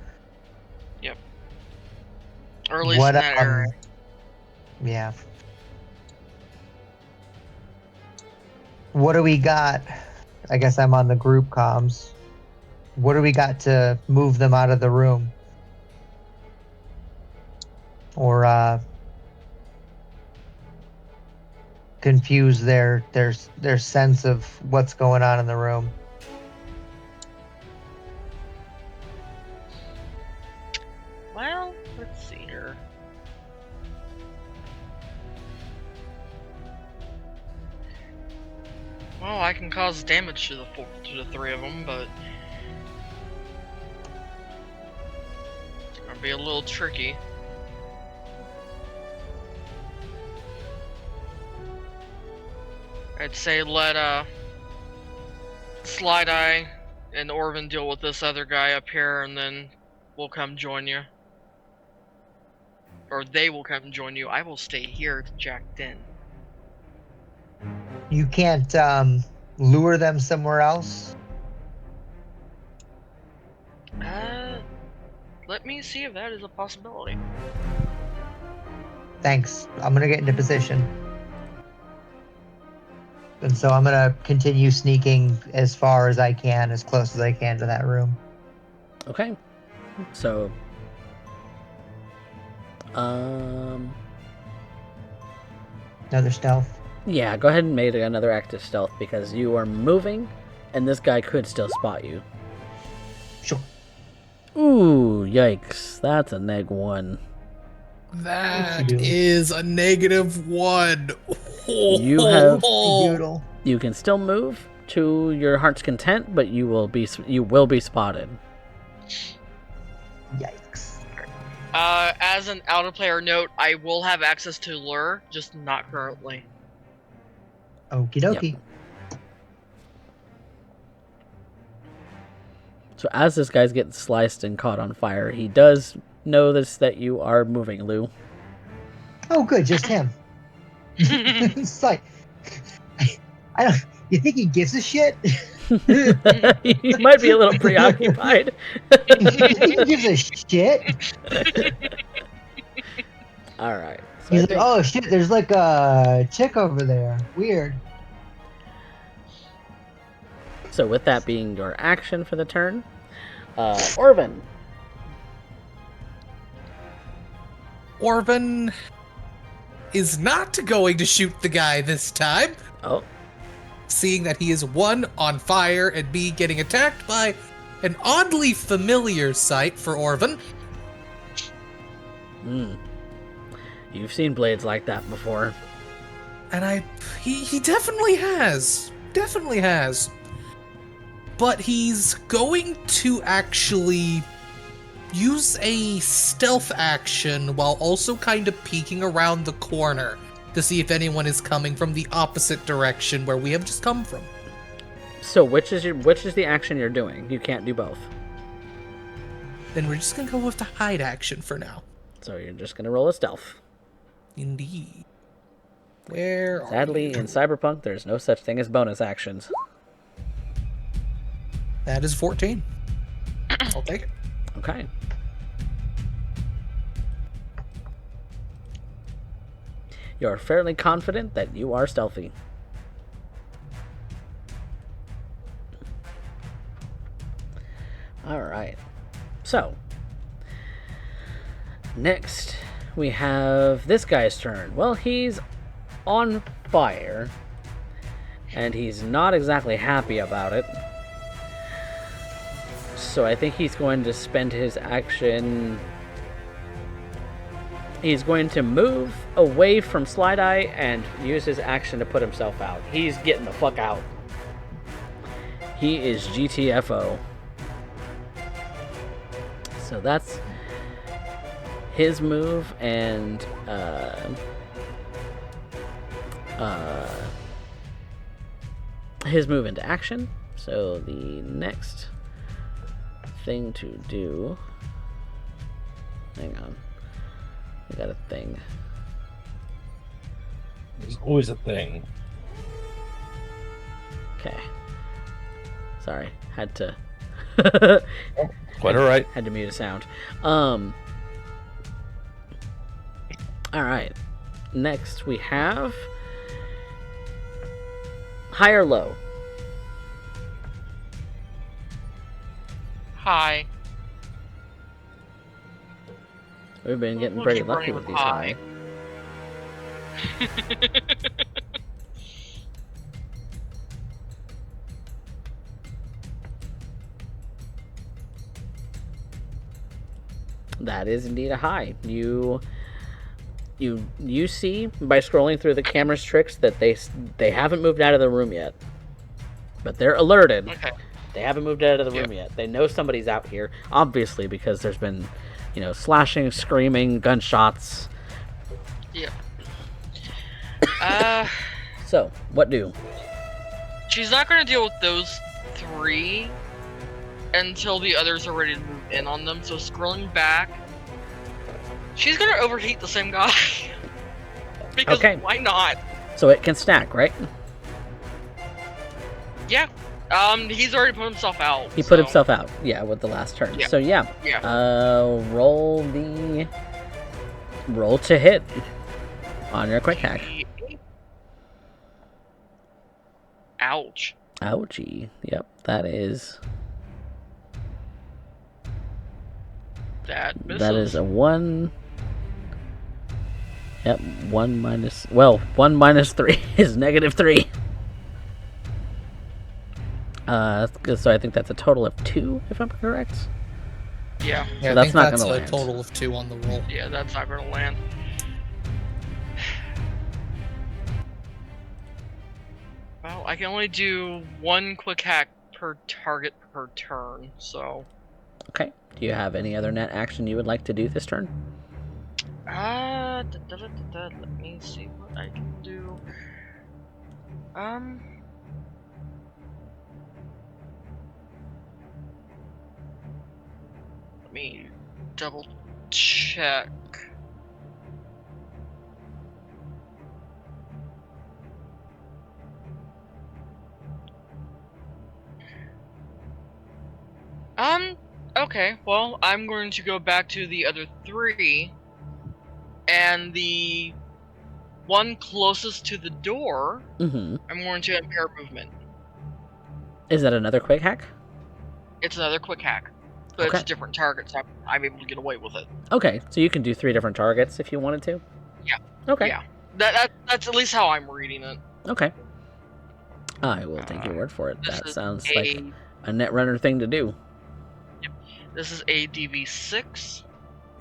Or at least in that area. Yeah. What do we got? I guess I'm on the group comms. What do we got to move them out of the room? Or confuse their sense of what's going on in the room? Well, let's see here. Well, I can cause damage to the 3 of them, but it's gonna be a little tricky. I'd say let Slideye and Orvan deal with this other guy up here, and then we'll come join you. Or they will come join you. I will stay here jacked in. You can't lure them somewhere else? Let me see if that is a possibility. Thanks. I'm gonna get into position. And so I'm gonna continue sneaking as far as I can, as close as I can to that room. Okay. So, Another stealth. yeah, go ahead and make another active stealth because you are moving, and this guy could still spot you. Sure. Ooh, yikes! That's a -1. That Oopsie-doo. is a -1. You have- Doodle. You can still move to your heart's content, but you will be spotted. Yikes. As an out-of-player note, I will have access to lure, just not currently. Okie dokie. So as this guy's getting sliced and caught on fire, he does notice that you are moving, Lou. Oh, good. Just him. It's like, I don't. You think he gives a shit? He might be a little preoccupied. You think he gives a shit? All right. So He's I like, think- oh shit, there's like a chick over there. Weird. So with that being your action for the turn, Orvan. Orvan is not going to shoot the guy this time, Oh, seeing that he is one, on fire, and B, getting attacked by an oddly familiar sight for Orvan. You've seen blades like that before. And he definitely has. Definitely has. But he's going to actually use a stealth action while also kind of peeking around the corner to see if anyone is coming from the opposite direction where we have just come from. So which is the action you're doing? You can't do both. Then we're just gonna go with the hide action for now. So you're just gonna roll a stealth. Indeed. Where are Sadly, you? in Cyberpunk, there's no such thing as bonus actions. That is 14. I'll take it. Okay. You're fairly confident that you are stealthy. Alright. So, next we have this guy's turn. Well, he's on fire, and he's not exactly happy about it. So I think he's going to spend his action. He's going to move away from Slideye and use his action to put himself out. He's getting the fuck out. He is GTFO. So that's his move, and his move into action. So the next thing to do. Hang on. I got a thing. There's always a thing. Okay. Sorry. Had to Quite all right. had to mute a sound. Alright. Next we have high or low. Hi. We've been getting We'll pretty keep lucky running with with these high. high. That is indeed a high. You see by scrolling through the camera's tricks that they haven't moved out of the room yet, but they're alerted. Okay. They haven't moved out of the room yet. They know somebody's out here, obviously, because there's been, slashing, screaming, gunshots. Yeah. So, what do? She's not gonna deal with those three until the others are ready to move in on them. So scrolling back, she's gonna overheat the same guy. Because Okay. why not? So it can stack, right? Yeah. He's already put himself out. He put so- himself out, yeah, with the last turn. Yeah. So yeah, Yeah. roll to hit. On your quick hack. Ouch. Ouchie. Yep, that is. That misses. That is a 1. Yep, 1 minus. Well, 1 minus 3 is -3. So I think that's a total of 2, if I'm correct. Yeah. Yeah, So I that's think not that's gonna a land. total of 2 on the roll. Yeah, that's not gonna land. Well, I can only do 1 quick hack per target per turn, so... Okay. Do you have any other net action you would like to do this turn? Let me see what I can do. Let me double check. Okay, well, I'm going to go back to the other 3, and the one closest to the door, Mm-hmm. I'm going to impair movement. Is that another quick hack? It's another quick hack, but it's Okay. a different target, so I'm able to get away with it. Okay, so you can do 3 different targets if you wanted to? Yeah. Okay. Yeah. That's at least how I'm reading it. Okay. I will take your word for it. This That is sounds like a net runner thing to do. This is a DV6.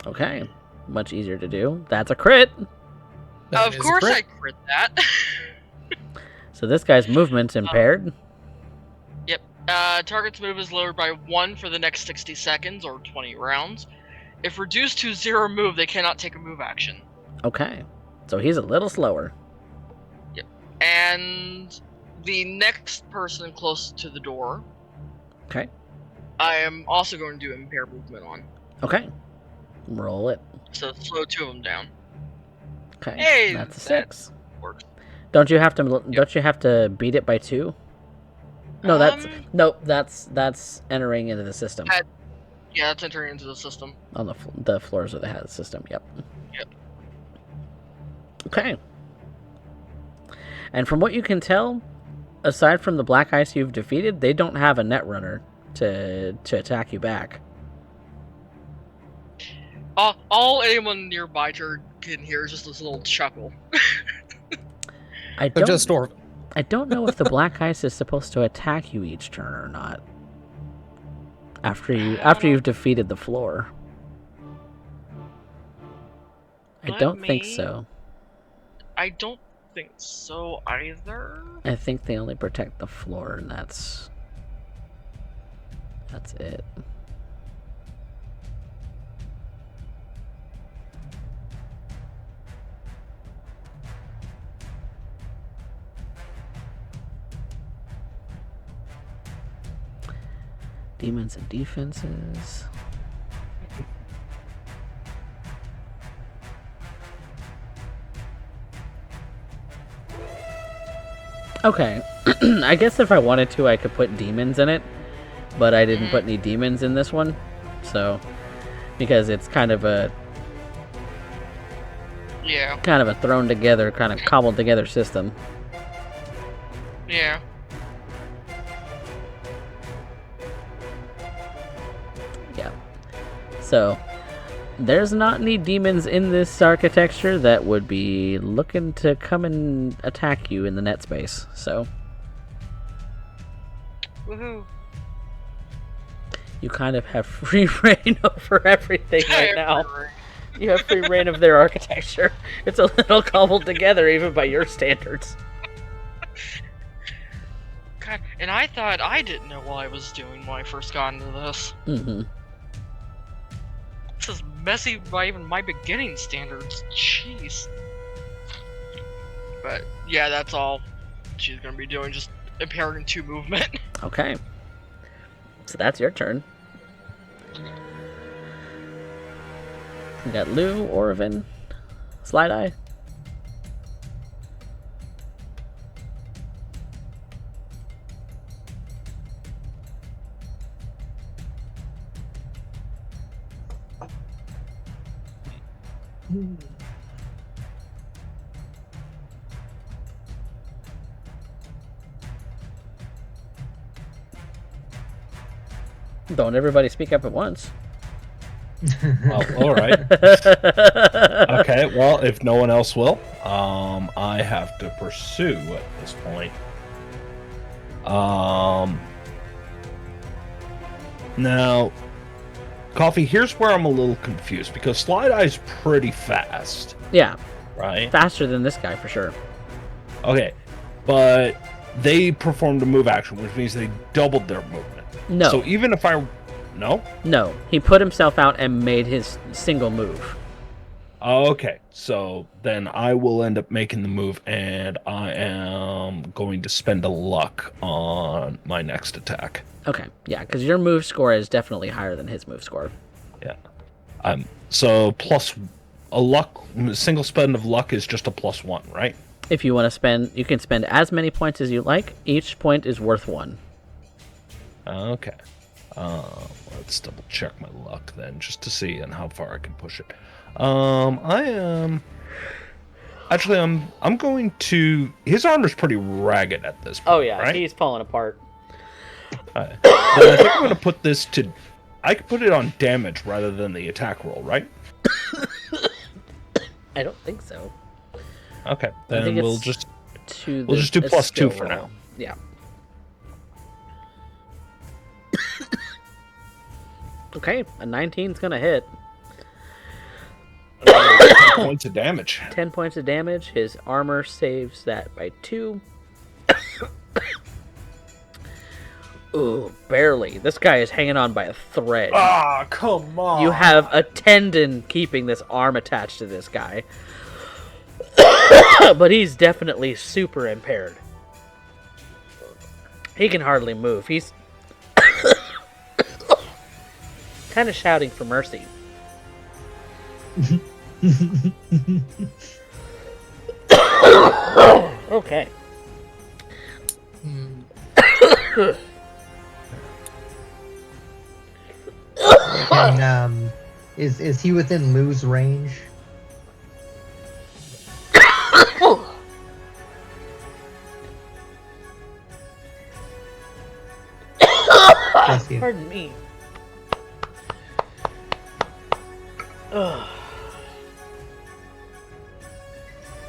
Okay. Much easier to do. That's a crit! That Of is a course crit. I crit that. So this guy's movement's impaired. Yep. Target's move is lowered by 1 for the next 60 seconds, or 20 rounds. If reduced to 0 move, they cannot take a move action. Okay. So he's a little slower. Yep. And the next person close to the door, Okay. I am also going to do impair movement on. Okay. Roll it. So slow 2 of them down. Okay. Hey, that's a that 6. works. Don't you have to beat it by 2? No, that's entering into the system. Yeah, that's entering into the system. On the floors of the system. Yep. Yep. Okay. And from what you can tell, aside from the black ice you've defeated, they don't have a net runner to attack you back. All anyone nearby can hear is just this little chuckle. I But just Orvan. I don't know if the black ice is supposed to attack you each turn or not. After you've defeated the floor. I don't think so. I don't think so either. I think they only protect the floor, and that's it. Demons and defenses. Okay. I guess if I wanted to, I could put demons in it, but I didn't put any demons in this one, so because it's kind of a thrown together, kind of cobbled together system. Yeah. Yeah. So there's not any demons in this architecture that would be looking to come and attack you in the net space. So Woohoo. you kind of have free reign over everything right now. You have free reign of their architecture. It's a little cobbled together, even by your standards. God, and I thought I didn't know what I was doing when I first got into this. Mm-hmm. This is messy by even my beginning standards. Jeez. But yeah, that's all she's gonna be doing, just impairing 2 movement. Okay. So that's your turn. We got Lou, Orvan, Slideye. Don't everybody speak up at once. Well, all right. Okay. Well, if no one else will, I have to pursue at this point. Now, Coffee. Here's where I'm a little confused because Slideye's pretty fast, Yeah, right? faster than this guy for sure. Okay, but they performed a move action, which means they doubled their movement. No. So even if I... No? No, he put himself out and made his single move. Okay, so then I will end up making the move, and I am going to spend a luck on my next attack. Okay, yeah, because your move score is definitely higher than his move score. Yeah. So plus a luck, single spend of luck is just a +1, right? If you want to spend, you can spend as many points as you like. Each point is worth 1. Okay. Let's double check my luck then, just to see and how far I can push it. I am... Actually, I'm going to... His armor's pretty ragged at this point, Oh yeah, right? he's falling apart. Then I think I'm going to put this to... I can put it on damage rather than the attack roll, right? I don't think so. Okay, I then think we'll it's just... to We'll the- just do a +2 skill for roll. now. Yeah. Okay, a 19's gonna hit. 10 points of damage. 10 points of damage. His armor saves that by 2. Ooh, barely. This guy is hanging on by a thread. Ah, come on! You have a tendon keeping this arm attached to this guy. But he's definitely super impaired. He can hardly move. He's kind of shouting for mercy. Okay. And is he within Lou's range? Bless you. Pardon me. Ugh.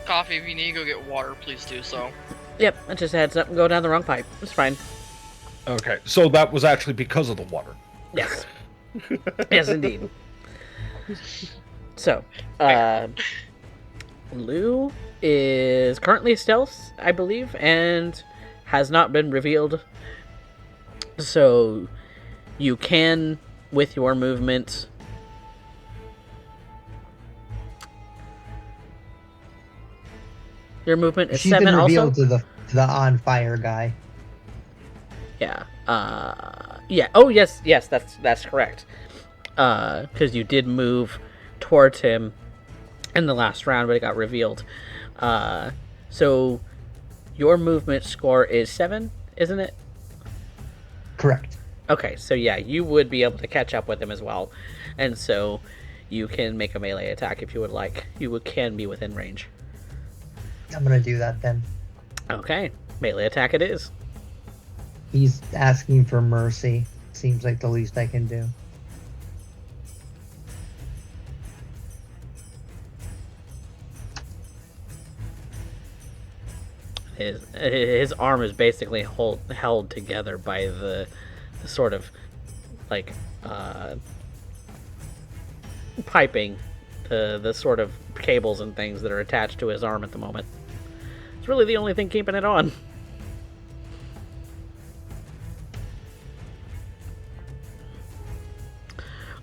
Coffee, if you need to go get water, please do so. Yep, I just had something go down the wrong pipe. It's fine. Okay, so that was actually because of the water. Yes. Yes, indeed. So, Lou is currently stealth, I believe, and has not been revealed. So, you can, with your movement, your movement is She's 7 been also? revealed to the on fire guy. Yeah. Yeah. Oh, yes. Yes, that's correct. Because you did move towards him in the last round, but it got revealed. So your movement score is 7, isn't it? Correct. Okay, so yeah, you would be able to catch up with him as well, and so you can make a melee attack if you would like. Can be within range. I'm gonna do that then. Okay, melee attack it is. He's asking for mercy. Seems like the least I can do. His arm is basically held together by the sort of like piping, the sort of cables and things that are attached to his arm at the moment. It's really the only thing keeping it on.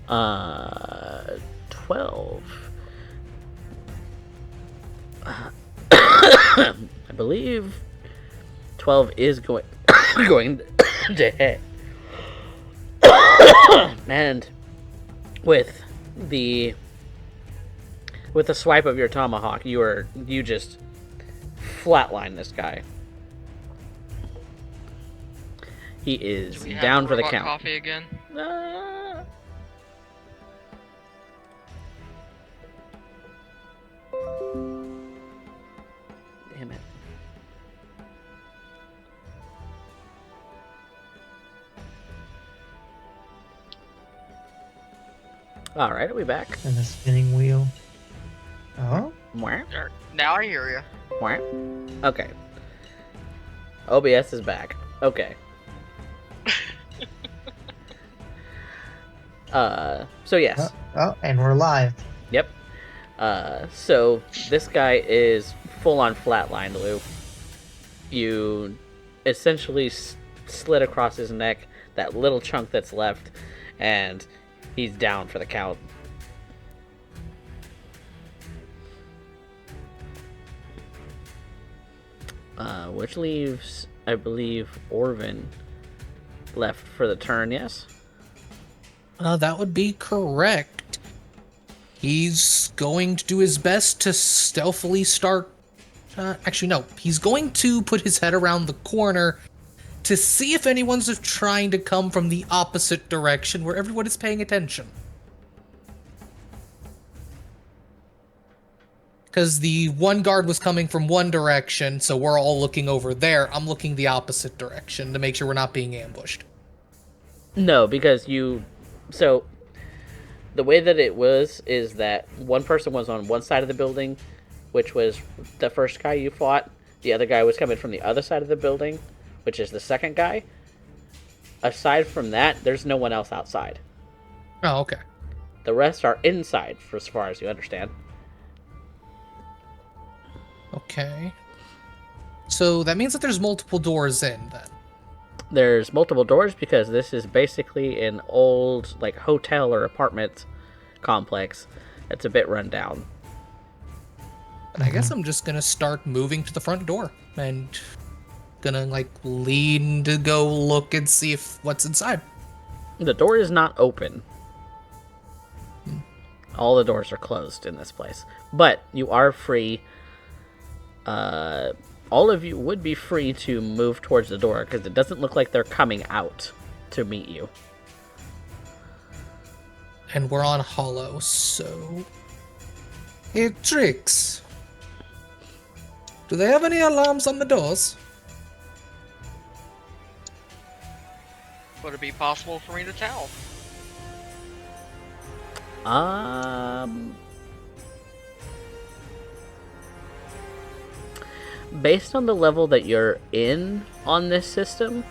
Uh, 12. I believe 12 is going to hit. And with the swipe of your tomahawk, you just flatline this guy. He is Do we have down to for the worry about count. Coffee again? Damn it. All right, are we back? And the spinning wheel. Oh? Mwah, There. Now I hear you. mwah. Okay. OBS is back. Okay. So yes. Oh, and we're live. Yep. So this guy is full on flatlined, Loup. You essentially slit across his neck that little chunk that's left, and he's down for the count. Which leaves, I believe, Orvan left for the turn, yes? That would be correct. He's going to do his best to stealthily start... actually, no. He's going to put his head around the corner to see if anyone's trying to come from the opposite direction where everyone is paying attention. Because the one guard was coming from one direction, so we're all looking over there. I'm looking the opposite direction to make sure we're not being ambushed. No, because you... So, the way that it was is that one person was on one side of the building, which was the first guy you fought. The other guy was coming from the other side of the building, which is the second guy. Aside from that, there's no one else outside. Oh, okay. The rest are inside, for as far as you understand. Okay. So that means that there's multiple doors in, then. There's multiple doors because this is basically an old, like, hotel or apartment complex that's a bit run down. I guess I'm just gonna start moving to the front door and gonna, like, lean to go look and see if what's inside. The door is not open. All the doors are closed in this place. But you are free. All of you would be free to move towards the door because it doesn't look like they're coming out to meet you. And we're on hollow, so... Hey, Trix. Do they have any alarms on the doors? Would it be possible for me to tell? Based on the level that you're in on this system,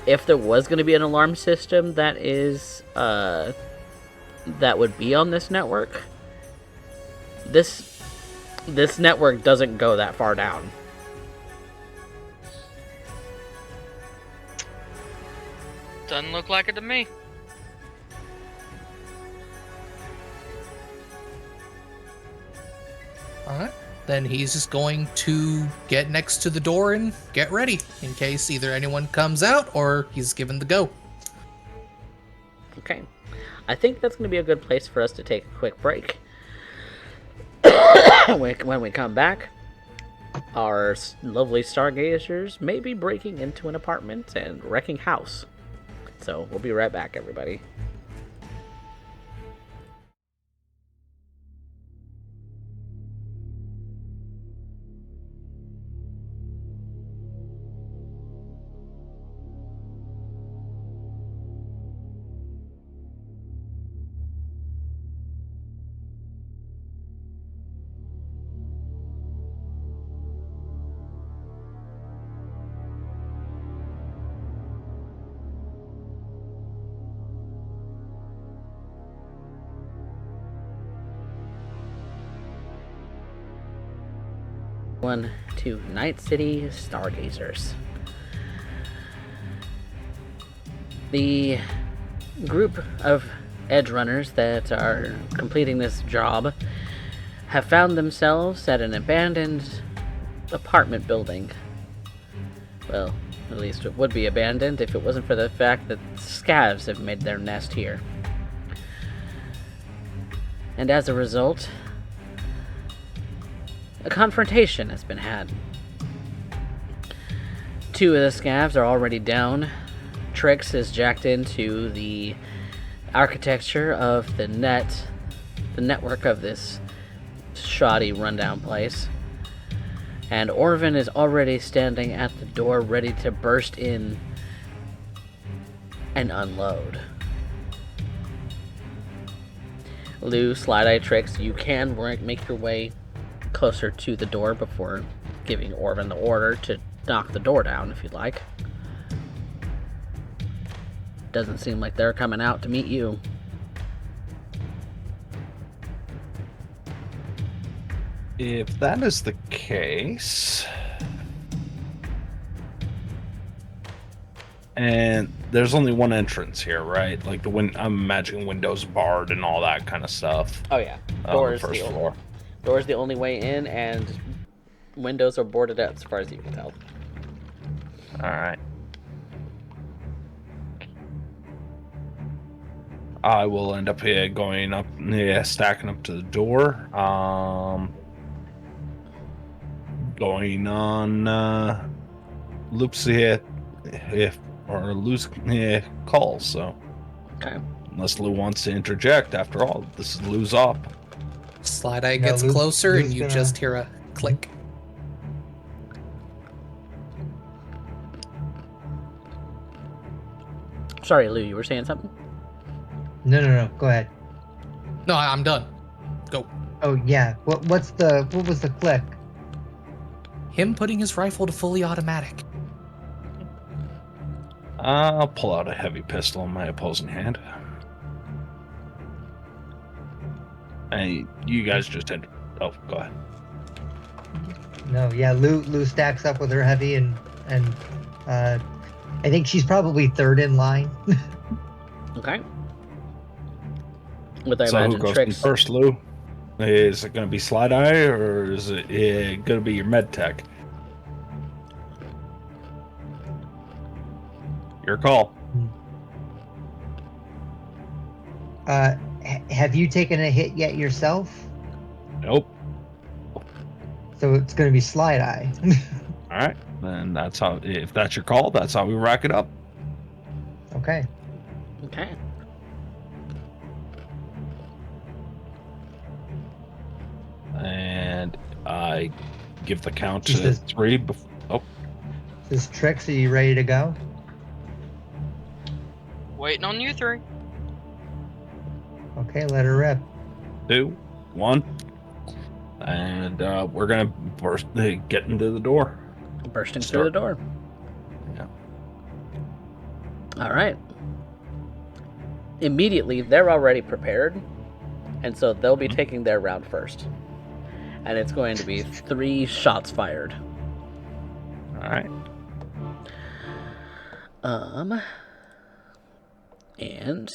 if there was going to be an alarm system that is, that would be on this network, this network doesn't go that far down. Doesn't look like it to me. Alright. Then he's just going to get next to the door and get ready in case either anyone comes out or he's given the go. Okay. I think that's going to be a good place for us to take a quick break. When we come back, our lovely Stargazers may be breaking into an apartment and wrecking house. So we'll be right back, everybody. One to Night City Stargazers. The group of edge runners that are completing this job have found themselves at an abandoned apartment building. Well, at least it would be abandoned if it wasn't for the fact that scavs have made their nest here. And as a result, a confrontation has been had. Two of the scavs are already down. Trix is jacked into the architecture of the network of this shoddy rundown place. And Orvan is already standing at the door ready to burst in and unload. Lou, Slideye, Trix, you can make your way closer to the door before giving Orvan the order to knock the door down if you'd like. Doesn't seem like they're coming out to meet you. If that is the case, and there's only one entrance here, right? Like I'm imagining windows barred and all that kind of stuff. Oh yeah, On the first floor. Door's the only way in, and windows are boarded up as far as you can tell. All right. I will end up going up, stacking up to the door. Going on Loop's Lou's call. So, Okay. unless Lou wants to interject, after all, this is Lou's op. Slideye No, gets Lou's- closer, Lou's and you gonna- just hear a click. Sorry, Lou, you were saying something? No. Go ahead. No, I'm done. Go. Oh yeah. What was the click? Him putting his rifle to fully automatic. I'll pull out a heavy pistol in my opposing hand. And you guys just enter. Oh, go ahead. No, yeah. Lou stacks up with her heavy and I think she's probably third in line. Okay. With I So who imagine goes Trix. first, Lou? Is it going to be Slideye, or is it going to be your med tech? Your call. Have you taken a hit yet yourself? Nope. So it's going to be Slideye. All right. Then that's how. If that's your call, that's how we rack it up. Okay. Okay. And I give the count He to says- 3. This Trix, are you ready to go? Waiting on you three. Okay, let her rip. 2, 1, and we're gonna get into the door. Bursting Start. through the door. Yeah. All right. Immediately, they're already prepared, and so they'll be taking their round first. And it's going to be 3 shots fired. All right. And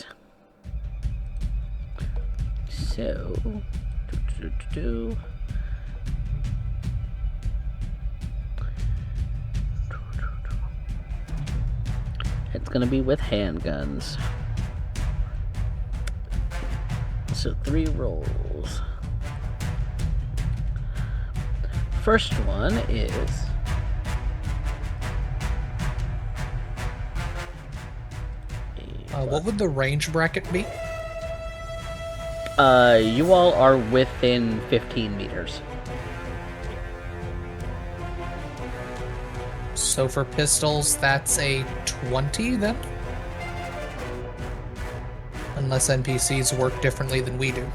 so it's gonna be with handguns. So 3 rolls. First one is What would the range bracket be? you all are within 15 meters. So for pistols, that's a 20 then? Unless NPCs work differently than we do.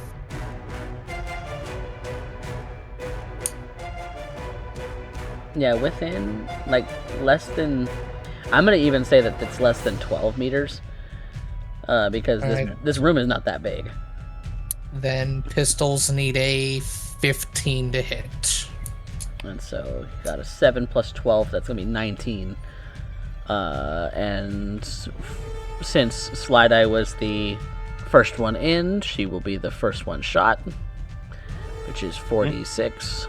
Yeah, within, like, less than... I'm going to even say that it's less than 12 meters. Because Alright. this room is not that big. Then pistols need a 15 to hit. And so, you got a 7 plus 12, that's going to be 19. And since Slideye was the first one in, she will be the first one shot, which is 46.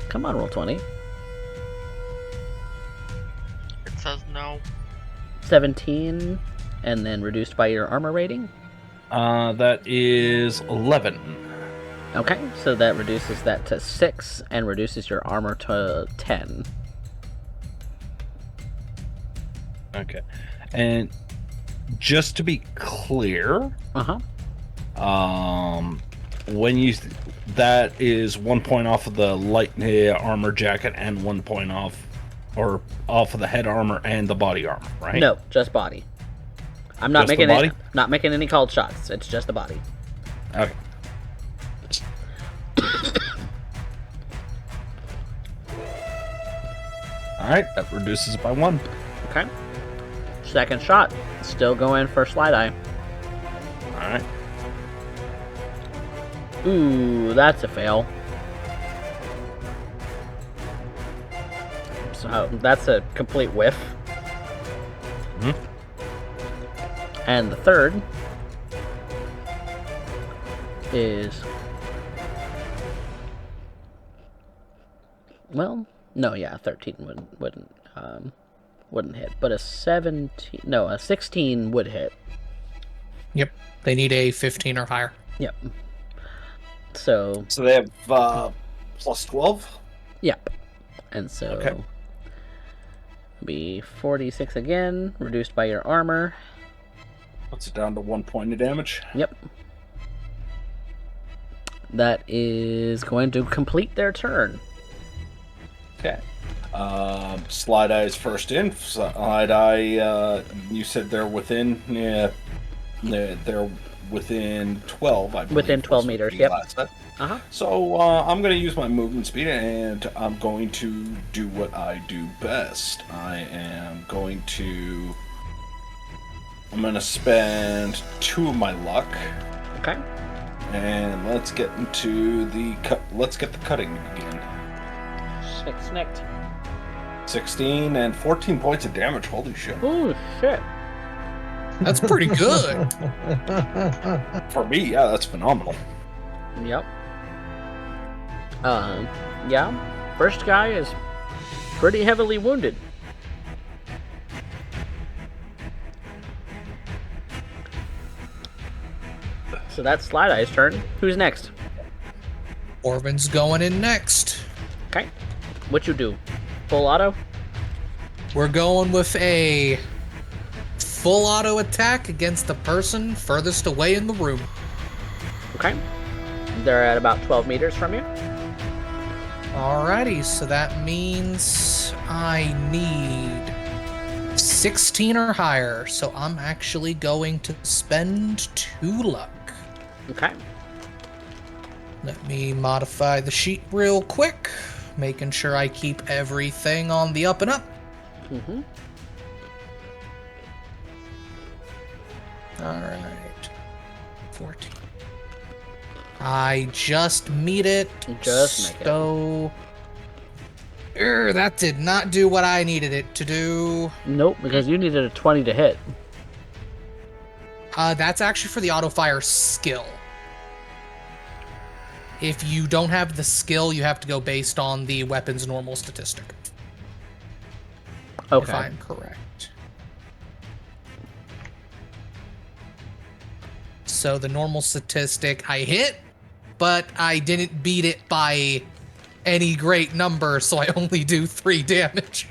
Come on, roll 20. It says no. 17, and then reduced by your armor rating. That is 11. Okay, so that reduces that to 6 and reduces your armor to 10. Okay. And just to be clear, Uh-huh. when you that is 1 point off of the light armor jacket and 1 point off Or off of the head armor and the body armor, right? No, just body. I'm not Just the making body? not making any called shots. It's just the body. Okay. Alright, that reduces it by 1. Okay. Second shot. Still going for Slideye. Alright. Ooh, that's a fail. So that's a complete whiff. And the third is, well, no, yeah, 13 wouldn't hit, but a 16 would hit. Yep. They need a 15 or higher. Yep. So they have plus 12? yep. And so Okay. be 46 again, reduced by your armor. Puts it down to 1 point of damage. Yep. That is going to complete their turn. Okay. Slideye is first in. Slideye, you said they're within. Yeah, they're within 12. I believe. Within 12 was meters, the yep. last set. Uh-huh. So I'm going to use my movement speed, and I'm going to do what I do best. I'm going to spend 2 of my luck, Okay. and let's get into the cut. Let's get the cutting to begin. Snicked. 16 and 14 points of damage. Holy shit! Ooh, shit. That's pretty good. For me, yeah, that's phenomenal. Yep. Yeah. First guy is pretty heavily wounded. So that's Slideye's turn. Who's next? Orvan's going in next. Okay. What you do? Full auto? We're going with a full auto attack against the person furthest away in the room. Okay. They're at about 12 meters from you. Alrighty, so that means I need 16 or higher. So I'm actually going to spend 2 luck. Okay. Let me modify the sheet real quick, making sure I keep everything on the up and up. Mm-hmm. Alright. 14. I just meet it. Just make it. So that did not do what I needed it to do. Nope, because you needed a 20 to hit. That's actually for the auto fire skill. If you don't have the skill, you have to go based on the weapon's normal statistic. Okay. If I'm correct. So the normal statistic, I hit, but I didn't beat it by any great number, so I only do 3 damage.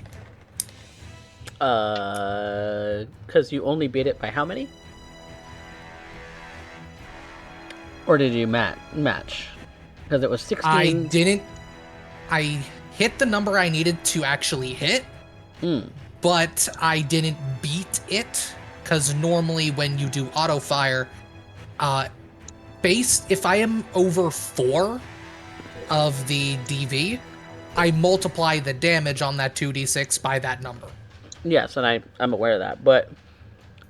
Because you only beat it by how many? Or did you match? Because it was 16. I hit the number I needed to actually hit, but I didn't beat it, because normally when you do auto fire, if I am over 4 of the DV, I multiply the damage on that 2d6 by that number. Yes, and I'm aware of that, but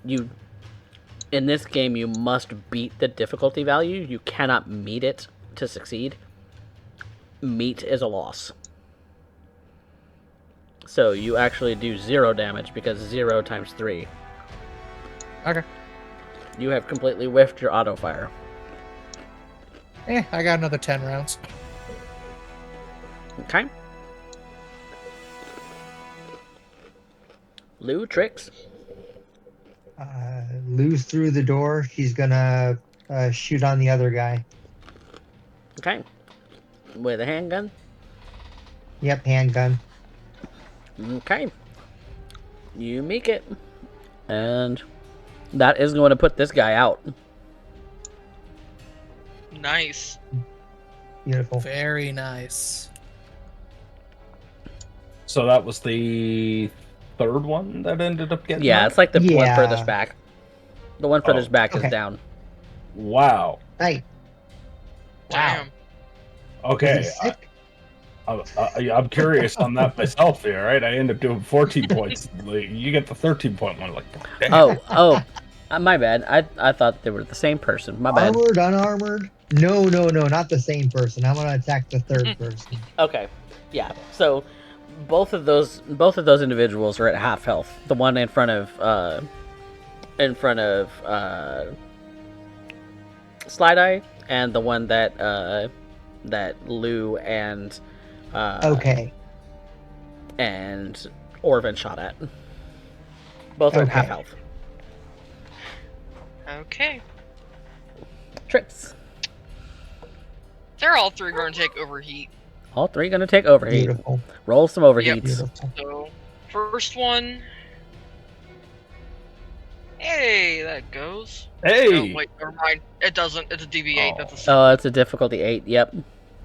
in this game, you must beat the difficulty value. You cannot meet it to succeed. Meet is a loss. So you actually do 0 damage because 0 times 3. Okay. You have completely whiffed your auto fire. I got another 10 rounds. Okay. Lou, Trix. Lou's through the door. She's gonna shoot on the other guy. Okay. With a handgun. Yep, handgun. Okay. You make it. And that is going to put this guy out. Nice. Beautiful. Very nice. So that was the third one that ended up getting. Yeah, knocked? it's like the one Yeah. furthest back. The one furthest back is Okay. down. Wow. Right. Wow. Damn. Okay. Is he sick? I'm curious on that myself here, right? I end up doing 14 points. You get the 13-point one. Like, damn. Oh, my bad. I thought they were the same person. My bad. Armored, unarmored? No, not the same person. I'm gonna attack the third person. Okay, yeah. So both of those individuals are at half health. The one in front of Slideye, and the one that Lou and Okay. and Orvan shot at. Both are at half Okay. health. Okay. Trix. They're all three going to take overheat. All three gonna take overheat. Beautiful. Roll some overheats. Beautiful. So, first one. Hey, that goes. Hey. Oh, wait, never mind. It doesn't. It's a DB8. Oh. That's a. Oh, it's a difficulty 8. Yep.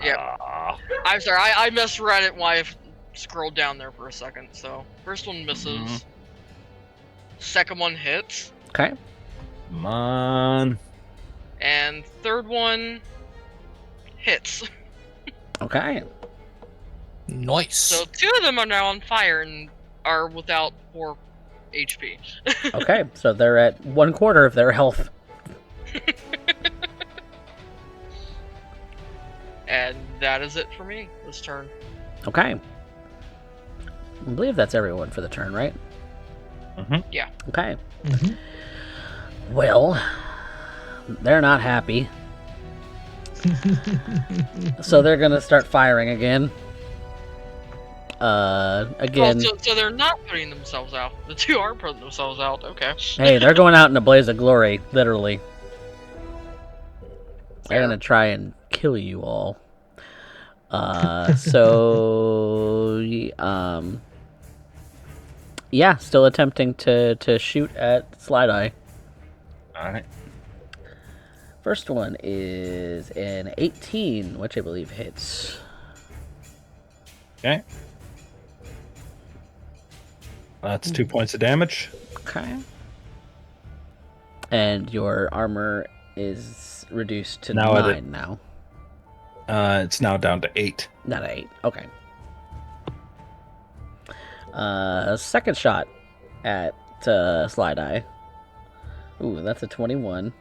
Yep. Ah. I'm sorry. I misread it when I scrolled down there for a second. So, first one misses. Mhm. Second one hits. Okay. Come on. And third one hits. Okay. Nice. So, two of them are now on fire and are without 4 HP. Okay. So they're at 1/4 of their health. And that is it for me this turn. Okay. I believe that's everyone for the turn, right? Mhm. Yeah. Okay. Mhm. Well, they're not happy, so they're gonna start firing again. Again. Well, so they're not putting themselves out. The two are putting themselves out. Okay. Hey, they're going out in a blaze of glory, literally. They're gonna try and kill you all. Yeah, still attempting to shoot at Slideye. All right. First one is an 18, which I believe hits. Okay. That's 2 points of damage. Okay. And your armor is reduced to Now 9 now. It's now down to 8. Not 8. Okay. Second shot at Slideye. Ooh, that's a 21.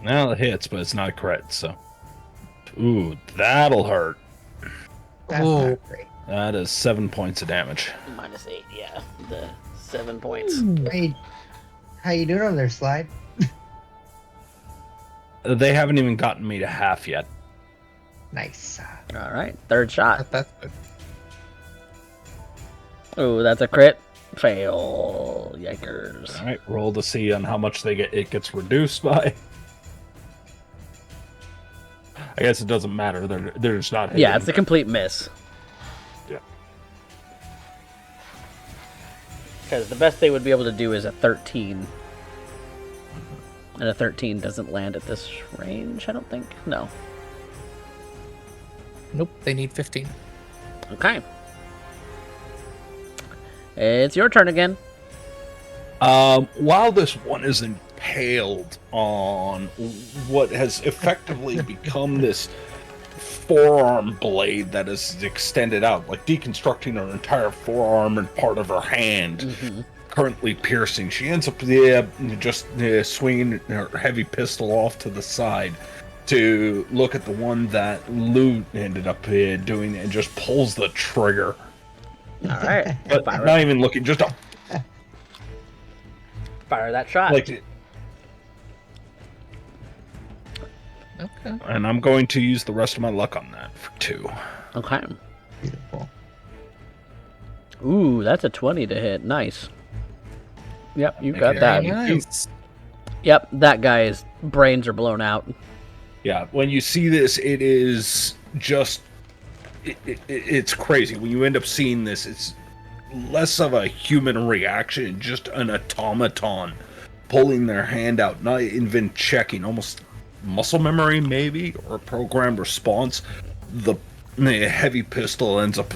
Now it hits, but it's not a crit, so. Ooh, that'll hurt. That's Whoa. not great. That is 7 points of damage. Minus 8, yeah. The 7 points. Hey, how you doing over there, Slide? They haven't even gotten me to half yet. Nice. All right, third shot. That's good. Ooh, that's a crit. Fail. Yikers. All right, roll to see on how much it gets reduced by. I guess it doesn't matter. They're just not hitting. Yeah, it's a complete miss. Yeah. Because the best they would be able to do is a 13. And a 13 doesn't land at this range, I don't think. No. Nope, they need 15. Okay. It's your turn again. While this one is impaled on what has effectively become this forearm blade that is extended out, like deconstructing her entire forearm and part of her hand, currently piercing, she ends up just swinging her heavy pistol off to the side to look at the one that Loup ended up doing and just pulls the trigger. All right. But not even looking, just a Fire that shot. Okay. and I'm going to use the rest of my luck on that for 2. Okay. Beautiful. Ooh, that's a 20 to hit. Nice. Yep, you got you. that. Nice. Yep, that guy's brains are blown out. Yeah, when you see this, it is just it's crazy. When you end up seeing this, it's less of a human reaction, just an automaton pulling their hand out, not even checking, almost muscle memory maybe, or programmed response. The the heavy pistol ends up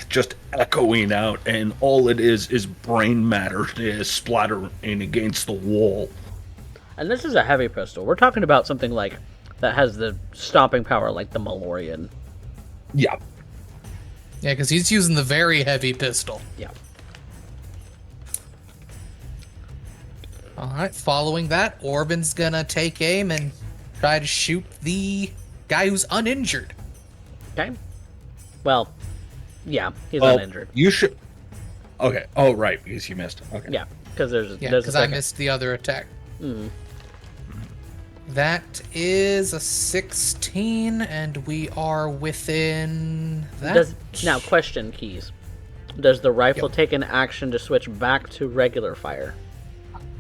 just echoing out, and all it is brain matter splattering against the wall. And this is a heavy pistol. We're talking about something like that has the stomping power like the Malorian. Yeah. Yeah, because he's using the very heavy pistol. Yeah. Alright, following that, Orvan's gonna take aim and try to shoot the guy who's uninjured. Okay. Well, yeah, he's Well, uninjured. You should. Okay. Oh, right, because you missed. Okay. Yeah, because there's Yeah, a because I second. missed the other attack. Mhm. That is a 16, and we are within that. Now, question, Keys. Does the rifle take an action to switch back to regular fire?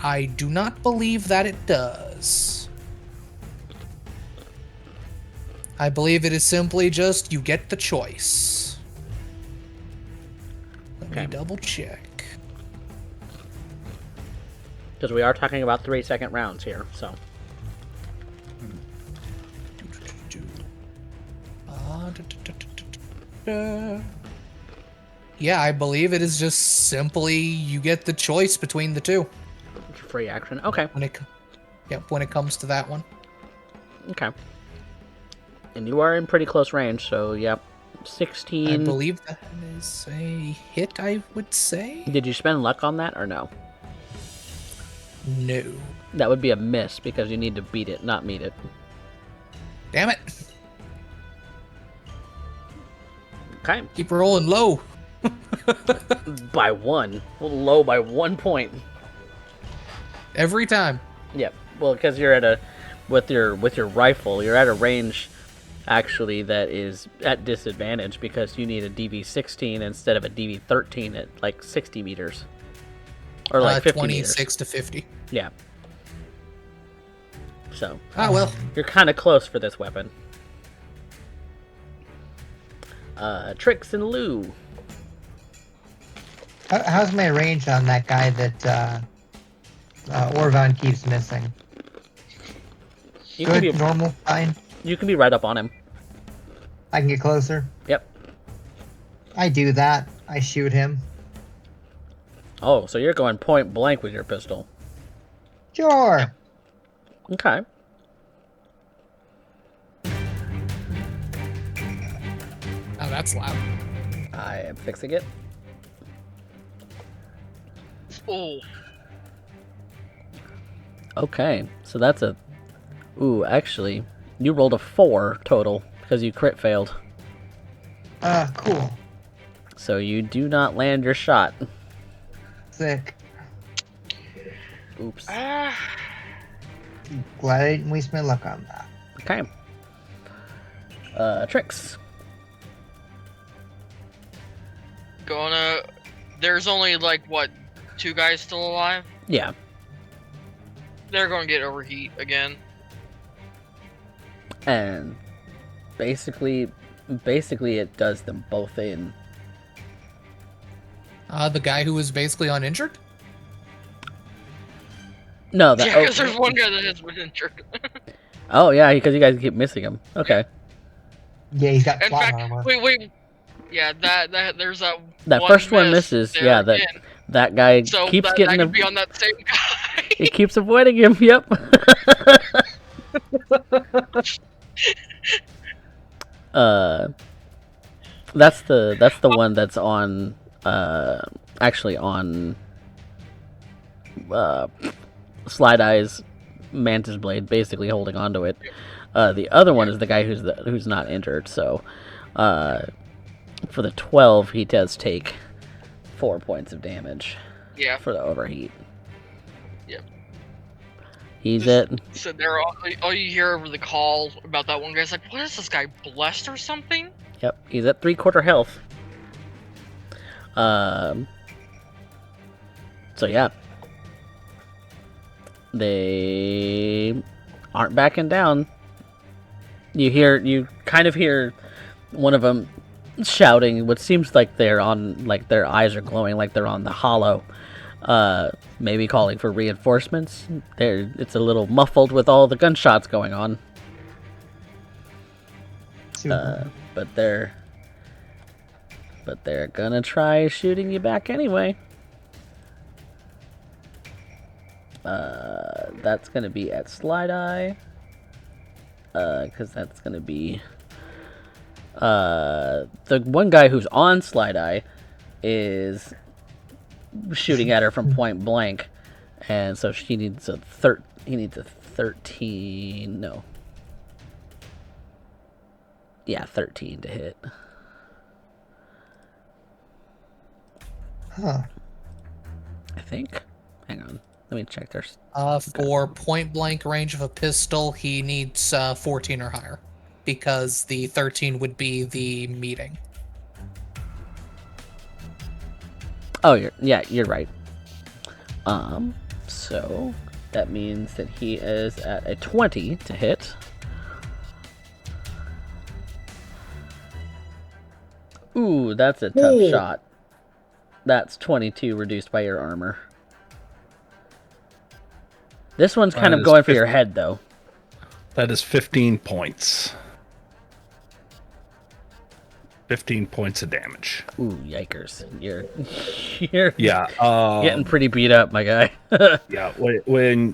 I do not believe that it does. I believe it is simply just you get the choice. Let me Okay. double check. Because we are talking about 3-second rounds here, so. Yeah, I believe it is just simply you get the choice between the two Free action. Okay. when it comes to that one. Okay. And you are in pretty close range, so yep. I 16. believe that is a hit, I would say. Did you spend luck on that or no? No. That would be a miss because you need to beat it, not meet it. Damn it. Okay. Keep rolling low. By 1. Low by 1 point. Every time. Yep. Well, because you're at a with your rifle, you're at a range actually that is at disadvantage because you need a DV16 instead of a DV13 at like 60 meters. Or like 50 26 meters. to 50. Yeah. So, Well. you're kind of close for this weapon. Trix and Loup. How's my range on that guy that Orvan keeps missing? You can Good, be normal, fine. you can be right up on him. I can get closer. Yep. I do that. I shoot him. Oh, so you're going point blank with your pistol. Sure. Okay. Oh, that's loud. I am fixing it. Oh, Okay, so that's a... Ooh, actually, you rolled a 4 total because you crit failed. Cool. So you do not land your shot. Sick. Oops. ah, Glad I didn't waste my luck on that. Okay. Trix. gonna. There's only like what, 2 guys still alive? Yeah. They're gonna get overheat again. And basically it does them both in. The guy who was basically uninjured? No, that... Yeah, because there's one guy that has been injured. Oh, yeah, because you guys keep missing him. Okay. Yeah, he's got In plot fact, armor. wait. Yeah, that there's that. That one first one miss misses. there Yeah, again. that guy So keeps that getting could him. be on that same guy. He keeps avoiding him. Yep. That's the one that's on actually on Slideye's mantis blade, basically holding onto it. The other one is the guy who's not injured. So for the 12, he does take 4 points of damage Yeah. for the overheat. Yep. He's Just- at So there, all you hear over the call about that one guy's like, "What is this guy, blessed or something?" Yep, he's at 3/4 health. So yeah, they aren't backing down. You kind of hear one of them shouting, what seems like they're on, like their eyes are glowing, like they're on the hollow. Maybe calling for reinforcements. It's a little muffled with all the gunshots going on. Super. but they're gonna try shooting you back anyway. That's gonna be at Slideye. Because that's gonna be the one guy who's on Slideye is shooting at her from point blank, and so he needs a 13. No. Yeah, 13 to hit. Huh. I think. Hang on. Let me check their... For point blank range of a pistol, he needs 14 or higher, because the 13 would be the meeting. Oh, you're right. So that means that he is at a 20 to hit. Ooh, that's a tough shot. That's 22 reduced by your armor. This one's kind of going for your head, though. That is 15 points. 15 points of damage. Ooh, yikers. You're Yeah. getting pretty beat up, my guy. Yeah, when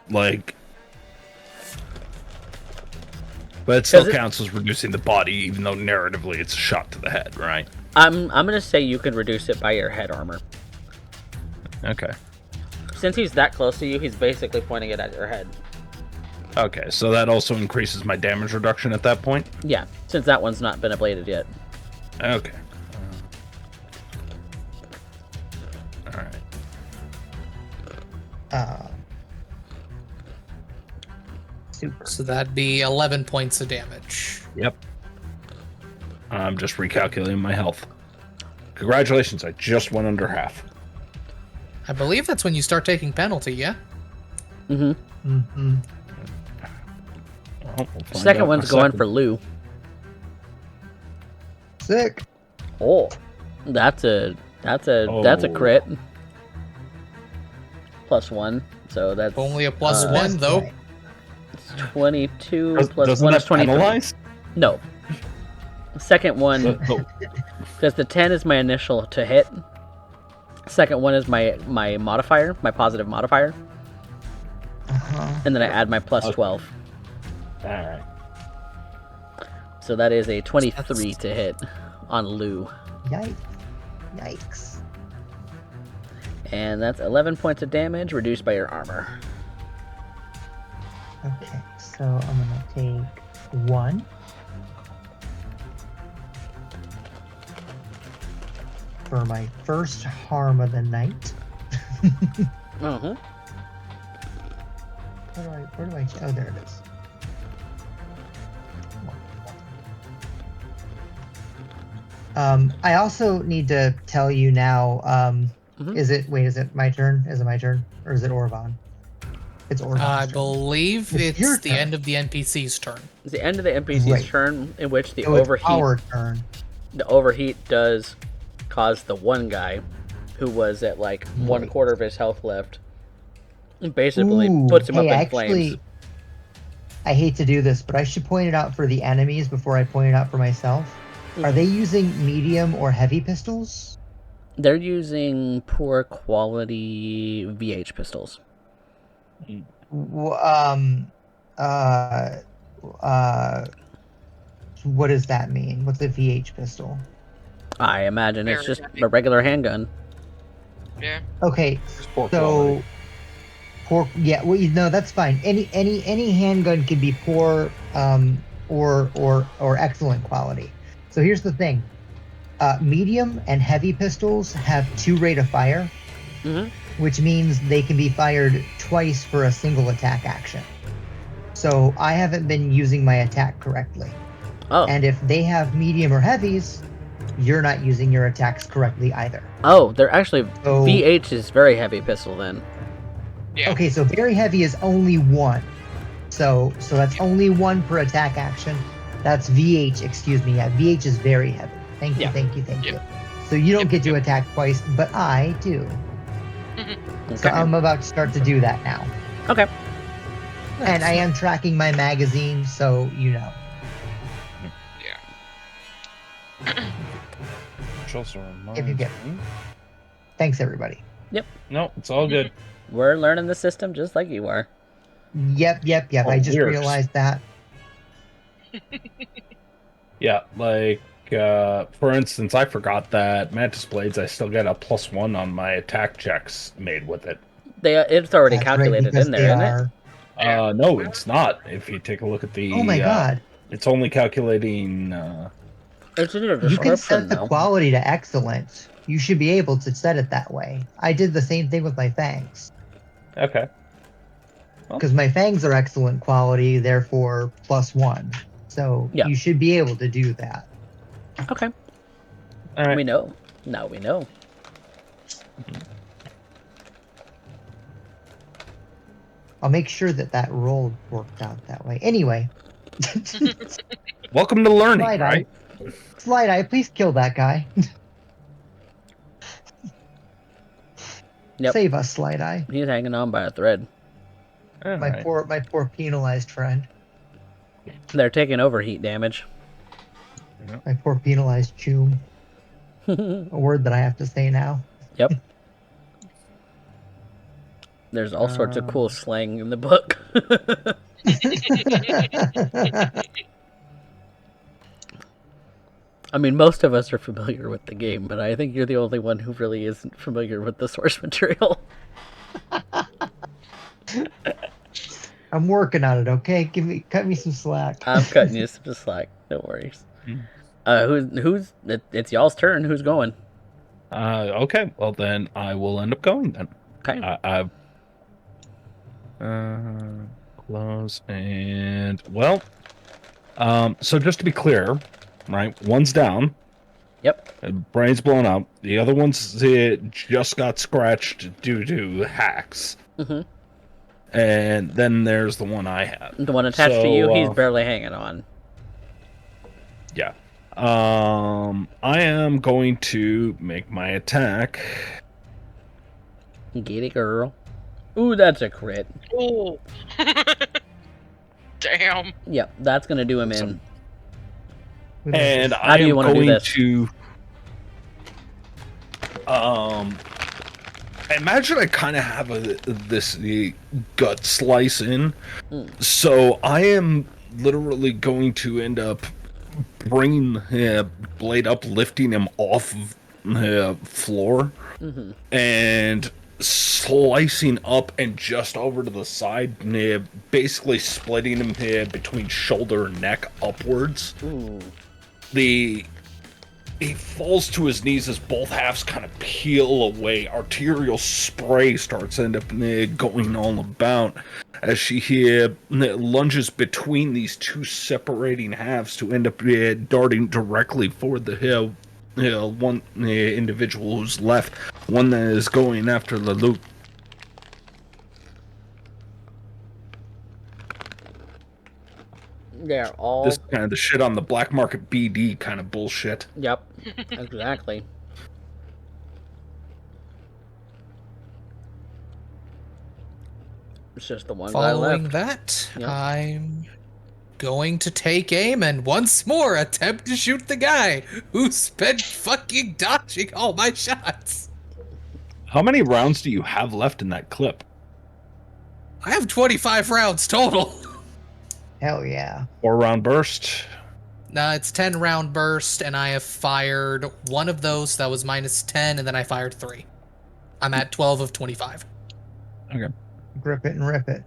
like... But it still counts as reducing the body, even though narratively it's a shot to the head, right? I'm gonna say you can reduce it by your head armor. Okay. Since he's that close to you, he's basically pointing it at your head. Okay, so that also increases my damage reduction at that point? Yeah, since that one's not been ablated yet. Okay. Alright. Super. So that'd be 11 points of damage. Yep. I'm just recalculating my health. Congratulations, I just went under half. I believe that's when you start taking penalty, yeah? Mm-hmm. Mm-hmm. Well, we'll find Second out one's in a going second. for Lou. Sick. Oh, that's a crit. +1, so that's Only a plus uh, one, though. Right. 22 Does- plus doesn't 1 that is 23. penalize? No. Second one, So- because the 10 is my initial to hit. Second one is my modifier, my positive modifier, Uh-huh. and then I add my plus 12. Alright. So that is a 23 to hit on Lou. Yikes. And that's 11 points of damage reduced by your armor. Okay, so I'm gonna take 1. For my first harm of the night. Uh-huh. Where do I? Oh, there it is. I also need to tell you now. Mhm. Is it my turn? Is it my turn, or is it Orvan? It's Orvan's I turn. believe It's your it's the turn. end of the NPC's turn. It's the end of the NPC's Right. turn in which the So it's overheat our turn. the overheat does cause the one guy who was at like one Right. quarter of his health left, and basically Ooh, puts him up in actually, flames. I hate to do this, but I should point it out for the enemies before I point it out for myself. Are they using medium or heavy pistols? They're using poor quality VH pistols. W- Um, uh, what does that mean? What's a VH pistol? I imagine it's Very just heavy. a regular handgun. Yeah. Okay, Just poor so quality. poor. Yeah, well, no, that's fine. Any handgun can be poor, or excellent quality. So here's the thing: medium and heavy pistols have 2 rate of fire, Mhm. which means they can be fired twice for a single attack action. So I haven't been using my attack correctly. Oh, And if they have medium or heavies, you're not using your attacks correctly either. they're actually So- VH is very heavy pistol then. Yeah. Okay, so very heavy is only 1. So that's only 1 per attack action. That's VH, excuse me. Yeah, VH is very heavy. Thank you, Yeah. thank you. Yep. So you don't Yep, get to yep. attack twice, but I do. So Okay. I'm about to start to do that now. Okay. And I am tracking my magazine, so you know. Yeah. Which also reminds If you get me. Thanks, everybody. No, it's all good. We're learning the system just like you are. Yep. Oh, I just weird. realized that. Yeah, like for instance, I forgot that Mantis Blades. I still get a +1 on my attack checks made with it. It's already That's right, calculated because in they there, isn't it? are. No, it's not. If you take a look at the, Oh my god! it's only calculating. It's in your You can description set the now. quality to excellent. You should be able to set it that way. I did the same thing with my fangs. Okay. Because my fangs are excellent quality, therefore +1. So Yeah. you should be able to do that. Okay. All right. We know. Now we know. I'll make sure that roll worked out that way. Anyway. Welcome to learning, Slideye. right? Slideye, please kill that guy. Yep. Save us, Slideye. He's hanging on by a thread. All My right. poor penalized friend. They're taking over heat damage. My poor penalized choom. A word that I have to say now. Yep. There's all sorts of cool slang in the book. I mean, most of us are familiar with the game, but I think you're the only one who really isn't familiar with the source material. I'm working on it, okay? Cut me some slack. I'm cutting you some slack. No worries. It's y'all's turn. Who's going? Okay. Well, then I will end up going then. Okay. Close and well. So just to be clear, right? One's down. Yep. Brain's blown up. The other one's just got scratched due to hacks. Mm-hmm. And then there's the one I have. The one attached to you, he's barely hanging on. Yeah. I am going to make my attack. Get it, girl. Ooh, that's a crit. Oh. Damn. Yep, that's gonna do him in. And How I do am you wanna do going this? to imagine I kind of have the gut slice in. So I am literally going to end up bringing Blade up, lifting him off of the floor, and slicing up and just over to the side, basically splitting him between shoulder and neck upwards. Ooh. He falls to his knees as both halves kind of peel away. Arterial spray starts end up going all about as she lunges between these two separating halves to end up darting directly for the one individual who's left, one that is going after the Loup. They're all. This kind of the shit on the black market BD kind of bullshit. Yep. Exactly. It's just the one guy Following left. that, Yep. I'm going to take aim and once more attempt to shoot the guy who's been fucking dodging all my shots. How many rounds do you have left in that clip? I have 25 rounds total. Hell yeah. 4-round burst. Nah, it's 10 round burst, and I have fired one of those that was -10, and then I fired 3. I'm at 12 of 25. Okay. Grip it and rip it.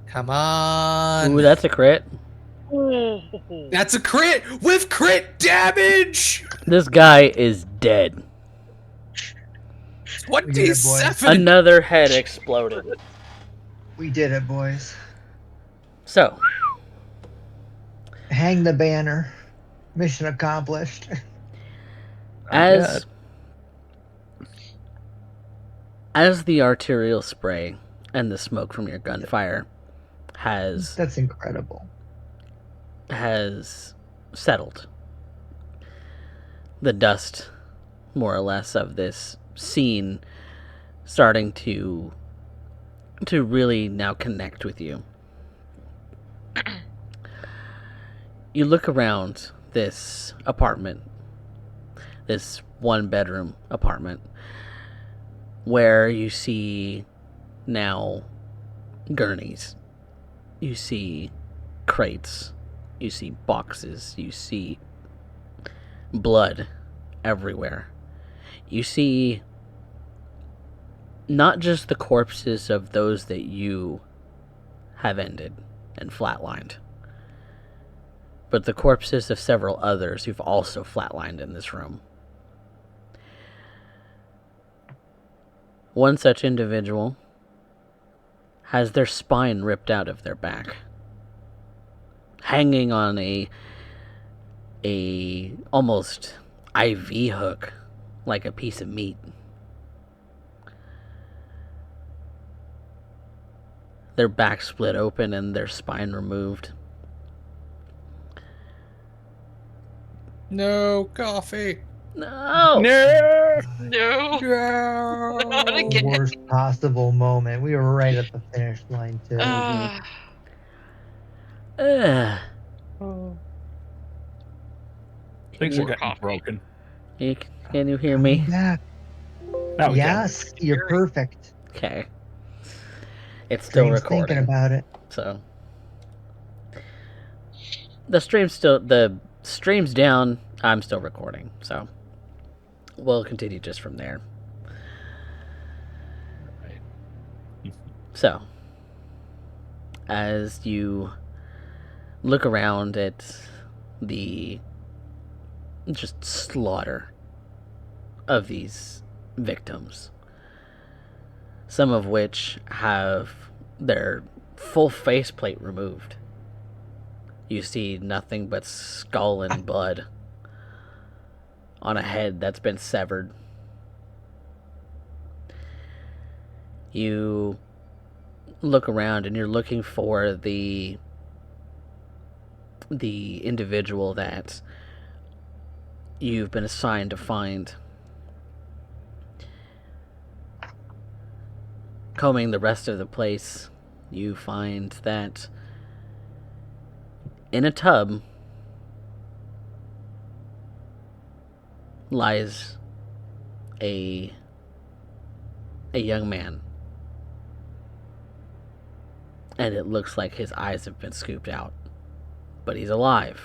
Come on. Ooh, that's a crit. That's a crit with crit damage. This guy is dead. 27. Another head exploded. We did it, boys. So, Hang the banner. Mission accomplished. as the arterial spray and the smoke from your gunfire That's incredible. has settled, the dust, more or less, of this scene starting to really now connect with you. You look around this apartment this one-bedroom apartment where you see now gurneys, you see crates, you see boxes, you see blood everywhere. You see not just the corpses of those that you have ended and flatlined, but the corpses of several others who've also flatlined in this room. One such individual has their spine ripped out of their back, hanging on a almost IV hook like a piece of meat. Their back split open and their spine removed. No coffee. No! No! No. Not The again. worst possible moment. We were right at the finish line too. Ah, Ugh. Things are More getting coffee. broken. Can you hear me? Back. Now we can. Yes, you're perfect. Okay. It's still Dream's thinking recording. about it. So the stream's down. I'm still recording, so we'll continue just from there. So as you look around at the just slaughter of these victims, some of which have their full faceplate removed. You see nothing but skull and blood on a head that's been severed. You look around and you're looking for the individual that you've been assigned to find. Combing the rest of the place, you find that in a tub lies a young man. And it looks like his eyes have been scooped out. But he's alive.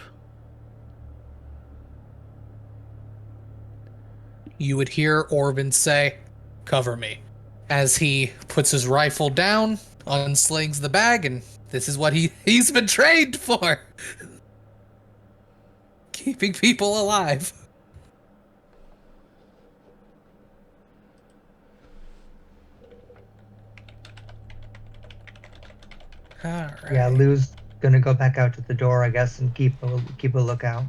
You would hear Orvan say, "Cover me," as he puts his rifle down, unslings the bag, and this is what he's been trained for. Keeping people alive. All right. Yeah, Lou's gonna go back out to the door, I guess, and keep a lookout.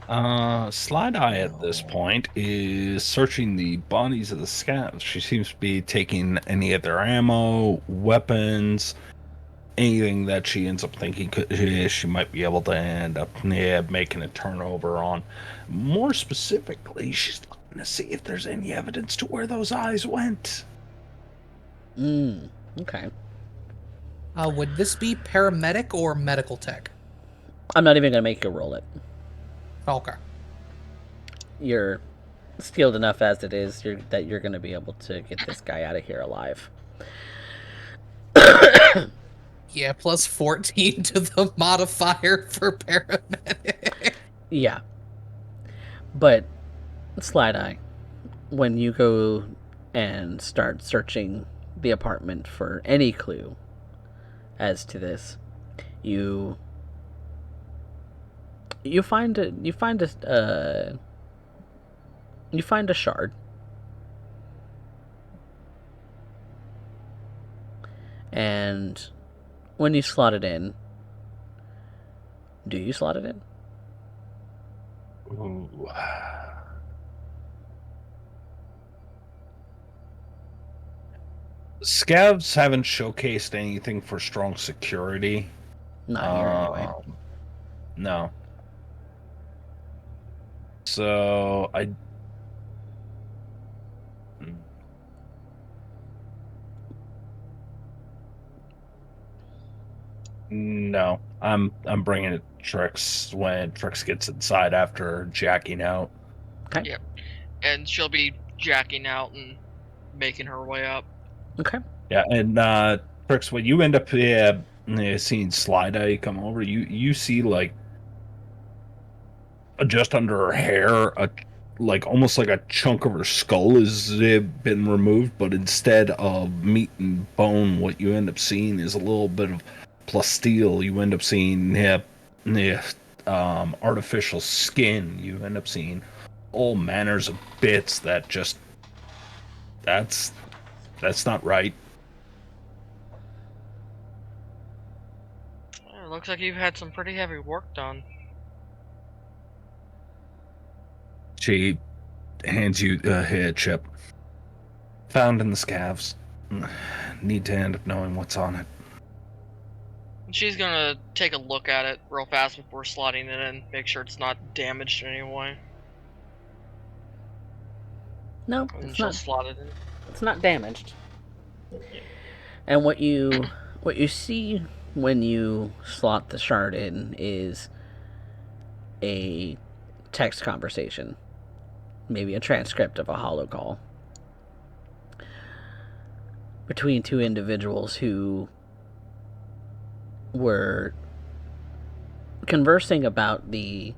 Slideye at this point is searching the bodies of the scavs. She seems to be taking any of their ammo, weapons, anything that she ends up thinking she might be able to end up making a turnover on. More specifically, she's looking to see if there's any evidence to where those eyes went. Okay. Would this be paramedic or medical tech? I'm not even going to make you roll it. Okay. You're skilled enough as it is that you're going to be able to get this guy out of here alive. Yeah, plus 14 to the modifier for paramedic. Yeah. But, Slideye, when you go and start searching the apartment for any clue as to this, you find a shard. And when you slot it in, do you slot it in? Ooh. Scavs haven't showcased anything for strong security. Not here anyway. No. So I'm bringing it to Trix when Trix gets inside after jacking out. Okay. Yep. And she'll be jacking out and making her way up. Okay. Yeah, and Trix, when you end up seeing Slideye come over, you see like just under her hair, like almost like a chunk of her skull has been removed, but instead of meat and bone, what you end up seeing is a little bit of plasteel. You end up seeing artificial skin. You end up seeing all manners of bits that just that's not right. It looks like you've had some pretty heavy work done. She hands you a head chip. Found in the scavs. Need to end up knowing what's on it. She's gonna take a look at it real fast before slotting it in, make sure it's not damaged in any way. No, And it's she'll not. slot it in. It's not damaged. And what you see when you slot the shard in is a text conversation, maybe a transcript of a holo call between two individuals who were conversing about the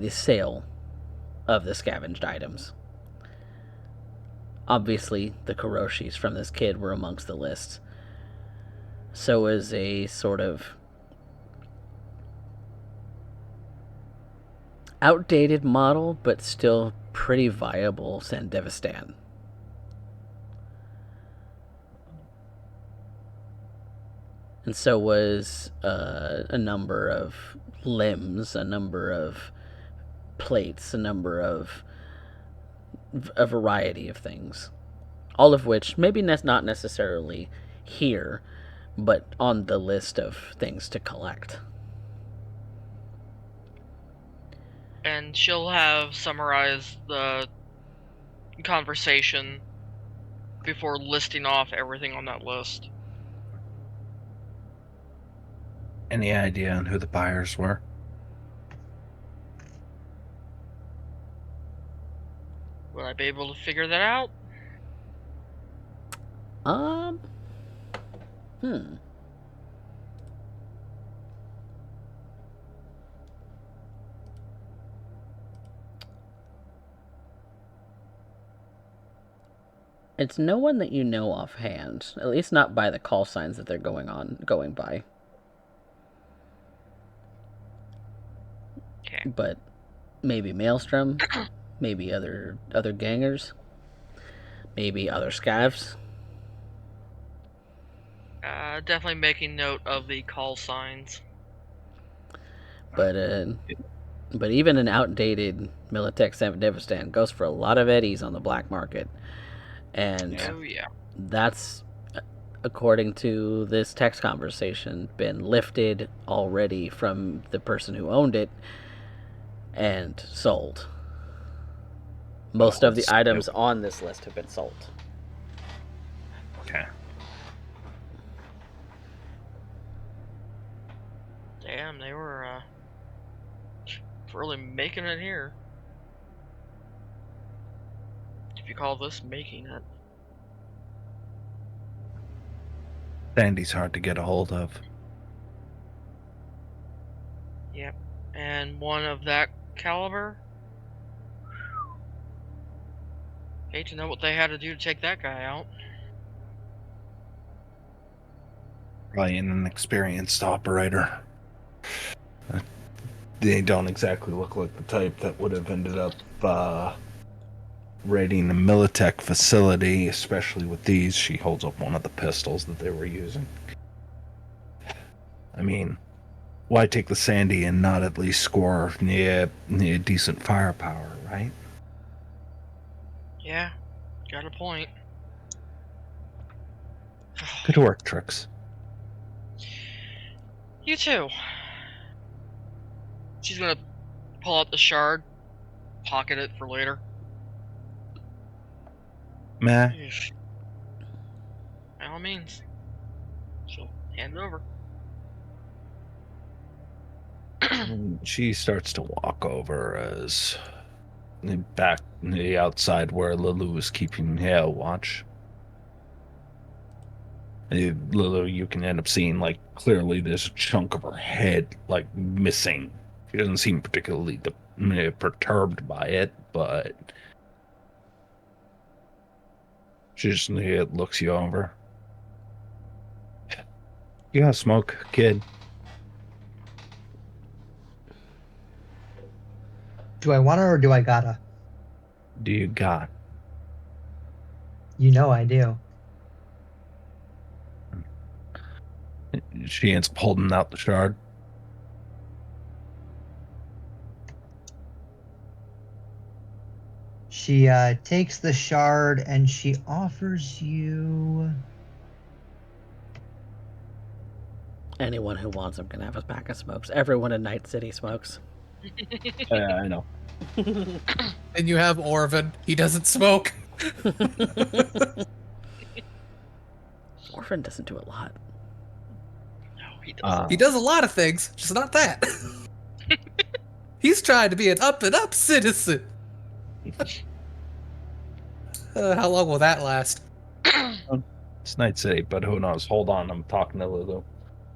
sale of the scavenged items. Obviously, the Kuroshis from this kid were amongst the list. So is a sort of outdated model, but still pretty viable Sandevistan. And so was a number of limbs, a number of plates, a number of a variety of things. All of which maybe not necessarily here, but on the list of things to collect. And she'll have summarized the conversation before listing off everything on that list. Any idea on who the buyers were? Will I be able to figure that out? Hmm. It's no one that you know offhand, at least not by the call signs that they're going by. Okay. But maybe Maelstrom, maybe other gangers, maybe other scavs. Definitely making note of the call signs. But even an outdated Militech Devastator goes for a lot of eddies on the black market. And Oh yeah. that's, according to this text conversation, been lifted already from the person who owned it and sold. Most of the items on this list have been sold. Okay. Damn, they were really making it here. If you call this making it. Sandy's hard to get a hold of. Yep. And one of that caliber? Hate to know what they had to do to take that guy out. Probably an inexperienced operator. They don't exactly look like the type that would have ended up raiding a Militech facility, especially with these. She holds up one of the pistols that they were using. I mean, why take the Sandy and not at least score near decent firepower, right? Yeah, got a point. Good work, Trix. You too. She's gonna pull out the shard, pocket it for later. Meh. By all means. She'll hand it over. She starts to walk over as back the outside where Lulu is keeping watch. Lulu, you can end up seeing like clearly this chunk of her head like missing. She doesn't seem particularly perturbed by it, but she just looks you over. You gotta smoke, kid. Do I wanna or do I gotta? Do you got? You know I do. She ends up holding out the shard. She takes the shard and she offers you. Anyone who wants them can have a pack of smokes. Everyone in Night City smokes. I know. And you have Orvan. He doesn't smoke. Orphan doesn't do a lot. No, he doesn't. He does a lot of things, just not that. He's trying to be an up-and-up citizen. How long will that last? It's Night City, but who knows? Hold on, I'm talking to Lulu.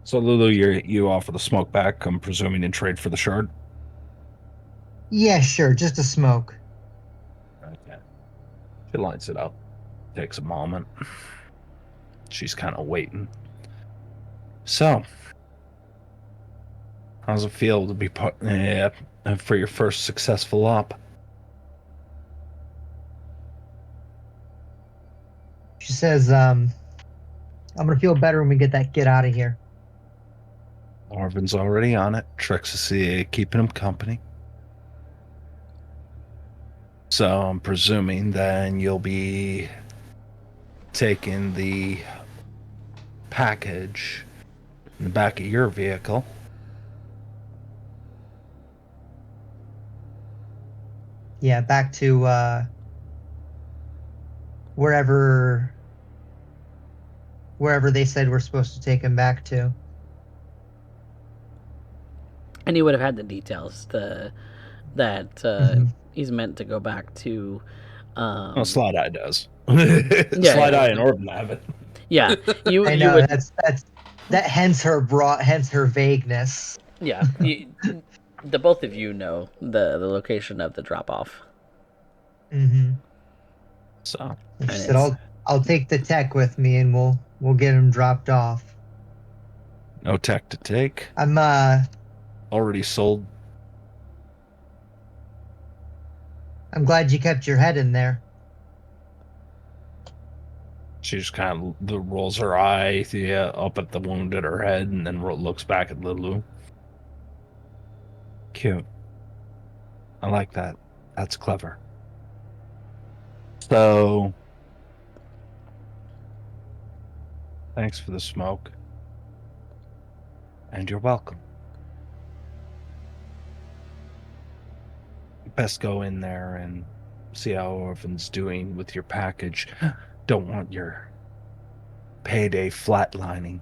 So Lulu, you offer the smoke back, I'm presuming in trade for the shard? Yeah, sure, just a smoke. Okay. She lights it up. Takes a moment. She's kind of waiting. So, how's it feel to be for your first successful op? She says, I'm gonna feel better when we get that kid out of here. Orvan's already on it. Trix is keeping him company. So I'm presuming then you'll be taking the package in the back of your vehicle. Yeah, back to wherever they said we're supposed to take him back to. And he would have had the details that he's meant to go back to. Well, Slideye does. Yeah, Slideye and Orvan have it. Yeah, I know hence her vagueness. Yeah, the both of you know the location of the drop off. Mm-hmm. So She said, "I'll take the tech with me, and we'll get him dropped off." no tech to take. I'm Already sold. I'm glad you kept your head in there. She just kind of rolls her eye up at the wound at her head and then looks back at Lulu. Cute. I like that. That's clever. So, thanks for the smoke. And you're welcome. You best go in there and see how Orvan's doing with your package. Don't want your payday flatlining.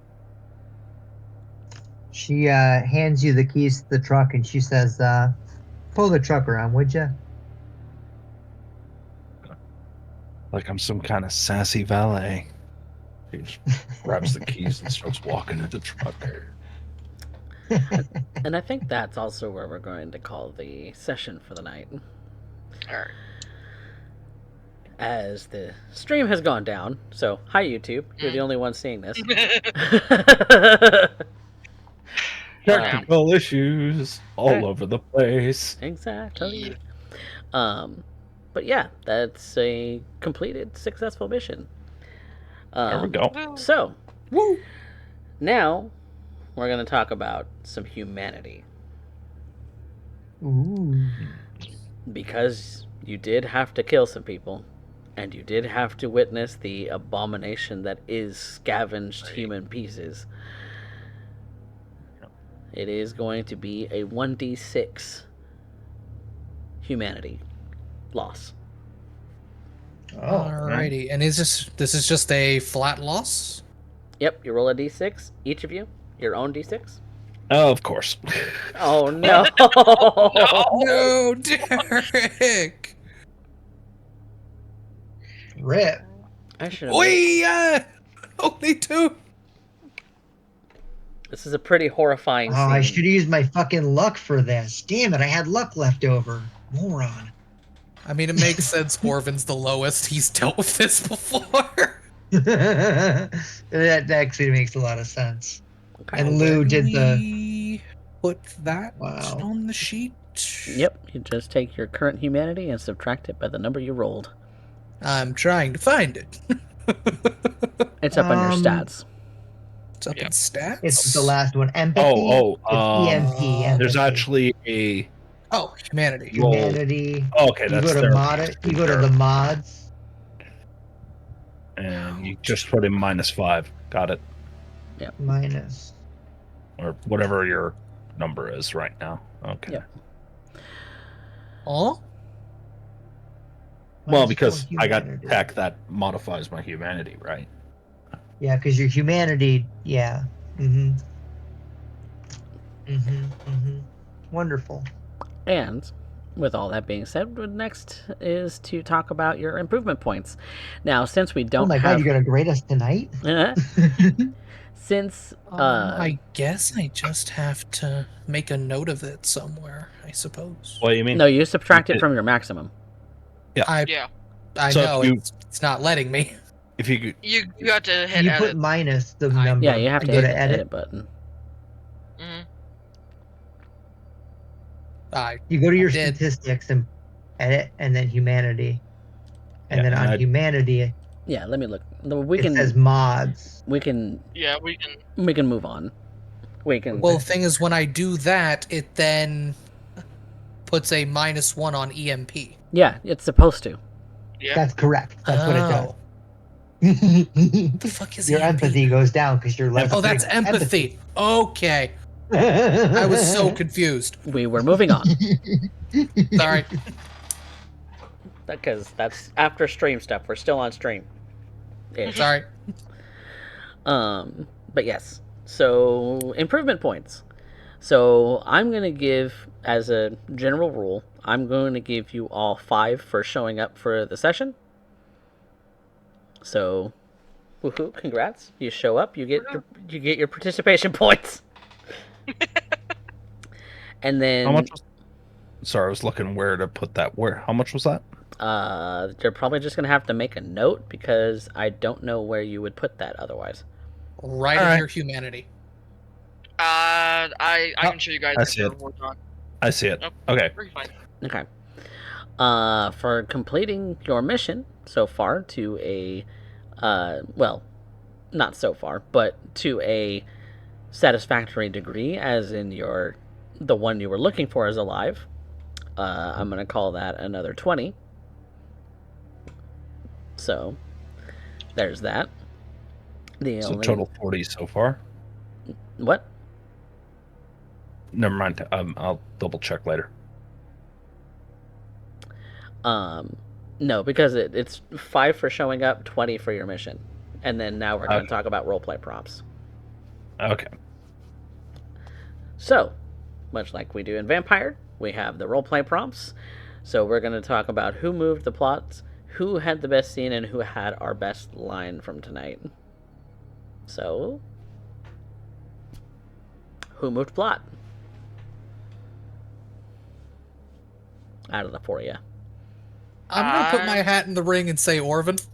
She hands you the keys to the truck, and she says, "Pull the truck around, would you?" Like I'm some kind of sassy valet. He just grabs the keys and starts walking to the truck. And I think that's also where we're going to call the session for the night. Alright. As the stream has gone down, so hi YouTube, you're the only one seeing this. Technical issues all over the place. Exactly. But yeah, that's a completed successful mission. There we go. So, now we're going to talk about some humanity. Ooh. Because you did have to kill some people, and you did have to witness the abomination that is scavenged human pieces. It is going to be a 1d6 humanity loss. Alrighty, and this is just a flat loss? Yep, you roll a d6, each of you, your own d6. Oh, of course. Oh no! No, Derek! Rip. I should have. Oi! Only 2. This is a pretty horrifying Oh, I scene. should have used my fucking luck for this. Damn it, I had luck left over. Moron. I mean, it makes sense. Orvan's the lowest. He's dealt with this before. That actually makes a lot of sense. Okay. And Lou did the. We put that Wow. on the sheet. Yep, you just take your current humanity and subtract it by the number you rolled. I'm trying to find it. It's up on your stats. It's up in Yep. stats. It's the last one. Empathy. Oh, It's EMP. there's empathy. actually a Oh, humanity. roll. Humanity. Okay, You that's go to there. mod. You go to the mods. And you just put in -5. Got it. Minus. Or whatever your number is right now. Okay. Yep. Oh? Well, minus because 4 I got humanity. tech that modifies my humanity, right? Yeah, because your humanity. Yeah. Mm-hmm. Mm-hmm. Mm-hmm. Wonderful. And with all that being said, next is to talk about your improvement points. Now, since we don't Oh my have, god, you're gonna grade us tonight? since I guess I just have to make a note of it somewhere, I suppose. What do you mean? no, you subtract it from your maximum. I Yeah. So know, if you- it's not letting me. If you You got to hit You put edit. minus the I- number. Yeah, you have and to go hit to the edit button. Mhm. You go to your did. statistics and edit, and then humanity, and Yeah, then and on I- humanity Yeah, let me look. We it can says mods. we can Yeah, we can. move on. We can. Well, the thing is, when I do that, it then puts a -1 on EMP. Yeah, it's supposed to. Yeah. That's correct. That's what it Oh. does. What the fuck is Your EMP? empathy goes down because you're less. Oh, that's empathy. Okay. I was so confused. We were moving on Sorry. because that's after stream stuff. We're still on stream. Ish. Sorry. But yes. So improvement points. So I'm gonna give, as a general rule, I'm going to give you all 5 for showing up for the session. So, woohoo! Congrats! You show up, you get your participation points. And then how much was, sorry, I was looking where to put that. Where? How much was that? you're probably just gonna have to make a note because I don't know where you would put that otherwise. Right All in right. your humanity. I can show you guys I after see it. we're done. I see it. Nope. Okay. Pretty fine. Okay. For completing your mission so far to a, well, not so far, but to a satisfactory degree, as in the one you were looking for is alive. I'm gonna call that another 20. So, there's that. The So only total 40 so far. what? Never mind. I'll double check later. No, because it's 5 for showing up, 20 for your mission, and then now we're going to Okay. talk about roleplay prompts. Okay. So, much like we do in Vampire, we have the roleplay prompts. So we're going to talk about who moved the plots, who had the best scene, and who had our best line from tonight. So, who moved plot? Out of the 4 of you. I'm going to put my hat in the ring and say Orvan.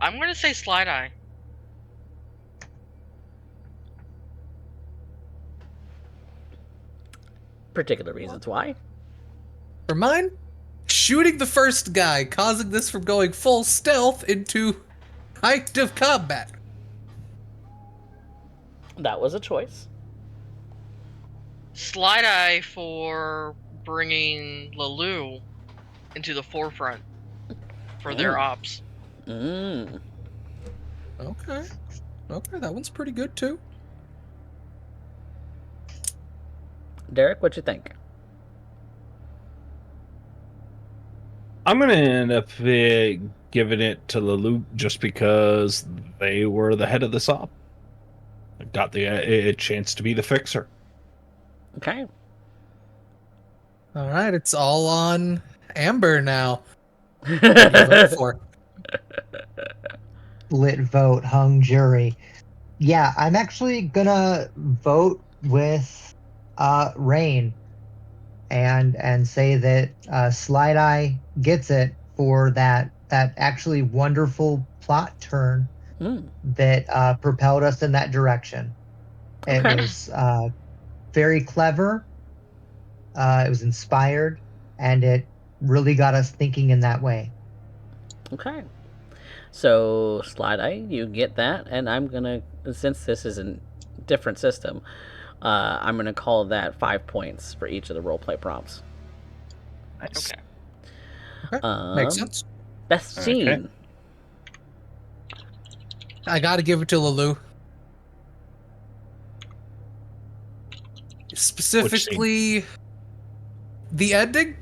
I'm gonna say Slideye. Particular reasons why. For mine, shooting the first guy, causing this from going full stealth into active combat. That was a choice. Slideye for bringing Loup into the forefront for their Ooh. ops. Mm. Okay. Okay, that one's pretty good too. Derek, what you think? I'm going to end up giving it to the Loup just because they were the head of this op. Got the a chance to be the fixer. Okay. All right, it's all on Amber now. What do you vote for? Split vote, hung jury. Yeah, I'm actually gonna vote with Rain and say that Slideye gets it for that actually wonderful plot turn Mm, that propelled us in that direction. It okay. was very clever. It was inspired, and it really got us thinking in that way. Okay. So, Slideye, you get that, and I'm gonna, since this is a different system, I'm gonna call that 5 points for each of the roleplay prompts. Nice. Okay. Makes Um, sense. Best Okay. scene. I gotta give it to Lalou. Specifically, the ending,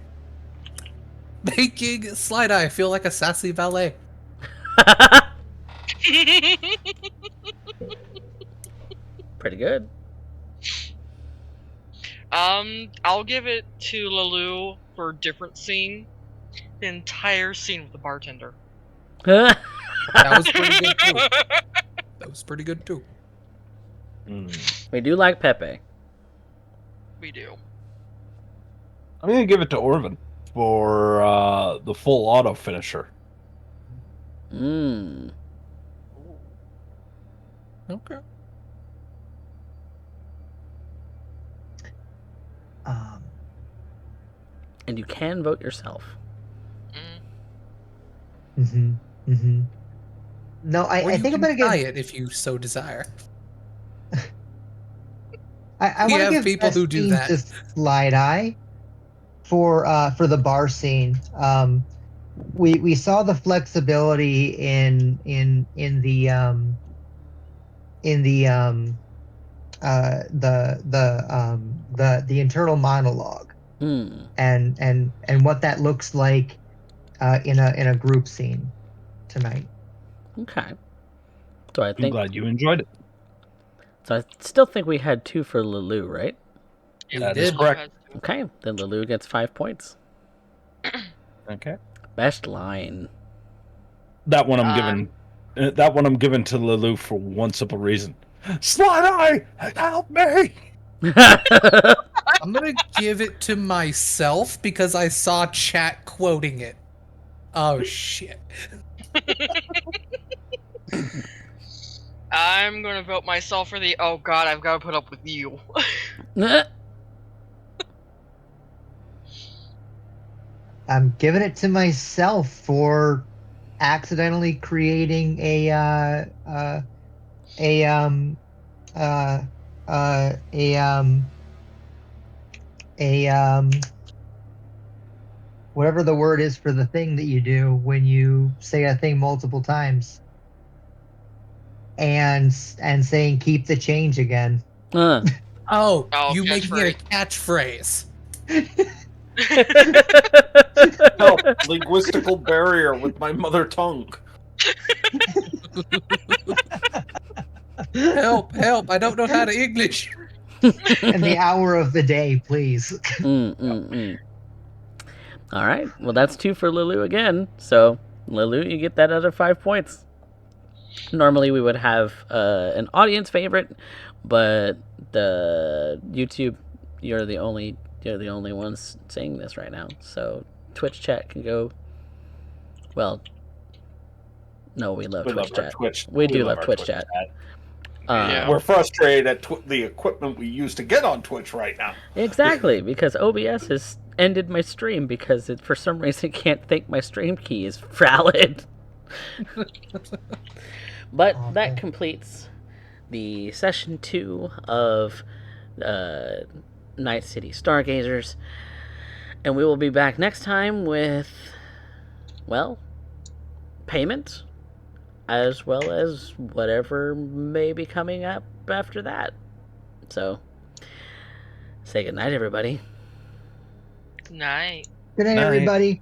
making Slideye feel like a sassy valet. Pretty good. I'll give it to Lalou for a different scene. The entire scene with the bartender. That was pretty good too. That was pretty good too. We do like Pepe. We do. I'm gonna give it to Orvan for the full auto finisher. Mm. Okay. Um, And you can vote yourself. Mm. No, Or I you think I'm can gonna try give. it if you so desire. I We want to have give people best who do scene that. to Slideye for the bar scene. We saw the flexibility in the internal monologue Hmm. and what that looks like in a group scene tonight. Okay. So I I'm think. glad you enjoyed it. So I still think we had 2 for Lulu, right? Yep, We That is did. Lalou correct. has to. Okay. Then Lulu gets 5 points. Okay. Best line. That one I'm Um, giving. That one I'm giving to Lalou for one simple reason. Slideye, help me! I'm gonna give it to myself because I saw chat quoting it. Oh shit. I'm gonna vote myself for the. Oh God, I've got to put up with you. I'm giving it to myself for accidentally creating a uh a a whatever the word is for the thing that you do when you say a thing multiple times and saying keep the change again. Uh. Oh, Oh, you making it a catchphrase. Help! Linguistical barrier with my mother tongue. Help, help, I don't know how to English. And the hour of the day, please. All right. Well, that's 2 for Lulu again. So, Lulu, you get that other 5 points. Normally, we would have an audience favorite, but the YouTube, you're the only ones saying this right now. So, Twitch chat can go. Well, no, we love Twitch our chat. Twitch. We do love love our Twitch chat. Yeah. We're frustrated at the equipment we use to get on Twitch right now. Exactly, because OBS has ended my stream because it, for some reason, can't think my stream key is valid. But that completes the session 2 of Night City Stargazers. And we will be back next time with, well, payment, as well as whatever may be coming up after that. So, say goodnight, everybody. Night. Good night, Night. everybody.